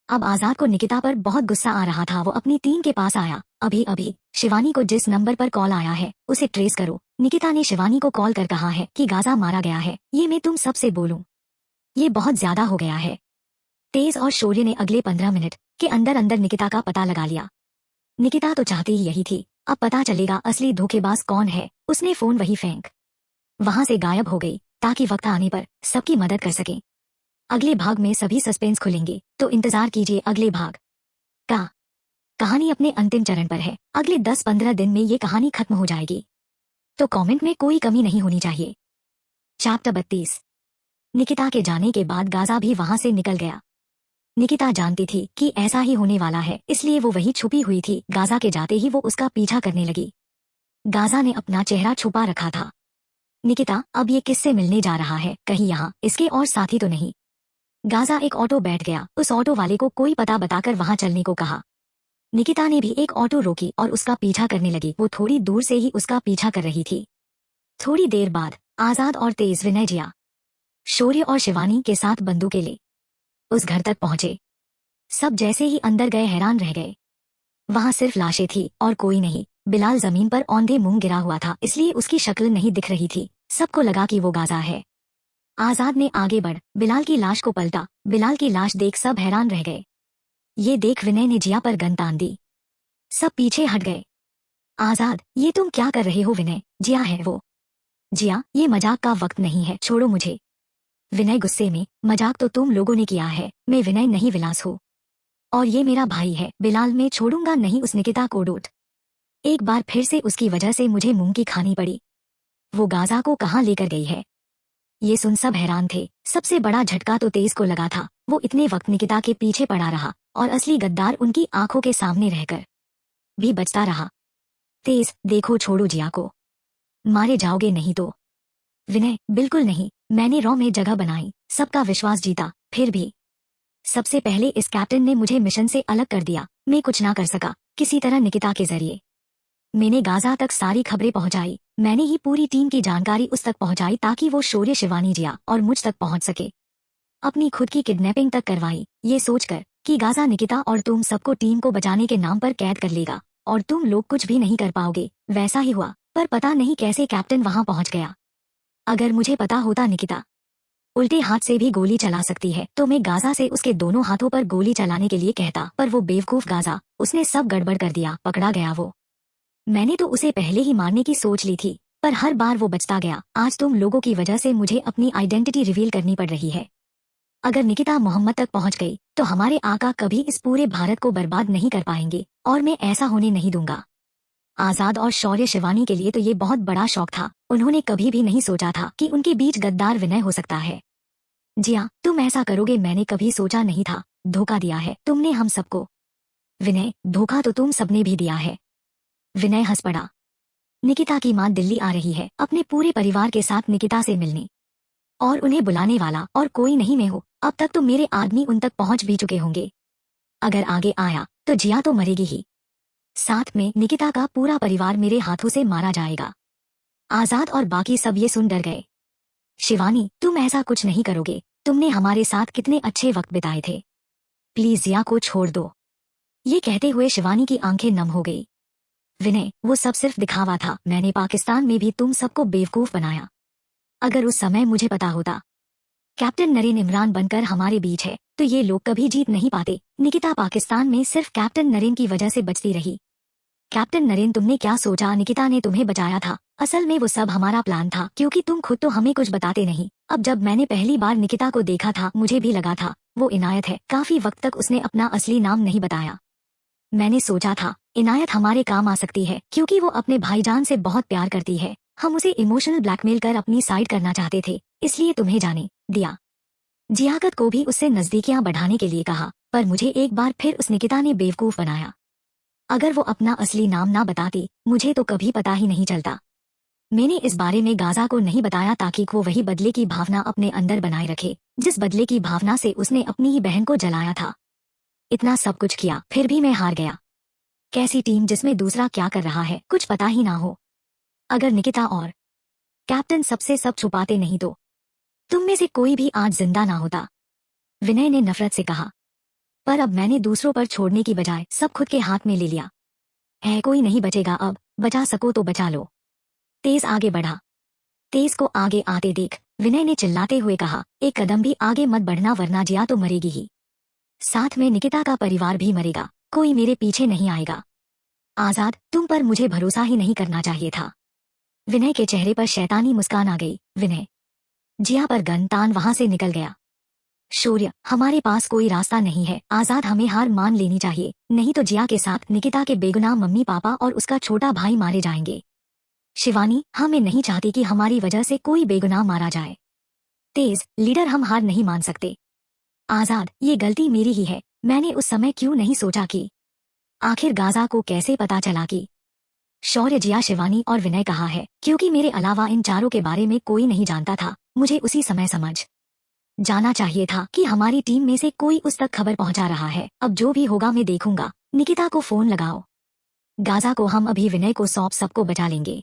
अब आजाद को निकिता पर बहुत गुस्सा आ रहा था। वो अपनी टीम के पास आया। अभी अभी शिवानी को जिस नंबर पर कॉल आया है उसे ट्रेस करो। निकिता ने शिवानी को कॉल कर कहा है कि गाजा मारा गया है। ये मैं तुम सबसे बोलूं, ये बहुत ज्यादा हो गया है। तेज और शौर्य ने अगले 15 मिनट के अंदर अंदर निकिता का पता लगा लिया। निकिता तो चाहती ही यही थी, अब पता चलेगा असली धोखेबाज कौन है। उसने फोन वही फेंक वहां से गायब हो गई ताकि वक्त आने पर सबकी मदद कर सके। अगले भाग में सभी सस्पेंस खुलेंगे, तो इंतजार कीजिए अगले भाग का। कहानी अपने अंतिम चरण पर है। अगले 10-15 दिन में ये कहानी खत्म हो जाएगी, तो कमेंट में कोई कमी नहीं होनी चाहिए। चैप्टर 32। निकिता के जाने के बाद गाजा भी वहां से निकल गया। निकिता जानती थी कि ऐसा ही होने वाला है, इसलिए वो वही छुपी हुई थी। गाजा के जाते ही वो उसका पीछा करने लगी। गाजा ने अपना चेहरा छुपा रखा था। निकिता, अब ये किससे मिलने जा रहा है? कहीं यहाँ इसके और साथी तो नहीं? गाजा एक ऑटो बैठ गया। उस ऑटो वाले को कोई पता बताकर वहां चलने को कहा। निकिता ने भी एक ऑटो रोकी और उसका पीछा करने लगी। वो थोड़ी दूर से ही उसका पीछा कर रही थी। थोड़ी देर बाद आजाद और तेज, विनय, जिया, शौर्य और शिवानी के साथ बंदूकें ले उस घर तक पहुंचे। सब जैसे ही अंदर गए हैरान रह गए। वहां सिर्फ लाशें थी और कोई नहीं। बिलाल जमीन पर औंधे मुंह गिरा हुआ था, इसलिए उसकी शक्ल नहीं दिख रही थी। सबको लगा कि वो गाजा है। आजाद ने आगे बढ़ बिलाल की लाश को पलटा। बिलाल की लाश देख सब हैरान रह गए। ये देख विनय ने जिया पर गन तान दी। सब पीछे हट गए। आजाद, ये तुम क्या कर रहे हो? विनय, जिया है वो। जिया, ये मजाक का वक्त नहीं है, छोड़ो मुझे। विनय गुस्से में, मजाक तो तुम लोगों ने किया है। मैं विनय नहीं, विलास हूँ, और ये मेरा भाई है बिलाल। मैं छोड़ूंगा नहीं उस निकिता को। डोट एक बार फिर से उसकी वजह से मुझे मुंह की खानी पड़ी। वो गाजा को कहाँ लेकर गई है? ये सुन सब हैरान थे। सबसे बड़ा झटका तो तेज को लगा था। वो इतने वक्त निकिता के पीछे पड़ा रहा और असली गद्दार उनकी आंखों के सामने रहकर भी बचता रहा। तेज, देखो, छोड़ो जिया को, मारे जाओगे नहीं तो। विनय, बिल्कुल नहीं, मैंने रॉ में जगह बनाई, सबका विश्वास जीता, फिर भी सबसे पहले इस कैप्टन ने मुझे मिशन से अलग कर दिया। मैं कुछ ना कर सका। किसी तरह निकिता के जरिए मैंने गाजा तक सारी खबरें पहुंचाई। मैंने ही पूरी टीम की जानकारी उस तक पहुंचाई ताकि वो शौर्य, शिवानी, जिया और मुझ तक पहुंच सके। अपनी खुद की किडनैपिंग तक करवाई, ये सोचकर कि गाजा निकिता और तुम सबको टीम को बचाने के नाम पर कैद कर लेगा और तुम लोग कुछ भी नहीं कर पाओगे। वैसा ही हुआ, पर पता नहीं कैसे कैप्टन वहां पहुंच गया। अगर मुझे पता होता निकिता उल्टे हाथ से भी गोली चला सकती है, तो मैं गाजा से उसके दोनों हाथों पर गोली चलाने के लिए कहता। पर वो बेवकूफ गाजा, उसने सब गड़बड़ कर दिया। पकड़ा गया वो। मैंने तो उसे पहले ही मारने की सोच ली थी। पर हर बार वो बचता गया। आज तुम लोगों की वजह से मुझे अपनी आइडेंटिटी रिवील करनी पड़ रही है। अगर निकिता मोहम्मद तक पहुंच गई तो हमारे आका कभी इस पूरे भारत को बर्बाद नहीं कर पाएंगे, और मैं ऐसा होने नहीं दूंगा। आजाद और शौर्य शिवानी के लिए तो ये बहुत बड़ा शौक था। उन्होंने कभी भी नहीं सोचा था कि उनके बीच गद्दार विनय हो सकता है। जिया, तुम ऐसा करोगे मैंने कभी सोचा नहीं था। धोखा दिया है तुमने हम सबको। विनय, धोखा तो तुम सबने भी दिया है। विनय हंस पड़ा। निकिता की माँ दिल्ली आ रही है अपने पूरे परिवार के साथ निकिता से मिलने, और उन्हें बुलाने वाला और कोई नहीं मैं हूँ। अब तक तो मेरे आदमी उन तक पहुंच भी चुके होंगे। अगर आगे आया तो जिया तो मरेगी ही, साथ में निकिता का पूरा परिवार मेरे हाथों से मारा जाएगा। आजाद और बाकी सब ये सुन डर गए। शिवानी, तुम ऐसा कुछ नहीं करोगे। तुमने हमारे साथ कितने अच्छे वक्त बिताए थे। प्लीज जिया को छोड़ दो। ये कहते हुए शिवानी की आंखें नम हो गई। विनय, वो सब सिर्फ दिखावा था। मैंने पाकिस्तान में भी तुम सबको बेवकूफ बनाया। अगर उस समय मुझे पता होता कैप्टन नरेन इमरान बनकर हमारे बीच है तो ये लोग कभी जीत नहीं पाते। निकिता पाकिस्तान में सिर्फ कैप्टन नरेन की वजह से बचती रही। कैप्टन नरेन, तुमने क्या सोचा निकिता ने तुम्हें बचाया था? असल में वो सब हमारा प्लान था, क्योंकि तुम खुद तो हमें कुछ बताते नहीं। अब जब मैंने पहली बार निकिता को देखा था मुझे भी लगा था वो इनायत है। काफी वक्त तक उसने अपना असली नाम नहीं बताया। मैंने सोचा था इनायत हमारे काम आ सकती है, क्योंकि वो अपने भाईजान से बहुत प्यार करती है। हम उसे इमोशनल ब्लैकमेल कर अपनी साइड करना चाहते थे, इसलिए तुम्हें जाने दिया। जियाकत को भी उससे नजदीकियां बढ़ाने के लिए कहा, पर मुझे एक बार फिर उस निकिता ने बेवकूफ बनाया। अगर वो अपना असली नाम ना बताती मुझे तो कभी पता ही नहीं चलता। मैंने इस बारे में गाजा को नहीं बताया ताकि वो वही बदले की भावना अपने अंदर बनाए रखे, जिस बदले की भावना से उसने अपनी ही बहन को जलाया था। इतना सब कुछ किया फिर भी मैं हार गया। कैसी टीम जिसमें दूसरा क्या कर रहा है कुछ पता ही ना हो। अगर निकिता और कैप्टन सबसे सब छुपाते नहीं तो तुम में से कोई भी आज जिंदा ना होता। विनय ने नफरत से कहा। पर अब मैंने दूसरों पर छोड़ने की बजाय सब खुद के हाथ में ले लिया है। कोई नहीं बचेगा अब। बचा सको तो बचा लो। तेज आगे बढ़ा। तेज को आगे आते देख विनय ने चिल्लाते हुए कहा, एक कदम भी आगे मत बढ़ना वरना जिया तो मरेगी ही, साथ में निकिता का परिवार भी मरेगा। कोई मेरे पीछे नहीं आएगा। आजाद, तुम पर मुझे भरोसा ही नहीं करना चाहिए था। विनय के चेहरे पर शैतानी मुस्कान आ गई। विनय, जिया पर गन तान वहां से निकल गया। शौर्य, हमारे पास कोई रास्ता नहीं है। आजाद, हमें हार मान लेनी चाहिए, नहीं तो जिया के साथ निकिता के बेगुनाह मम्मी पापा और उसका छोटा भाई मारे जाएंगे। शिवानी, हाँ मैं नहीं चाहती कि हमारी वजह से कोई बेगुनाह मारा जाए। तेज, लीडर हम हार नहीं मान सकते। आजाद, ये गलती मेरी ही है। मैंने उस समय क्यों नहीं सोचा कि आखिर गाजा को कैसे पता चला कि शौर्य जिया शिवानी और विनय कहा है, क्योंकि मेरे अलावा इन चारों के बारे में कोई नहीं जानता था। मुझे उसी समय समझ जाना चाहिए था कि हमारी टीम में से कोई उस तक खबर पहुंचा रहा है। अब जो भी होगा मैं देखूंगा। निकिता को फोन लगाओ। गाजा को हम अभी विनय को सौंप सबको बचा लेंगे।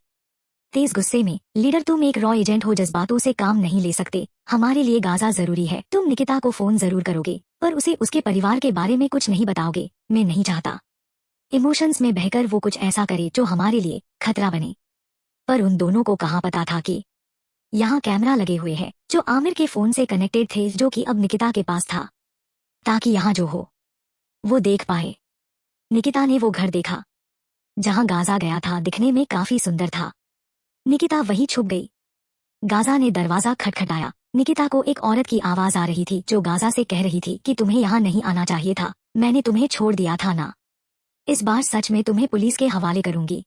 तेज गुस्से में, लीडर तुम एक रॉ एजेंट हो, जज्बातों से काम नहीं ले सकते। हमारे लिए गाजा जरूरी है। तुम निकिता को फोन जरूर करोगे पर उसे उसके परिवार के बारे में कुछ नहीं बताओगे। मैं नहीं चाहता इमोशंस में बहकर वो कुछ ऐसा करे जो हमारे लिए खतरा बने। पर उन दोनों को कहाँ पता था कि यहाँ कैमरा लगे हुए हैं जो आमिर के फोन से कनेक्टेड थे, जो कि अब निकिता के पास था, ताकि यहाँ जो हो वो देख पाए। निकिता ने वो घर देखा जहाँ गाजा गया था। दिखने में काफी सुंदर था। निकिता वहीं छुप गई। गाजा ने दरवाजा खटखटाया। निकिता को एक औरत की आवाज आ रही थी जो गाजा से कह रही थी कि तुम्हें यहाँ नहीं आना चाहिए था। मैंने तुम्हें छोड़ दिया था ना। इस बार सच में तुम्हें पुलिस के हवाले करूंगी।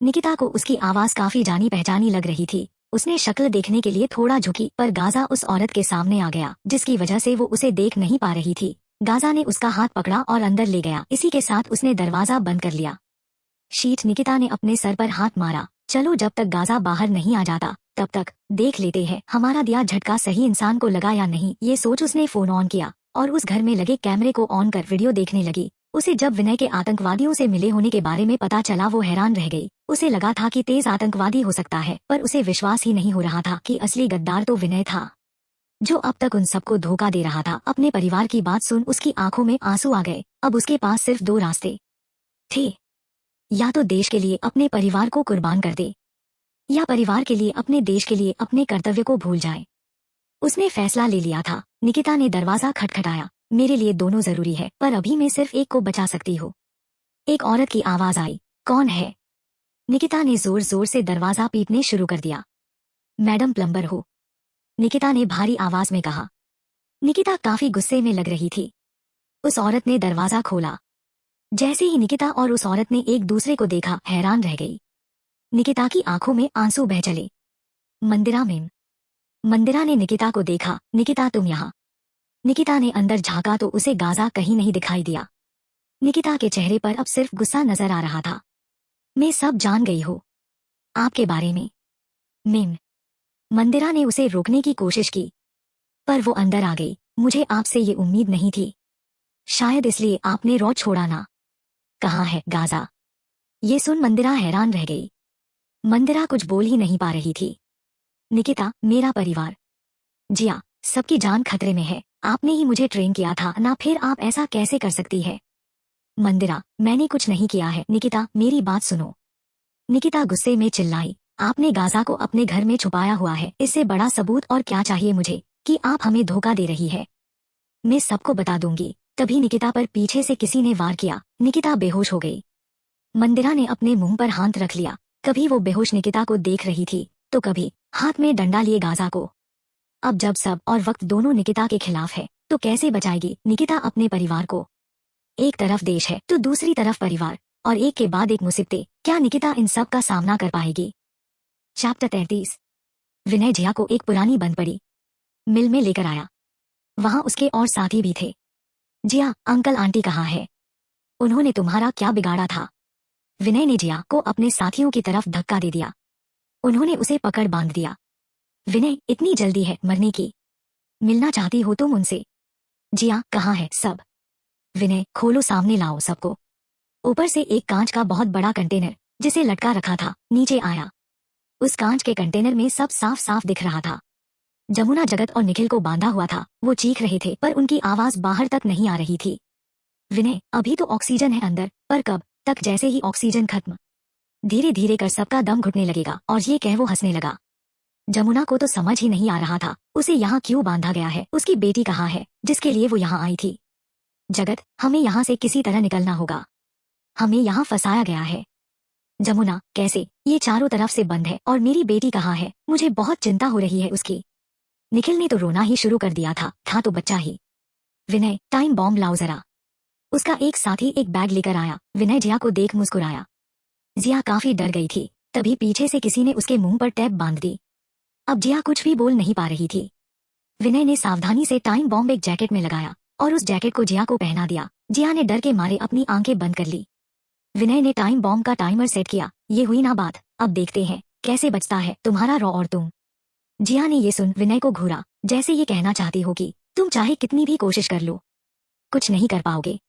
निकिता को उसकी आवाज काफी जानी पहचानी लग रही थी। उसने शक्ल देखने के लिए थोड़ा झुकी, पर गाजा उस औरत के सामने आ गया जिसकी वजह से वो उसे देख नहीं पा रही थी। गाजा ने उसका हाथ पकड़ा और अंदर ले गया। इसी के साथ उसने दरवाजा बंद कर लिया। शीट, निकिता ने अपने सर पर हाथ मारा। चलो, जब तक गाजा बाहर नहीं आ जाता तब तक देख लेते हैं हमारा दिया झटका सही इंसान को लगा या नहीं। ये सोच उसने फोन ऑन किया और उस घर में लगे कैमरे को ऑन कर वीडियो देखने लगी। उसे जब विनय के आतंकवादियों से मिले होने के बारे में पता चला वो हैरान रह गई। उसे लगा था कि तेज आतंकवादी हो सकता है, पर उसे विश्वास ही नहीं हो रहा था कि असली गद्दार तो विनय था, जो अब तक उन सबको धोखा दे रहा था। अपने परिवार की बात सुन उसकी आंखों में आंसू आ गए। अब उसके पास सिर्फ दो रास्ते थे, या तो देश के लिए अपने परिवार को कुर्बान कर दे, या परिवार के लिए अपने देश के लिए अपने कर्तव्य को भूल जाए। उसने फैसला ले लिया था। निकिता ने दरवाजा खटखटाया। मेरे लिए दोनों जरूरी है, पर अभी मैं सिर्फ एक को बचा सकती हूँ। एक औरत की आवाज आई, कौन है? निकिता ने जोर जोर से दरवाजा पीटने शुरू कर दिया। मैडम प्लम्बर हो? निकिता ने भारी आवाज में कहा। निकिता काफी गुस्से में लग रही थी। उस औरत ने दरवाजा खोला। जैसे ही निकिता और उस औरत ने एक दूसरे को देखा, हैरान रह गई। निकिता की आंखों में आंसू बह चले। मंदिरा मैम। मंदिरा ने निकिता को देखा। निकिता तुम यहाँ? निकिता ने अंदर झांका तो उसे गाजा कहीं नहीं दिखाई दिया। निकिता के चेहरे पर अब सिर्फ गुस्सा नजर आ रहा था। मैं सब जान गई हूँ आपके बारे में मैम। मंदिरा ने उसे रोकने की कोशिश की, पर वो अंदर आ गई। मुझे आपसे ये उम्मीद नहीं थी, शायद इसलिए आपने रॉ छोड़ा ना। कहाँ है गाजा? ये सुन मंदिरा हैरान रह गई। मंदिरा कुछ बोल ही नहीं पा रही थी। निकिता, मेरा परिवार, जिया, सबकी जान खतरे में है। आपने ही मुझे ट्रेन किया था ना, फिर आप ऐसा कैसे कर सकती है? मंदिरा, मैंने कुछ नहीं किया है। निकिता, मेरी बात सुनो। निकिता गुस्से में चिल्लाई। आपने गाजा को अपने घर में छुपाया हुआ है। इससे बड़ा सबूत और क्या चाहिए मुझे कि आप हमें धोखा दे रही है? मैं सबको बता दूंगी। तभी निकिता पर पीछे से किसी ने वार किया। निकिता बेहोश हो गई। मंदिरा ने अपने मुंह पर हाथ रख लिया। कभी वो बेहोश निकिता को देख रही थी तो कभी हाथ में डंडा लिए गाजा को। अब जब सब और वक्त दोनों निकिता के खिलाफ है तो कैसे बचाएगी निकिता अपने परिवार को? एक तरफ देश है तो दूसरी तरफ परिवार, और एक के बाद एक मुसीबतें। क्या निकिता इन सब का सामना कर पाएगी? चैप्टर 33। विनय जिया को एक पुरानी बंद पड़ी मिल में लेकर आया। वहां उसके और साथी भी थे। जिया, अंकल आंटी कहाँ है? उन्होंने तुम्हारा क्या बिगाड़ा था? विनय ने जिया को अपने साथियों की तरफ धक्का दे दिया। उन्होंने उसे पकड़ बांध दिया। विनय, इतनी जल्दी है मरने की? मिलना चाहती हो तुम उनसे? जिया, कहाँ है सब? विनय, खोलो, सामने लाओ सबको। ऊपर से एक कांच का बहुत बड़ा कंटेनर जिसे लटका रखा था नीचे आया। उस कांच के कंटेनर में सब साफ साफ दिख रहा था। जमुना जगत और निखिल को बांधा हुआ था। वो चीख रहे थे पर उनकी आवाज बाहर तक नहीं आ रही थी। विनय, अभी तो ऑक्सीजन है अंदर, पर कब तक? जैसे ही ऑक्सीजन खत्म, धीरे धीरे कर सबका दम घुटने लगेगा। और ये कह वो हंसने लगा। जमुना को तो समझ ही नहीं आ रहा था उसे यहाँ क्यों बांधा गया है। उसकी बेटी कहाँ है जिसके लिए वो यहाँ आई थी? जगत, हमें यहाँ से किसी तरह निकलना होगा। हमें यहाँ फंसाया गया है। जमुना, कैसे? ये चारों तरफ से बंद है। और मेरी बेटी कहाँ है? मुझे बहुत चिंता हो रही है उसकी। निखिल ने तो रोना ही शुरू कर दिया था तो बच्चा ही। विनय, टाइम बॉम्ब लाओ जरा। उसका एक साथी एक बैग लेकर आया। विनय जिया को देख मुस्कुराया। जिया काफी डर गई थी। तभी पीछे से किसी ने उसके मुंह पर टैप बांध दी। अब जिया कुछ भी बोल नहीं पा रही थी। विनय ने सावधानी से टाइम बॉम्ब एक जैकेट में लगाया और उस जैकेट को जिया को पहना दिया। जिया ने डर के मारे अपनी आंखें बंद कर ली। विनय ने टाइम बॉम्ब का टाइमर सेट किया। ये हुई ना बात, अब देखते हैं कैसे बचता है तुम्हारा रॉ और तुम। जिया ने ये सुन विनय को घूरा, जैसे ये कहना चाहती हो कि तुम चाहे कितनी भी कोशिश कर लो, कुछ नहीं कर पाओगे।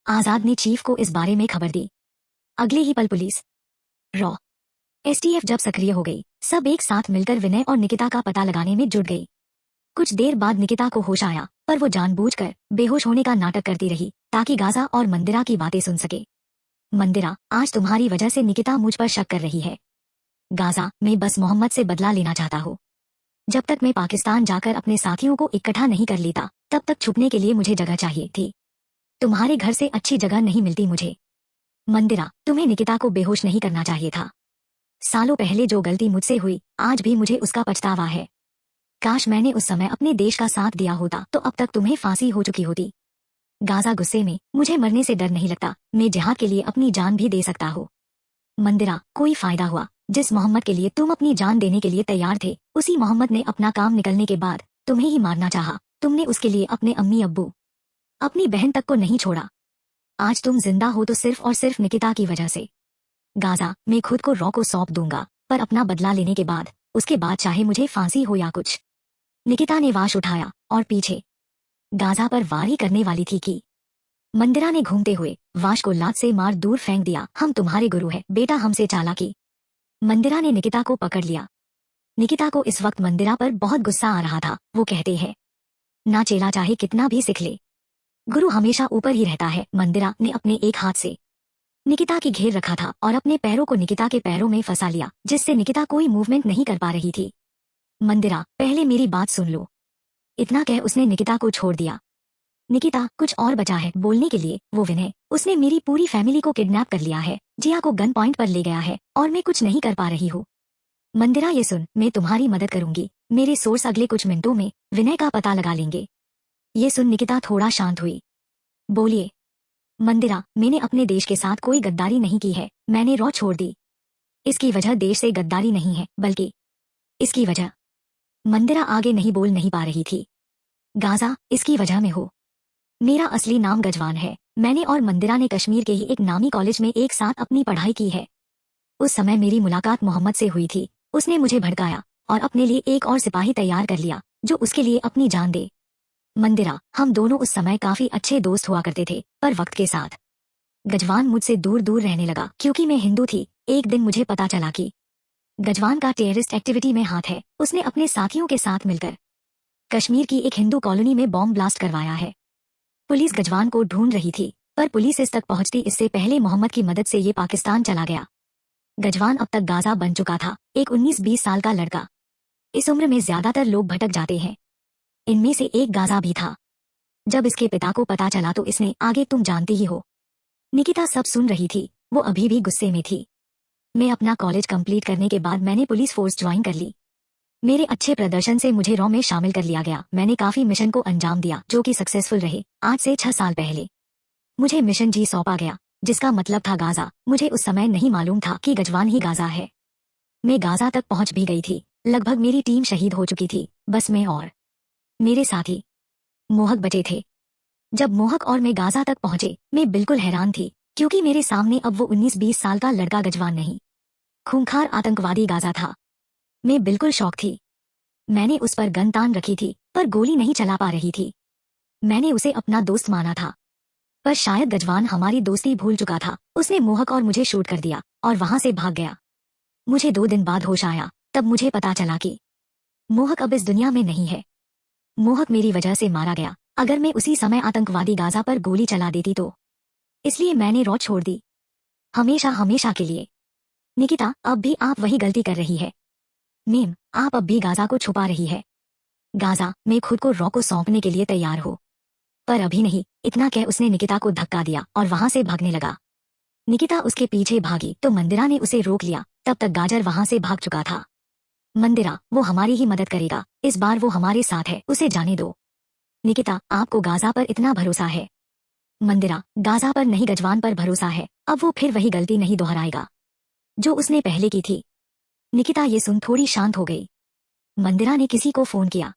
आजाद ने चीफ को इस बारे में खबर दी। अगले ही पल पुलिस, रॉ, एसटीएफ जब सक्रिय हो गई, सब एक साथ मिलकर विनय और निकिता का पता लगाने में जुट गई। कुछ देर बाद निकिता को होश आया, पर वो जानबूझकर बेहोश होने का नाटक करती रही ताकि गाजा और मंदिरा की बातें सुन सके। मंदिरा, आज तुम्हारी वजह से निकिता मुझ पर शक कर रही है। गाजा, मैं बस मोहम्मद से बदला लेना चाहता हूँ। जब तक मैं पाकिस्तान जाकर अपने साथियों को इकट्ठा नहीं कर लेता, तब तक छुपने के लिए मुझे जगह चाहिए थी। तुम्हारे घर से अच्छी जगह नहीं मिलती मुझे। मंदिरा, तुम्हें निकिता को बेहोश नहीं करना चाहिए था। सालों पहले जो गलती मुझसे हुई, आज भी मुझे उसका पछतावा है। काश मैंने उस समय अपने देश का साथ दिया होता तो अब तक तुम्हें फांसी हो चुकी होती। गाजा गुस्से में, मुझे मरने से डर नहीं लगता, मैं जिहाद के लिए अपनी जान भी दे सकता हूँ। मंदिरा, कोई फायदा हुआ? जिस मोहम्मद के लिए तुम अपनी जान देने के लिए तैयार थे, उसी मोहम्मद ने अपना काम निकलने के बाद तुम्हें ही मारना चाहा। तुमने उसके लिए अपने अम्मी अब्बू, अपनी बहन तक को नहीं छोड़ा। आज तुम जिंदा हो तो सिर्फ और सिर्फ निकिता की वजह से। गाजा, मैं खुद को रॉ को सौंप दूंगा, पर अपना बदला लेने के बाद, उसके बाद चाहे मुझे फांसी हो या कुछ। निकिता ने वाश उठाया और पीछे गाजा पर वारी करने वाली थी कि मंदिरा ने घूमते हुए वाश को लात से मार दूर फेंक दिया। हम तुम्हारे गुरु हैं बेटा, हमसे चालाकी। मंदिरा ने निकिता को पकड़ लिया। निकिता को इस वक्त मंदिरा पर बहुत गुस्सा आ रहा था। वो कहते हैं ना, चेला चाहे कितना भी सीख ले, गुरु हमेशा ऊपर ही रहता है। मंदिरा ने अपने एक हाथ से निकिता की घेर रखा था और अपने पैरों को निकिता के पैरों में फंसा लिया, जिससे निकिता कोई मूवमेंट नहीं कर पा रही थी। मंदिरा, पहले मेरी बात सुन लो। इतना कह उसने निकिता को छोड़ दिया। निकिता, कुछ और बचा है बोलने के लिए। वो विनय, उसने मेरी पूरी फैमिली को किडनैप कर लिया है, जिया को गन पॉइंट पर ले गया है और मैं कुछ नहीं कर पा रही हूँ। मंदिरा, ये सुन, मैं तुम्हारी मदद करूंगी। मेरे सोर्स अगले कुछ मिनटों में विनय का पता लगा लेंगे। ये सुन निकिता थोड़ा शांत हुई। बोलिए। मंदिरा, मैंने अपने देश के साथ कोई गद्दारी नहीं की है। मैंने रॉ छोड़ दी। इसकी वजह देश से गद्दारी नहीं है, बल्कि इसकी वजह। मंदिरा आगे नहीं बोल नहीं पा रही थी। गाजा, इसकी वजह में हो। मेरा असली नाम गजवान है। मैंने और मंदिरा ने कश्मीर के ही एक नामी कॉलेज में एक साथ अपनी पढ़ाई की है। उस समय मेरी मुलाकात मोहम्मद से हुई थी। उसने मुझे भड़काया और अपने लिए एक और सिपाही तैयार कर लिया जो उसके लिए अपनी जान दे। मंदिरा, हम दोनों उस समय काफी अच्छे दोस्त हुआ करते थे, पर वक्त के साथ गजवान मुझसे दूर दूर रहने लगा क्योंकि मैं हिंदू थी। एक दिन मुझे पता चला कि गजवान का टेररिस्ट एक्टिविटी में हाथ है। उसने अपने साथियों के साथ मिलकर कश्मीर की एक हिंदू कॉलोनी में बॉम्ब ब्लास्ट करवाया है। पुलिस गजवान को ढूंढ रही थी, पर पुलिस इस तक पहुंचती इससे पहले मोहम्मद की मदद से ये पाकिस्तान चला गया। गजवान अब तक गाजा बन चुका था, एक 19-20 साल का लड़का। इस उम्र में ज्यादातर लोग भटक जाते हैं। इनमें से एक गाजा भी था। जब इसके पिता को पता चला तो इसने आगे तुम जानती ही हो। निकिता सब सुन रही थी। वो अभी भी गुस्से में थी। मैं अपना कॉलेज कंप्लीट करने के बाद मैंने पुलिस फोर्स ज्वाइन कर ली। मेरे अच्छे प्रदर्शन से मुझे रॉ में शामिल कर लिया गया। मैंने काफी मिशन को अंजाम दिया जो कि सक्सेसफुल रहे। आज से 6 साल पहले मुझे मिशन जी सौंपा गया, जिसका मतलब था गाजा। मुझे उस समय नहीं मालूम था कि गजवान ही गाजा है। मैं गाजा तक पहुंच भी गई थी। लगभग मेरी टीम शहीद हो चुकी थी। बस मैं और मेरे साथी मोहक बचे थे। जब मोहक और मैं गाजा तक पहुंचे, मैं बिल्कुल हैरान थी क्योंकि मेरे सामने अब वो 19-20 साल का लड़का गजवान नहीं, खूंखार आतंकवादी गाजा था। मैं बिल्कुल शॉक थी। मैंने उस पर गन तान रखी थी, पर गोली नहीं चला पा रही थी। मैंने उसे अपना दोस्त माना था, पर शायद गजवान हमारी दोस्ती भूल चुका था। उसने मोहक और मुझे शूट कर दिया और वहां से भाग गया। मुझे 2 दिन बाद होश आया। तब मुझे पता चला कि मोहक अब इस दुनिया में नहीं है। मोहक मेरी वजह से मारा गया। अगर मैं उसी समय आतंकवादी गाजा पर गोली चला देती तो। इसलिए मैंने रॉ छोड़ दी, हमेशा हमेशा के लिए। निकिता, अब भी आप वही गलती कर रही है। मेम, आप अब भी गाजा को छुपा रही है। गाजा, मैं खुद को रॉ को सौंपने के लिए तैयार हूँ, पर अभी नहीं। इतना कह उसने निकिता को धक्का दिया और वहां से भागने लगा। निकिता उसके पीछे भागी तो मंदिरा ने उसे रोक लिया। तब तक गाजर वहां से भाग चुका था। मंदिरा, वो हमारी ही मदद करेगा। इस बार वो हमारे साथ है, उसे जाने दो। निकिता, आपको गाजा पर इतना भरोसा है? मंदिरा, गाजा पर नहीं गजवान पर भरोसा है। अब वो फिर वही गलती नहीं दोहराएगा जो उसने पहले की थी। निकिता ये सुन थोड़ी शांत हो गई। मंदिरा ने किसी को फोन किया।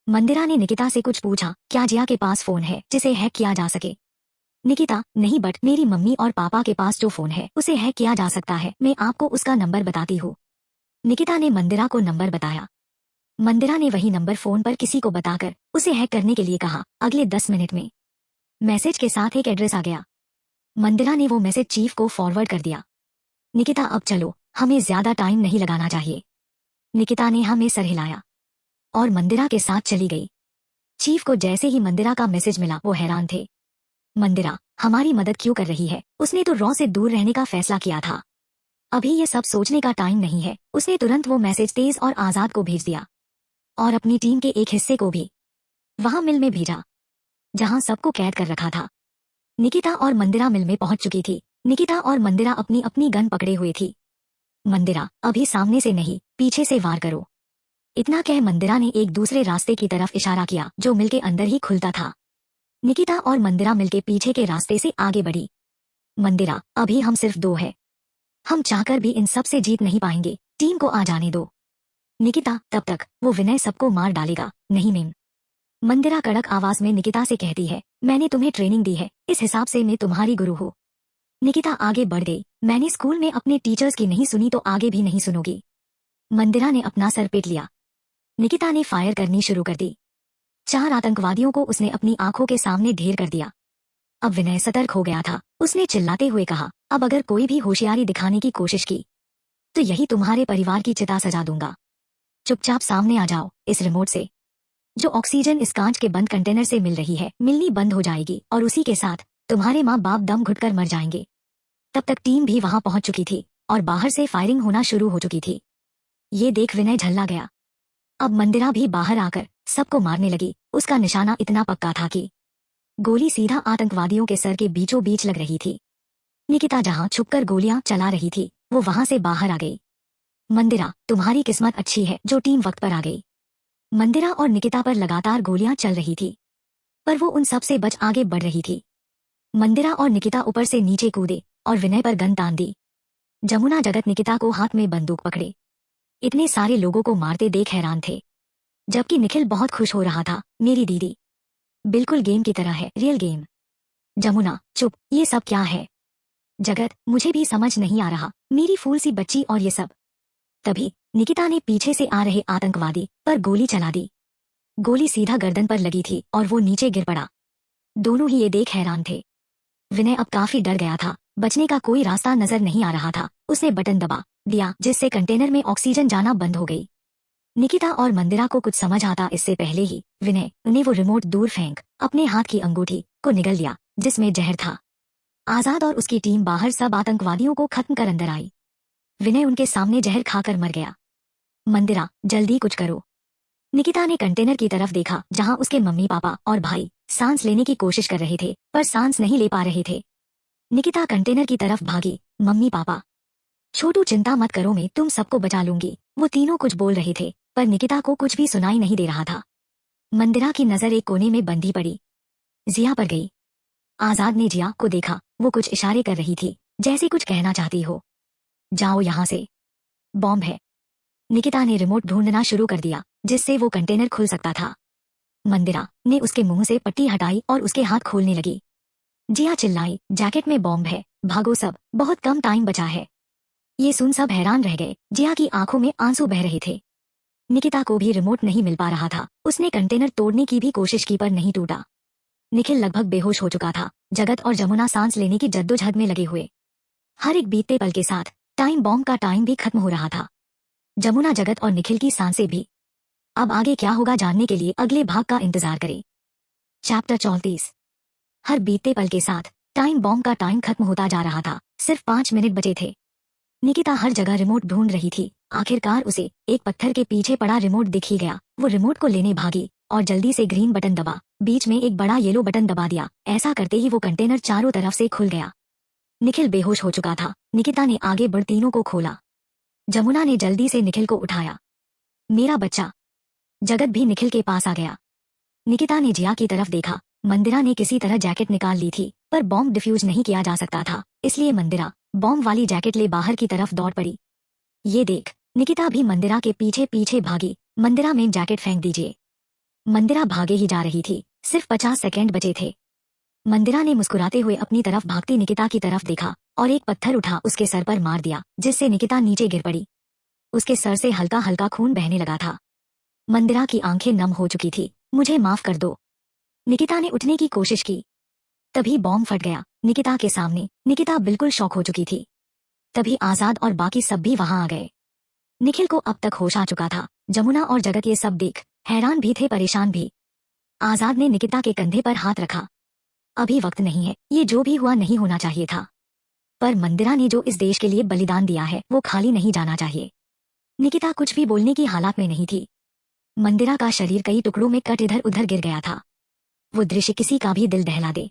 मंदिरा ने निकिता से कुछ पूछा, क्या जिया के पास फोन है जिसे हैक किया जा सके? निकिता, नहीं, बट मेरी मम्मी और पापा के पास जो फोन है उसे हैक किया जा सकता है। मैं आपको उसका नंबर बताती हूँ। निकिता ने मंदिरा को नंबर बताया। मंदिरा ने वही नंबर फोन पर किसी को बताकर उसे हैक करने के लिए कहा। अगले 10 मिनट में मैसेज के साथ एक एड्रेस आ गया। मंदिरा ने वो मैसेज चीफ को फॉरवर्ड कर दिया। निकिता, अब चलो, हमें ज्यादा टाइम नहीं लगाना चाहिए। निकिता ने हमें सर हिलाया और मंदिरा के साथ चली गई। चीफ को जैसे ही मंदिरा का मैसेज मिला वो हैरान थे। मंदिरा हमारी मदद क्यों कर रही है? उसने तो रॉ से दूर रहने का फैसला किया था। अभी ये सब सोचने का टाइम नहीं है। उसने तुरंत वो मैसेज तेज और आजाद को भेज दिया और अपनी टीम के एक हिस्से को भी वहां मिल में भेजा जहां सबको कैद कर रखा था। निकिता और मंदिरा मिल में पहुंच चुकी थी। निकिता और मंदिरा अपनी अपनी गन पकड़े हुए थी। मंदिरा, अभी सामने से नहीं, पीछे से वार करो। इतना कह मंदिरा ने एक दूसरे रास्ते की तरफ इशारा किया जो मिल के अंदर ही खुलता था। निकिता और मंदिरा मिलके पीछे के रास्ते से आगे बढ़ी। मंदिरा, अभी हम सिर्फ 2 है। हम चाहकर भी इन सब से जीत नहीं पाएंगे। टीम को आ जाने दो। निकिता, तब तक वो विनय सबको मार डालेगा। नहीं मैम। मंदिरा कड़क आवाज में निकिता से कहती है, मैंने तुम्हें ट्रेनिंग दी है, इस हिसाब से मैं तुम्हारी गुरु हूँ। निकिता आगे बढ़ गई। मैंने स्कूल में अपने टीचर्स की नहीं सुनी तो आगे भी नहीं सुनोगी। मंदिरा ने अपना सर पीट लिया। निकिता ने फायर करनी शुरू कर दी। 4 आतंकवादियों को उसने अपनी आंखों के सामने ढेर कर दिया। अब विनय सतर्क हो गया था। उसने चिल्लाते हुए कहा, अब अगर कोई भी होशियारी दिखाने की कोशिश की तो यही तुम्हारे परिवार की चिता सजा दूंगा। चुपचाप सामने आ जाओ। इस रिमोट से जो ऑक्सीजन इस कांच के बंद कंटेनर से मिल रही है मिलनी बंद हो जाएगी और उसी के साथ तुम्हारे माँ बाप दम घुटकर मर जाएंगे। तब तक टीम भी वहां पहुंच चुकी थी और बाहर से फायरिंग होना शुरू हो चुकी थी। ये देख विनय झल्ला गया। अब मंदिरा भी बाहर आकर सबको मारने लगी। उसका निशाना इतना पक्का था कि गोली सीधा आतंकवादियों के सर के बीचों बीच लग रही थी। निकिता जहां छुपकर गोलियां चला रही थी, वो वहां से बाहर आ गई। मंदिरा, तुम्हारी किस्मत अच्छी है जो टीम वक्त पर आ गई। मंदिरा और निकिता पर लगातार गोलियां चल रही थी, पर वो उन सब से बच आगे बढ़ रही थी। मंदिरा और निकिता ऊपर से नीचे कूदे और विनय पर गन तान दी। जमुना, जगत निकिता को हाथ में बंदूक पकड़े इतने सारे लोगों को मारते देख हैरान थे, जबकि निखिल बहुत खुश हो रहा था। मेरी दीदी बिल्कुल गेम की तरह है, रियल गेम। जमुना, चुप, ये सब क्या है? जगत, मुझे भी समझ नहीं आ रहा, मेरी फूल सी बच्ची और ये सब। तभी निकिता ने पीछे से आ रहे आतंकवादी पर गोली चला दी। गोली सीधा गर्दन पर लगी थी और वो नीचे गिर पड़ा। दोनों ही ये देख हैरान थे। विनय अब काफी डर गया था, बचने का कोई रास्ता नजर नहीं आ रहा था। उसने बटन दबा दिया जिससे कंटेनर में ऑक्सीजन जाना बंद हो गई। निकिता और मंदिरा को कुछ समझ आता इससे पहले ही विनय ने वो रिमोट दूर फेंक अपने हाथ की अंगूठी को निगल लिया जिसमें जहर था। आजाद और उसकी टीम बाहर सब आतंकवादियों को खत्म कर अंदर आई। विनय उनके सामने जहर खाकर मर गया। मंदिरा, जल्दी कुछ करो। निकिता ने कंटेनर की तरफ देखा जहां उसके मम्मी पापा और भाई सांस लेने की कोशिश कर रहे थे पर सांस नहीं ले पा रहे थे। निकिता कंटेनर की तरफ भागी। मम्मी पापा, छोटू चिंता मत करो, मैं तुम सबको बचा लूंगी। वो तीनों कुछ बोल रहे थे पर निकिता को कुछ भी सुनाई नहीं दे रहा था। मंदिरा की नजर एक कोने में बंधी पड़ी, जिया पर गई। आजाद ने जिया को देखा, वो कुछ इशारे कर रही थी जैसे कुछ कहना चाहती हो। जाओ यहाँ से, बॉम्ब है। निकिता ने रिमोट ढूंढना शुरू कर दिया जिससे वो कंटेनर खुल सकता था। मंदिरा ने उसके मुंह से पट्टी हटाई और उसके हाथ खोलने लगी। जिया चिल्लाई, जैकेट में बॉम्ब है, भागो सब, बहुत कम टाइम बचा है। ये सुन सब हैरान रह गए। जिया की आंखों में आंसू बह रहे थे। निकिता को भी रिमोट नहीं मिल पा रहा था। उसने कंटेनर तोड़ने की भी कोशिश की पर नहीं टूटा। निखिल लगभग बेहोश हो चुका था। जगत और जमुना सांस लेने की जद्दोजहद में लगे हुए। हर एक बीतते पल के साथ टाइम बॉम्ब का टाइम भी खत्म हो रहा था। जमुना, जगत और निखिल की सांसें भी। अब आगे क्या होगा जानने के लिए अगले भाग का इंतजार करें। चैप्टर 34। हर बीतते पल के साथ टाइम बॉम्ब का टाइम खत्म होता जा रहा था। सिर्फ 5 मिनट बचे थे। निकिता हर जगह रिमोट ढूंढ रही थी। आखिरकार उसे एक पत्थर के पीछे पड़ा रिमोट दिख ही गया। वो रिमोट को लेने भागी और जल्दी से ग्रीन बटन दबा। बीच में एक बड़ा येलो बटन दबा दिया। ऐसा करते ही वो कंटेनर चारों तरफ से खुल गया। निखिल बेहोश हो चुका था। निकिता ने आगे बढ़ तीनों को खोला। जमुना ने जल्दी से निखिल को उठाया। मेरा बच्चा। जगत भी निखिल के पास आ गया। निकिता ने जिया की तरफ देखा। मंदिरा ने किसी तरह जैकेट निकाल ली थी पर बॉम्ब डिफ्यूज नहीं किया जा सकता था, इसलिए मंदिरा बॉम्ब वाली जैकेट ले बाहर की तरफ दौड़ पड़ी। ये देख निकिता भी मंदिरा के पीछे पीछे भागी। मंदिरा, में जैकेट फेंक दीजिए। मंदिरा भागे ही जा रही थी। सिर्फ 50 सेकेंड बचे थे। मंदिरा ने मुस्कुराते हुए अपनी तरफ भागती निकिता की तरफ देखा और एक पत्थर उठा उसके सर पर मार दिया जिससे निकिता नीचे गिर पड़ी। उसके सर से हल्का हल्का खून बहने लगा था। मंदिरा की आंखें नम हो चुकी थी। मुझे माफ कर दो। निकिता ने उठने की कोशिश की, तभी बॉम्ब फट गया निकिता के सामने। निकिता बिल्कुल शॉक हो चुकी थी। तभी आजाद और बाकी सब भी वहां आ गए। निखिल को अब तक होश आ चुका था। जमुना और जगत ये सब देख हैरान भी थे, परेशान भी। आजाद ने निकिता के कंधे पर हाथ रखा। अभी वक्त नहीं है, ये जो भी हुआ नहीं होना चाहिए था। पर मंदिरा ने जो इस देश के लिए बलिदान दिया है वो खाली नहीं जाना चाहिए। निकिता कुछ भी बोलने की हालत में नहीं थी। मंदिरा का शरीर कई टुकड़ों में कट इधर उधर गिर गया था। वो दृश्य किसी का भी दिल दहला दे।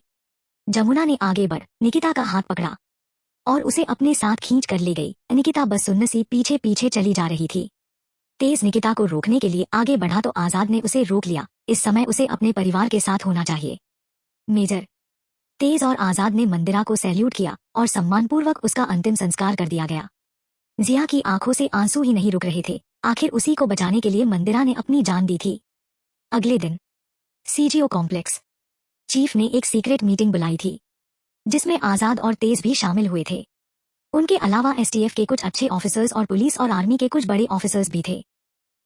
जमुना ने आगे बढ़ निकिता का हाथ पकड़ा और उसे अपने साथ खींच कर ले गई। निकिता बस सुन्न सी पीछे पीछे चली जा रही थी। तेज निकिता को रोकने के लिए आगे बढ़ा तो आजाद ने उसे रोक लिया। इस समय उसे अपने परिवार के साथ होना चाहिए। मेजर। तेज और आजाद ने मंदिरा को सैल्यूट किया और सम्मानपूर्वक उसका अंतिम संस्कार कर दिया गया। जिया की आंखों से आंसू ही नहीं रुक रहे थे। आखिर उसी को बचाने के लिए मंदिरा ने अपनी जान दी थी। अगले दिन सीजीओ कॉम्प्लेक्स। चीफ ने एक सीक्रेट मीटिंग बुलाई थी जिसमें आजाद और तेज भी शामिल हुए थे। उनके अलावा एसटीएफ के कुछ अच्छे ऑफिसर्स और पुलिस और आर्मी के कुछ बड़े ऑफिसर्स भी थे।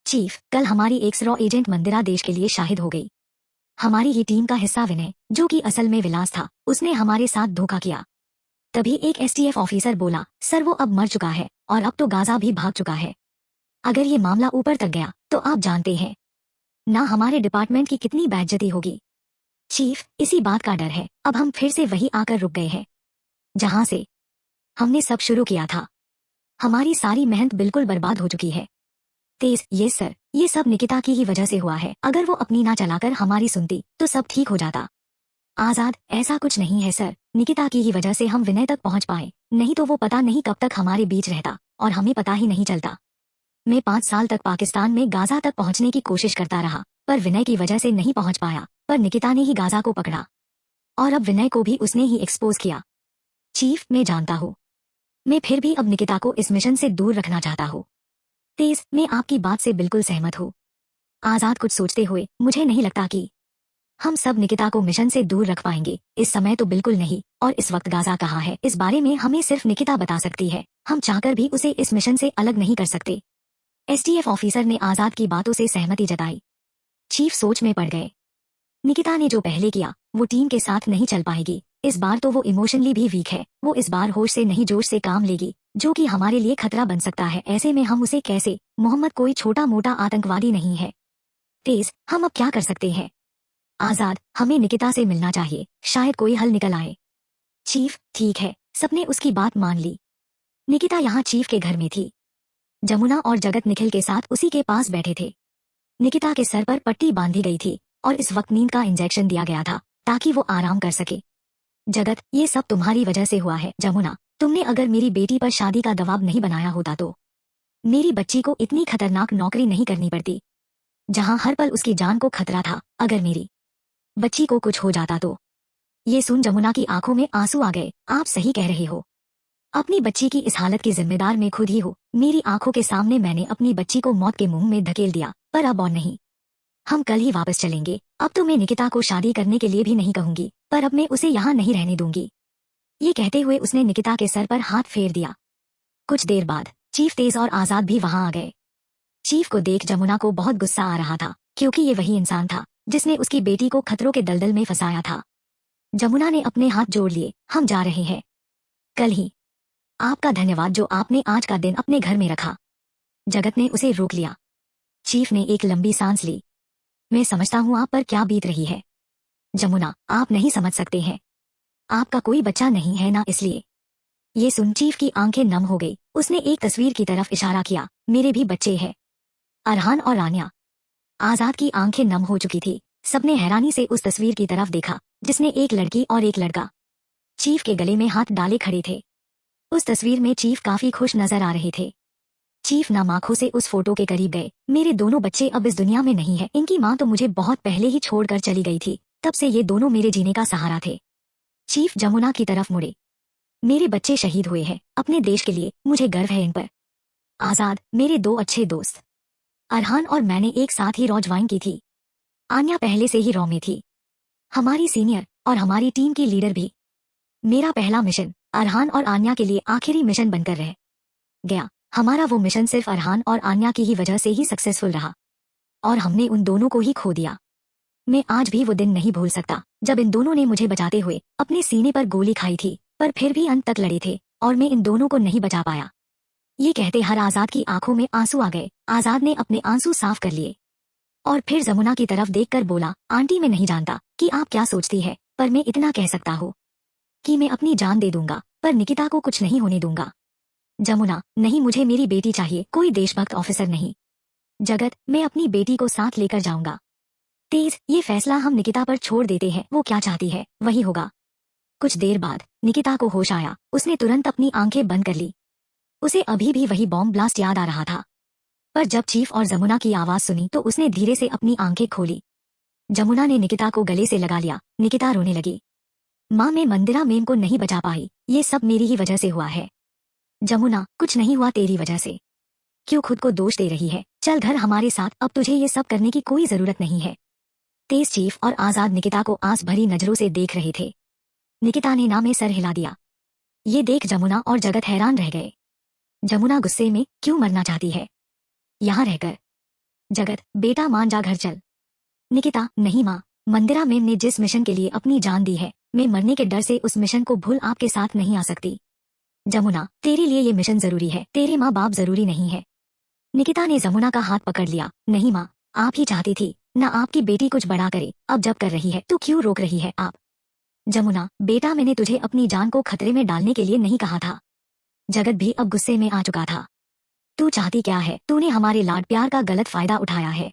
चीफ, कल हमारी एक रॉ एजेंट मंदिरा देश के लिए शाहिद हो गई। हमारी ही टीम का हिस्सा विनय, जो कि असल में विलास था, उसने हमारे साथ धोखा किया। तभी एक एसटीएफ ऑफिसर बोला, सर वो अब मर चुका है और अब तो गाजा भी भाग चुका है। अगर ये मामला ऊपर तक गया तो आप जानते हैं ना हमारे डिपार्टमेंट की कितनी बेइज्जती होगी। चीफ, इसी बात का डर है। अब हम फिर से वही आकर रुक गए हैं जहां से हमने सब शुरू किया था। हमारी सारी मेहनत बिल्कुल बर्बाद हो चुकी है। तेज, ये सर, ये सब निकिता की ही वजह से हुआ है। अगर वो अपनी ना चलाकर हमारी सुनती तो सब ठीक हो जाता। आजाद, ऐसा कुछ नहीं है सर, निकिता की ही वजह से हम विनय तक पहुंच पाए, नहीं तो वो पता नहीं कब तक हमारे बीच रहता और हमें पता ही नहीं चलता। मैं 5 साल तक पाकिस्तान में गाजा तक पहुंचने की कोशिश करता रहा, पर विनय की वजह से नहीं पहुंच पाया, पर निकिता ने ही गाजा को पकड़ा और अब विनय को भी उसने ही एक्सपोज किया। चीफ, मैं जानता हूँ, मैं फिर भी अब निकिता को इस मिशन से दूर रखना चाहता हूँ। तेज, मैं आपकी बात से बिल्कुल सहमत हूँ। आजाद कुछ सोचते हुए, मुझे नहीं लगता कि हम सब निकिता को मिशन से दूर रख पाएंगे, इस समय तो बिल्कुल नहीं, और इस वक्त गाजा कहाँ है इस बारे में हमें सिर्फ निकिता बता सकती है, हम चाहकर भी उसे इस मिशन से अलग नहीं कर सकते। एसटीएफ ऑफिसर ने आजाद की बातों से सहमति जताई। चीफ सोच में पड़ गए। निकिता ने जो पहले किया वो टीम के साथ नहीं चल पाएगी, इस बार तो वो इमोशनली भी वीक है, वो इस बार होश से नहीं जोश से काम लेगी, जो कि हमारे लिए खतरा बन सकता है। ऐसे में हम उसे कैसे, मोहम्मद कोई छोटा मोटा आतंकवादी नहीं है। तेज, हम अब क्या कर सकते हैं? आजाद, हमें निकिता से मिलना चाहिए, शायद कोई हल निकल आए। चीफ, ठीक है, सबने उसकी बात मान ली। निकिता यहाँ चीफ के घर में थी। जमुना और जगत निखिल के साथ उसी के पास बैठे थे। निकिता के सर पर पट्टी बांधी गई थी और इस वक्त नींद का इंजेक्शन दिया गया था ताकि वो आराम कर सके। जगत, ये सब तुम्हारी वजह से हुआ है। जमुना, तुमने अगर मेरी बेटी पर शादी का दबाव नहीं बनाया होता तो मेरी बच्ची को इतनी खतरनाक नौकरी नहीं करनी पड़ती, जहाँ हर पल उसकी जान को खतरा था। अगर मेरी बच्ची को कुछ हो जाता तो। ये सुन जमुना की आंखों में आंसू आ गए। आप सही कह रहे हो, अपनी बच्ची की इस हालत की जिम्मेदार मैं खुद ही हूँ। मेरी आंखों के सामने मैंने अपनी बच्ची को मौत के मुंह में धकेल दिया, पर अब और नहीं, हम कल ही वापस चलेंगे। अब तो मैं निकिता को शादी करने के लिए भी नहीं कहूंगी, पर अब मैं उसे यहाँ नहीं रहने दूंगी। ये कहते हुए उसने निकिता के सर पर हाथ फेर दिया। कुछ देर बाद चीफ तेज और आजाद भी वहां आ गए। चीफ को देख जमुना को बहुत गुस्सा आ रहा था, क्योंकि ये वही इंसान था जिसने उसकी बेटी को खतरों के दलदल में फंसाया था। जमुना ने अपने हाथ जोड़ लिए। हम जा रहे हैं कल ही। आपका धन्यवाद जो आपने आज का दिन अपने घर में रखा। जगत ने उसे रोक लिया। चीफ ने एक लंबी सांस ली। मैं समझता हूँ आप पर क्या बीत रही है। जमुना, आप नहीं समझ सकते हैं, आपका कोई बच्चा नहीं है ना, इसलिए। ये सुन चीफ की आंखें नम हो गई। उसने एक तस्वीर की तरफ इशारा किया। मेरे भी बच्चे हैं, अरहान और रानिया। आजाद की आंखें नम हो चुकी थी। सबने हैरानी से उस तस्वीर की तरफ देखा जिसने एक लड़की और एक लड़का चीफ के गले में हाथ डाले खड़े थे। उस तस्वीर में चीफ काफी खुश नजर आ रहे थे। चीफ नाम आंखों से उस फोटो के करीब गए। मेरे दोनों बच्चे अब इस दुनिया में नहीं है, इनकी माँ तो मुझे बहुत पहले ही छोड़कर चली गई थी, तब से ये दोनों मेरे जीने का सहारा थे। चीफ जमुना की तरफ मुड़े। मेरे बच्चे शहीद हुए हैं अपने देश के लिए, मुझे गर्व है इन पर। आजाद, मेरे दो अच्छे दोस्त अरहान और मैंने एक साथ ही रॉ ज्वाइन की थी। आन्या पहले से ही रॉ में थी, हमारी सीनियर और हमारी टीम की लीडर भी। मेरा पहला मिशन अरहान और आन्या के लिए आखिरी मिशन बनकर रह गया। हमारा वो मिशन सिर्फ अरहान और आन्या की ही वजह से ही सक्सेसफुल रहा और हमने उन दोनों को ही खो दिया। मैं आज भी वो दिन नहीं भूल सकता जब इन दोनों ने मुझे बचाते हुए अपने सीने पर गोली खाई थी, पर फिर भी अंत तक लड़े थे और मैं इन दोनों को नहीं बचा पाया। ये कहते हर आजाद की आंखों में आंसू आ गए। आजाद ने अपने आंसू साफ कर लिए और फिर जमुना की तरफ देखकर बोला, आंटी, मैं नहीं जानता कि आप क्या सोचती है, पर मैं इतना कह सकता हूँ कि मैं अपनी जान दे दूंगा, पर निकिता को कुछ नहीं होने दूंगा। जमुना, नहीं, मुझे मेरी बेटी चाहिए, कोई देशभक्त ऑफिसर नहीं। जगत, मैं अपनी बेटी को साथ लेकर जाऊंगा। तेज, ये फैसला हम निकिता पर छोड़ देते हैं, वो क्या चाहती है वही होगा। कुछ देर बाद निकिता को होश आया। उसने तुरंत अपनी आंखें बंद कर ली। उसे अभी भी वही बॉम्ब ब्लास्ट याद आ रहा था, पर जब चीफ और जमुना की आवाज सुनी तो उसने धीरे से अपनी आंखें खोली। जमुना ने निकिता को गले से लगा लिया। निकिता रोने लगी। माँ, मैं मंदिरा मेम को नहीं बचा पाई, ये सब मेरी ही वजह से हुआ है। जमुना, कुछ नहीं हुआ तेरी वजह से, क्यों खुद को दोष दे रही है? चल घर हमारे साथ, अब तुझे ये सब करने की कोई जरूरत नहीं है। तेज, चीफ और आजाद निकिता को आंस भरी नजरों से देख रहे थे। निकिता ने ना में सर हिला दिया। ये देख जमुना और जगत हैरान रह गए। जमुना गुस्से में, क्यों मरना चाहती है यहाँ रहकर? जगत, बेटा मान जा, घर चल। निकिता, नहीं माँ, मंदिरा मेम ने जिस मिशन के लिए अपनी जान दी है, मैं मरने के डर से उस मिशन को भूल आपके साथ नहीं आ सकती। जमुना, तेरे लिए ये मिशन जरूरी है, तेरे माँ बाप जरूरी नहीं है। निकिता ने जमुना का हाथ पकड़ लिया। नहीं माँ, आप ही चाहती थी ना आपकी बेटी कुछ बड़ा करे, अब जब कर रही है तो क्यों रोक रही है आप? जमुना, बेटा मैंने तुझे अपनी जान को खतरे में डालने के लिए नहीं कहा था। जगत भी अब गुस्से में आ चुका था। तू चाहती क्या है? तूने हमारे लाड प्यार का गलत फायदा उठाया है,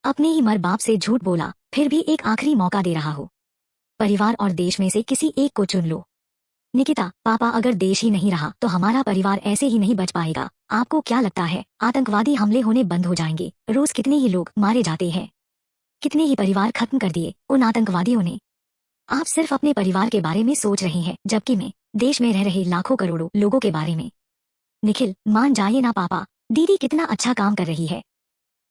अपने ही मर बाप से झूठ बोला, फिर भी एक आखिरी मौका दे रहा हो। परिवार और देश में से किसी एक को चुन लो। निकिता, पापा, अगर देश ही नहीं रहा तो हमारा परिवार ऐसे ही नहीं बच पाएगा। आपको क्या लगता है आतंकवादी हमले होने बंद हो जाएंगे? रोज कितने ही लोग मारे जाते हैं, कितने ही परिवार खत्म कर दिए उन आतंकवादियों ने। आप सिर्फ अपने परिवार के बारे में सोच रहे हैं, जबकि मैं देश में रह रहे लाखों करोड़ों लोगों के बारे में। निखिल, मान जाइए ना पापा, दीदी कितना अच्छा काम कर रही है।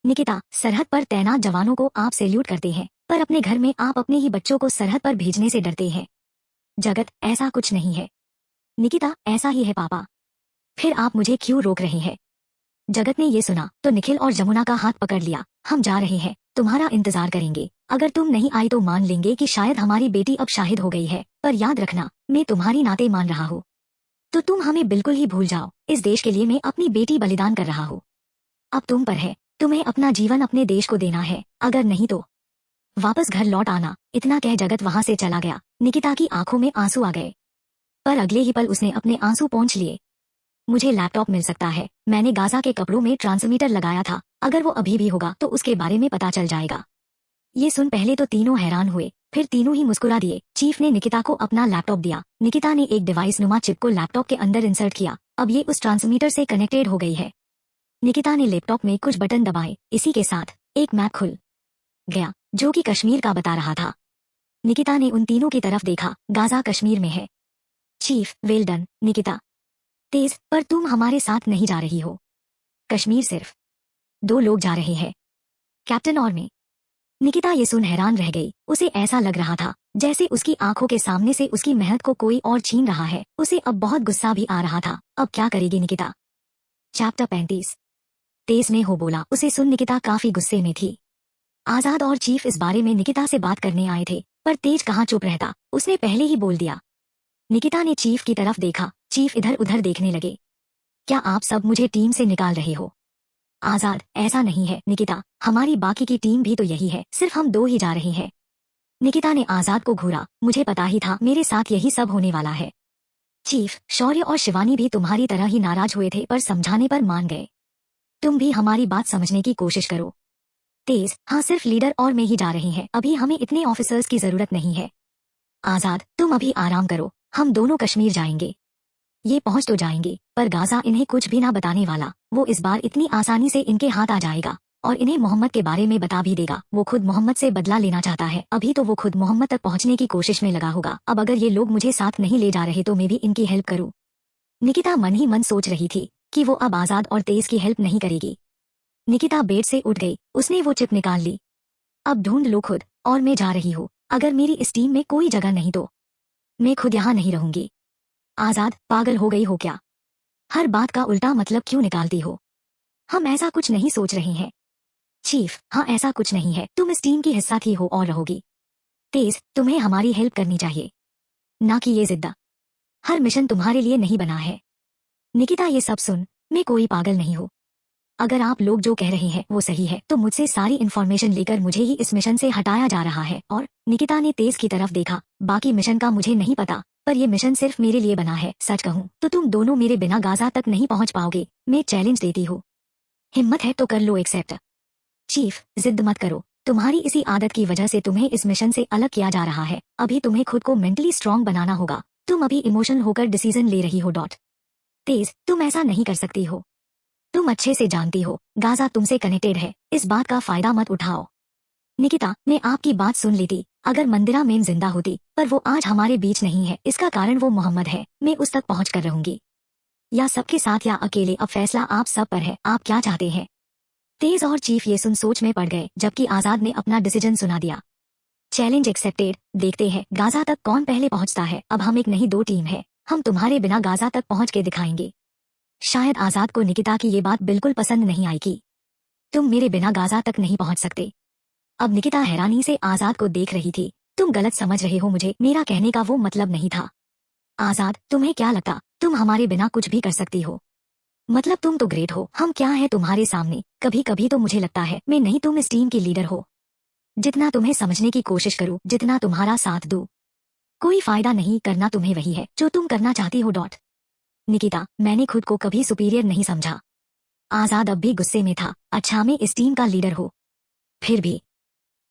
निकिता, सरहद पर तैनात जवानों को आप सैल्यूट करते हैं, पर अपने घर में आप अपने ही बच्चों को सरहद पर भेजने से डरते हैं। जगत, ऐसा कुछ नहीं है। निकिता, ऐसा ही है पापा। फिर आप मुझे क्यों रोक रहे हैं? जगत ने ये सुना तो निखिल और जमुना का हाथ पकड़ लिया। हम जा रहे हैं, तुम्हारा इंतजार करेंगे। अगर तुम नहीं आई तो मान लेंगे कि शायद हमारी बेटी अब शाहिद हो गई है, पर याद रखना, मैं तुम्हारी नाते मान रहा हूँ। तो तुम हमें बिल्कुल ही भूल जाओ। इस देश के लिए मैं अपनी बेटी बलिदान कर रहा हूँ। अब तुम पर है, तुम्हें अपना जीवन अपने देश को देना है, अगर नहीं तो वापस घर लौट आना। इतना कह जगत वहां से चला गया। निकिता की आंखों में आंसू आ गए, पर अगले ही पल उसने अपने आंसू पोंछ लिए। मुझे लैपटॉप मिल सकता है, मैंने गाजा के कपड़ों में ट्रांसमीटर लगाया था, अगर वो अभी भी होगा तो उसके बारे में पता चल जाएगा। ये सुन पहले तो तीनों हैरान हुए, फिर तीनों ही मुस्कुरा दिए। चीफ ने निकिता को अपना लैपटॉप दिया। निकिता ने एक डिवाइस नुमा चिप को लैपटॉप के अंदर इंसर्ट किया। अब ये उस ट्रांसमीटर से कनेक्टेड हो गई है। निकिता ने लैपटॉप में कुछ बटन दबाए, इसी के साथ एक मैप खुल गया जो कि कश्मीर का बता रहा था। निकिता ने उन तीनों की तरफ देखा। गाजा कश्मीर में है। Chief, well done Nikita. तेज, पर तुम हमारे साथ नहीं जा रही हो। कश्मीर सिर्फ 2 लोग जा रहे हैं, कैप्टन और मैं। निकिता ये सुन हैरान रह गई। उसे ऐसा लग रहा था जैसे उसकी आंखों के सामने से उसकी मेहनत को कोई और छीन रहा है। उसे अब बहुत गुस्सा भी आ रहा था। अब क्या करेगी निकिता? चैप्टर 35। तेज ने हो बोला। उसे सुन निकिता काफी गुस्से में थी। आजाद और चीफ इस बारे में निकिता से बात करने आए थे, पर तेज कहाँ चुप रहता, उसने पहले ही बोल दिया। निकिता ने चीफ की तरफ देखा। चीफ इधर उधर देखने लगे। क्या आप सब मुझे टीम से निकाल रहे हो? आजाद, ऐसा नहीं है निकिता, हमारी बाकी की टीम भी तो यही है, सिर्फ हम 2 ही जा रहे हैं। निकिता ने आजाद को घूरा। मुझे पता ही था मेरे साथ यही सब होने वाला है। चीफ, शौर्य और शिवानी भी तुम्हारी तरह ही नाराज हुए थे, पर समझाने पर मान गए। तुम भी हमारी बात समझने की कोशिश करो। तेज, हाँ, सिर्फ लीडर और मैं ही जा रहे हैं, अभी हमें इतने ऑफिसर्स की जरूरत नहीं है। आजाद, तुम अभी आराम करो, हम दोनों कश्मीर जाएंगे। ये पहुंच तो जाएंगे, पर गाजा इन्हें कुछ भी ना बताने वाला। वो इस बार इतनी आसानी से इनके हाथ आ जाएगा और इन्हें मोहम्मद के बारे में बता भी देगा। वो खुद मोहम्मद से बदला लेना चाहता है। अभी तो वो खुद मोहम्मद तक पहुंचने की कोशिश में लगा होगा। अब अगर ये लोग मुझे साथ नहीं ले जा रहे तो मैं भी इनकी हेल्प करूँ। निकिता मन ही मन सोच रही थी कि वो अब आजाद और तेज की हेल्प नहीं करेगी। निकिता बेड से उठ गई। उसने वो चिप निकाल ली। अब ढूंढ लो खुद, और मैं जा रही हूँ। अगर मेरी इस टीम में कोई जगह नहीं तो मैं खुद यहाँ नहीं रहूंगी। आजाद, पागल हो गई हो क्या? हर बात का उल्टा मतलब क्यों निकालती हो? हम ऐसा कुछ नहीं सोच रहे हैं। चीफ, हाँ, ऐसा कुछ नहीं है, तुम इस टीम की हिस्सा थी हो और रहोगी। तेज, तुम्हें हमारी हेल्प करनी चाहिए, ना कि ये जिद्दा। हर मिशन तुम्हारे लिए नहीं बना है। निकिता ये सब सुन, मैं कोई पागल नहीं हूँ। अगर आप लोग जो कह रहे हैं वो सही है तो मुझसे सारी इन्फॉर्मेशन लेकर मुझे ही इस मिशन से हटाया जा रहा है। और निकिता ने तेज की तरफ देखा। बाकी मिशन का मुझे नहीं पता, पर ये मिशन सिर्फ मेरे लिए बना है। सच कहूँ तो तुम दोनों मेरे बिना गाजा तक नहीं पहुंच पाओगे। मैं चैलेंज देती हूँ, हिम्मत है तो कर लो एक्सेप्ट। चीफ, जिद मत करो, तुम्हारी इसी आदत की वजह से तुम्हें इस मिशन से अलग किया जा रहा है। अभी तुम्हें खुद को मेंटली स्ट्रांग बनाना होगा। तुम अभी इमोशनल होकर डिसीजन ले रही हो। तेज, तुम ऐसा नहीं कर सकती हो। तुम अच्छे से जानती हो गाजा तुमसे कनेक्टेड है, इस बात का फायदा मत उठाओ। निकिता, मैं आपकी बात सुन लेती अगर मंदिरा मैम जिंदा होती, पर वो आज हमारे बीच नहीं है। इसका कारण वो मोहम्मद है। मैं उस तक पहुंच कर रहूंगी, या सबके साथ या अकेले, अब फैसला आप सब पर है। आप क्या चाहते हैं? तेज और चीफ ये सुन सोच में पड़ गए, जबकि आजाद ने अपना डिसीजन सुना दिया। Challenge accepted. देखते हैं गाजा तक कौन पहले पहुंचता है। अब हम एक नहीं 2 टीम है। हम तुम्हारे बिना गाजा तक पहुंच के दिखाएंगे। शायद आजाद को निकिता की ये बात बिल्कुल पसंद नहीं आएगी। तुम मेरे बिना गाजा तक नहीं पहुंच सकते। अब निकिता हैरानी से आजाद को देख रही थी। तुम गलत समझ रहे हो मुझे, मेरा कहने का वो मतलब नहीं था। आजाद, तुम्हें क्या लगता तुम हमारे बिना कुछ भी कर सकती हो? मतलब तुम तो ग्रेट हो, हम क्या है तुम्हारे सामने? कभी कभी तो मुझे लगता है मैं नहीं, तुम इस टीम की लीडर हो। जितना तुम्हें समझने की कोशिश करूँ, जितना तुम्हारा साथ दूं, कोई फायदा नहीं। करना तुम्हें वही है जो तुम करना चाहती हो। निकिता, मैंने खुद को कभी सुपीरियर नहीं समझा। आजाद अब भी गुस्से में था। अच्छा, मैं इस टीम का लीडर हूँ, फिर भी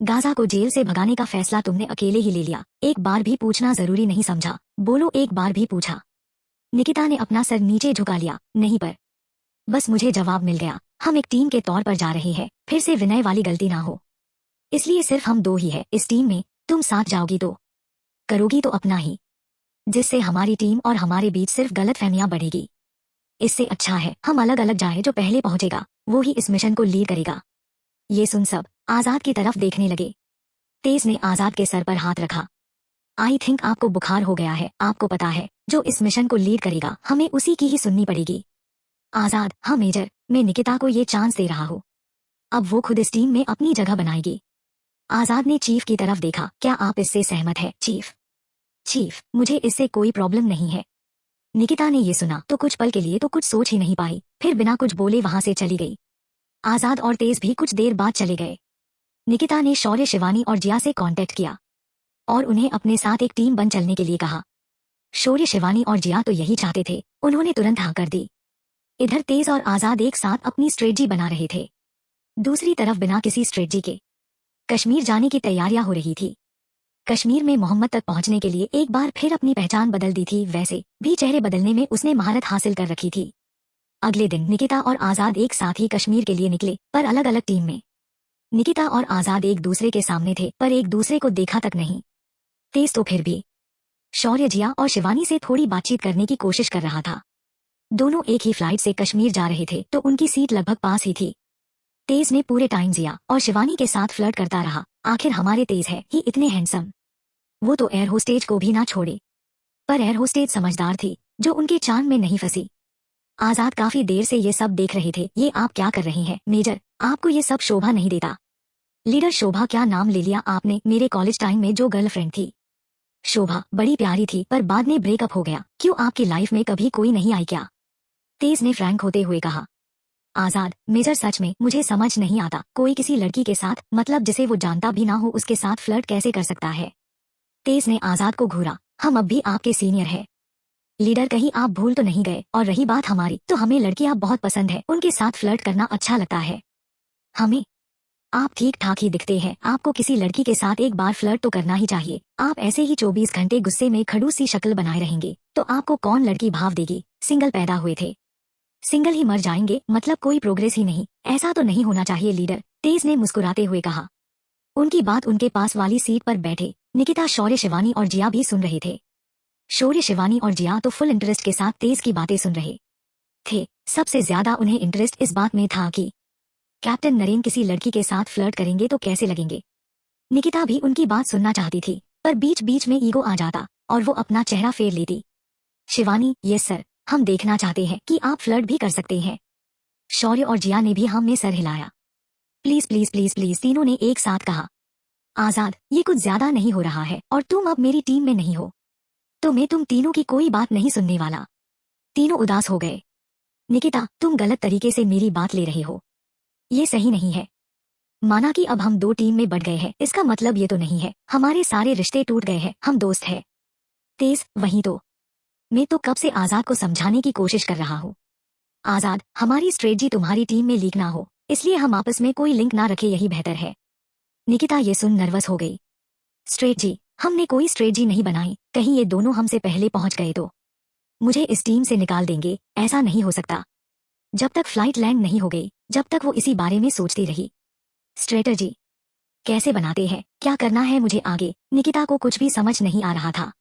गाजा को जेल से भगाने का फैसला तुमने अकेले ही ले लिया, एक बार भी पूछना जरूरी नहीं समझा? बोलो, एक बार भी पूछा? निकिता ने अपना सर नीचे झुका लिया। नहीं, पर बस मुझे जवाब मिल गया। हम एक टीम के तौर पर जा रहे हैं, फिर से विनय वाली गलती ना हो, इसलिए सिर्फ हम दो ही है इस टीम में। तुम साथ जाओगी तो करोगी तो अपना ही, जिससे हमारी टीम और हमारे बीच सिर्फ गलतफहमियां बढ़ेगी। इससे अच्छा है हम अलग अलग जाए, जो पहले पहुंचेगा वो ही इस मिशन को लीड करेगा। ये सुन सब आजाद की तरफ देखने लगे। तेज ने आजाद के सर पर हाथ रखा। आई थिंक आपको बुखार हो गया है। आपको पता है जो इस मिशन को लीड करेगा हमें उसी की ही सुननी पड़ेगी। आजाद, हाँ मेजर, मैं निकिता को ये चांस दे रहा हूँ, अब वो खुद इस टीम में अपनी जगह बनाएगी। आजाद ने चीफ की तरफ देखा। क्या आप इससे सहमत है चीफ? चीफ, मुझे इससे कोई प्रॉब्लम नहीं है। निकिता ने ये सुना तो कुछ पल के लिए तो कुछ सोच ही नहीं पाई, फिर बिना कुछ बोले वहां से चली गई। आजाद और तेज भी कुछ देर बाद चले गए। निकिता ने शौर्य, शिवानी और जिया से कांटेक्ट किया और उन्हें अपने साथ एक टीम बन चलने के लिए कहा। शौर्य, शिवानी और जिया तो यही चाहते थे, उन्होंने तुरंत हाँ कर दी। इधर तेज और आजाद एक साथ अपनी स्ट्रेटजी बना रहे थे। दूसरी तरफ बिना किसी स्ट्रेटजी के कश्मीर जाने की तैयारियां हो रही थी। कश्मीर में मोहम्मद तक पहुंचने के लिए एक बार फिर अपनी पहचान बदल दी थी, वैसे भी चेहरे बदलने में उसने महारत हासिल कर रखी थी। अगले दिन निकिता और आजाद एक साथ ही कश्मीर के लिए निकले, पर अलग अलग टीम में। निकिता और आजाद एक दूसरे के सामने थे, पर एक दूसरे को देखा तक नहीं। तेज तो फिर भी शौर्य, जिया और शिवानी से थोड़ी बातचीत करने की कोशिश कर रहा था। दोनों एक ही फ्लाइट से कश्मीर जा रहे थे, तो उनकी सीट लगभग पास ही थी। तेज ने पूरे टाइम जिया और शिवानी के साथ फ्लर्ट करता रहा। आखिर हमारे तेज है ही इतने हैंडसम, वो तो एयर होस्टेज को भी ना छोड़े। पर एयर होस्टेज समझदार थी, जो उनके चांद में नहीं फंसी। आजाद काफी देर से ये सब देख रहे थे। ये आप क्या कर रहे हैं मेजर? आपको ये सब शोभा नहीं देता। लीडर शोभा, क्या नाम ले लिया आपने? मेरे कॉलेज टाइम में जो गर्लफ्रेंड थी शोभा, बड़ी प्यारी थी, पर बाद में ब्रेकअप हो गया। क्यों, आपकी लाइफ में कभी कोई नहीं आई क्या? तेज ने फ्रैंक होते हुए कहा। आजाद, मेजर सच में मुझे समझ नहीं आता, कोई किसी लड़की के साथ, मतलब जिसे वो जानता भी ना हो, उसके साथ फ्लर्ट कैसे कर सकता है? तेज ने आजाद को घूरा। हम अब भी आपके सीनियर हैं लीडर, कहीं आप भूल तो नहीं गए? और रही बात हमारी, तो हमें लड़कियां बहुत पसंद है, उनके साथ फ्लर्ट करना अच्छा लगता है हमें। आप ठीक ठाक ही दिखते हैं, आपको किसी लड़की के साथ एक बार फ्लर्ट तो करना ही चाहिए। आप ऐसे ही 24 घंटे गुस्से में खड़ूस सी शक्ल बनाए रहेंगे तो आपको कौन लड़की भाव देगी? सिंगल पैदा हुए थे, सिंगल ही मर जाएंगे, मतलब कोई प्रोग्रेस ही नहीं। ऐसा तो नहीं होना चाहिए लीडर, तेज ने मुस्कुराते हुए कहा। उनकी बात उनके पास वाली सीट पर बैठे निकिता, शौर्य, शिवानी और जिया भी सुन रहे थे। शौर्य, शिवानी और जिया तो फुल इंटरेस्ट के साथ तेज की बातें सुन रहे थे। सबसे ज्यादा उन्हें इंटरेस्ट इस बात में था कि कैप्टन नरेन किसी लड़की के साथ फ्लर्ट करेंगे तो कैसे लगेंगे। निकिता भी उनकी बात सुनना चाहती थी, पर बीच बीच में ईगो आ जाता और वो अपना चेहरा फेर लेती। शिवानी, यस सर, हम देखना चाहते हैं कि आप फ्लर्ट भी कर सकते हैं। शौर्य और जिया ने भी हमने सर हिलाया। प्लीज प्लीज प्लीज प्लीज, तीनों ने एक साथ कहा। आजाद, ये कुछ ज्यादा नहीं हो रहा है, और तुम अब मेरी टीम में नहीं हो तो मैं तुम तीनों की कोई बात नहीं सुनने वाला। तीनों उदास हो गए। निकिता, तुम गलत तरीके से मेरी बात ले रहे हो, ये सही नहीं है। माना कि अब हम दो टीम में बढ़ गए हैं, इसका मतलब ये तो नहीं है हमारे सारे रिश्ते टूट गए हैं, हम दोस्त हैं। तेज, वही तो मैं तो कब से आजाद को समझाने की कोशिश कर रहा हूँ। आजाद, हमारी स्ट्रेटजी तुम्हारी टीम में लीक ना हो, इसलिए हम आपस में कोई लिंक ना रखे, यही बेहतर है। निकिता ये सुन नर्वस हो गई। स्ट्रेटजी? हमने कोई स्ट्रेटजी नहीं बनाई, कहीं ये दोनों हमसे पहले पहुंच गए तो मुझे इस टीम से निकाल देंगे। ऐसा नहीं हो सकता। जब तक फ्लाइट लैंड नहीं हो गई, जब तक वो इसी बारे में सोचती रही। स्ट्रेटजी कैसे बनाते हैं, क्या करना है मुझे आगे? निकिता को कुछ भी समझ नहीं आ रहा था।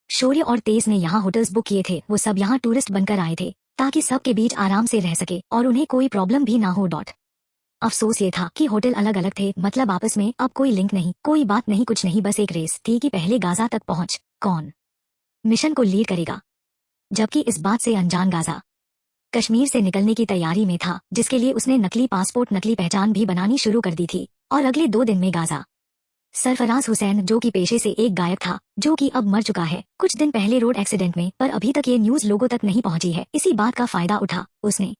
शौर्य और तेज ने यहाँ होटल्स बुक किए थे, वो सब यहाँ टूरिस्ट बनकर आए थे ताकि सबके बीच आराम से रह सके और उन्हें कोई प्रॉब्लम भी ना हो। अफसोस ये था कि होटल अलग अलग थे, मतलब आपस में अब कोई लिंक नहीं, कोई बात नहीं, कुछ नहीं, बस एक रेस थी कि पहले गाजा तक पहुंच कौन मिशन को लीड करेगा। जबकि इस बात से अनजान गाजा कश्मीर से निकलने की तैयारी में था, जिसके लिए उसने नकली पासपोर्ट, नकली पहचान भी बनानी शुरू कर दी थी। और अगले 2 दिन में गाजा सरफराज हुसैन, जो कि पेशे से एक गायक था, जो कि अब मर चुका है, कुछ दिन पहले रोड एक्सीडेंट में, पर अभी तक ये न्यूज लोगों तक नहीं पहुंची है। इसी बात का फायदा उठा उसने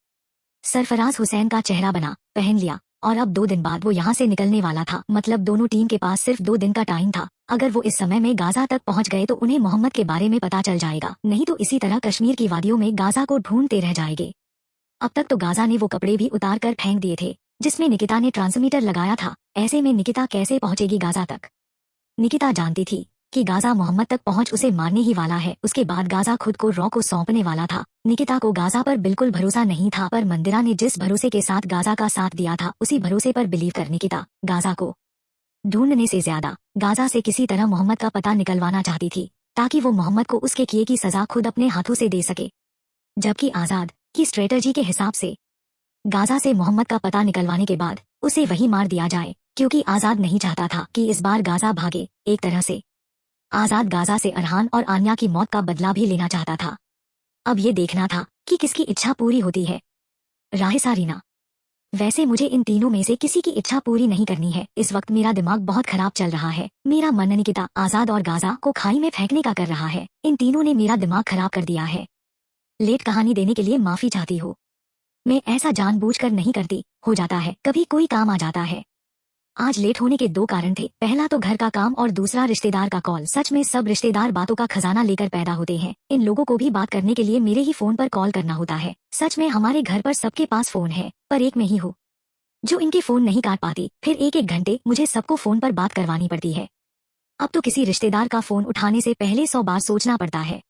सरफराज हुसैन का चेहरा बना पहन लिया और अब 2 दिन बाद वो यहाँ से निकलने वाला था। मतलब दोनों टीम के पास सिर्फ 2 दिन का टाइम था। अगर वो इस समय में गाजा तक पहुंच गए तो उन्हें मोहम्मद के बारे में पता चल जाएगा, नहीं तो इसी तरह कश्मीर की वादियों में गाजा को ढूंढते रह जाएंगे। अब तक तो गाजा ने वो कपड़े भी उतार कर फेंक दिए थे जिसमें निकिता ने ट्रांसमीटर लगाया था। ऐसे में निकिता कैसे पहुंचेगी गाजा तक? निकिता जानती थी कि गाजा मोहम्मद तक पहुंच उसे मारने ही वाला है। उसके बाद गाजा खुद को रॉ को सौंपने वाला था। निकिता को गाजा पर बिल्कुल भरोसा नहीं था, पर मंदिरा ने जिस भरोसे के साथ गाजा का साथ दिया था उसी भरोसे पर बिलीव कर निकिता गाजा को ढूंढने से ज्यादा गाजा से किसी तरह मोहम्मद का पता निकलवाना चाहती थी, ताकि वो मोहम्मद को उसके किए की सजा खुद अपने हाथों से दे सके। जबकि आजाद की स्ट्रेटजी के हिसाब से गाजा से मोहम्मद का पता निकलवाने के बाद उसे वही मार दिया जाए, क्योंकि आजाद नहीं चाहता था कि इस बार गाजा भागे। एक तरह से आजाद गाजा से अरहान और आन्या की मौत का बदला भी लेना चाहता था। अब ये देखना था कि किसकी इच्छा पूरी होती है, राहिसा रीना। वैसे मुझे इन तीनों में से किसी की इच्छा पूरी नहीं करनी है। इस वक्त मेरा दिमाग बहुत खराब चल रहा है। मेरा मन निकिता, आजाद और गाजा को खाई में फेंकने का कर रहा है। इन तीनों ने मेरा दिमाग खराब कर दिया है। लेट कहानी देने के लिए माफी चाहती हूँ। मैं ऐसा जानबूझकर नहीं करती, हो जाता है, कभी कोई काम आ जाता है। आज लेट होने के दो कारण थे, पहला तो घर का काम और दूसरा रिश्तेदार का कॉल। सच में सब रिश्तेदार बातों का खजाना लेकर पैदा होते हैं। इन लोगों को भी बात करने के लिए मेरे ही फोन पर कॉल करना होता है। सच में हमारे घर पर सबके पास फोन है, पर एक में ही हूँ जो इनके फोन नहीं काट पाती। फिर एक एक घंटे मुझे सबको फोन पर बात करवानी पड़ती है। अब तो किसी रिश्तेदार का फोन उठाने से पहले 100 बार सोचना पड़ता है।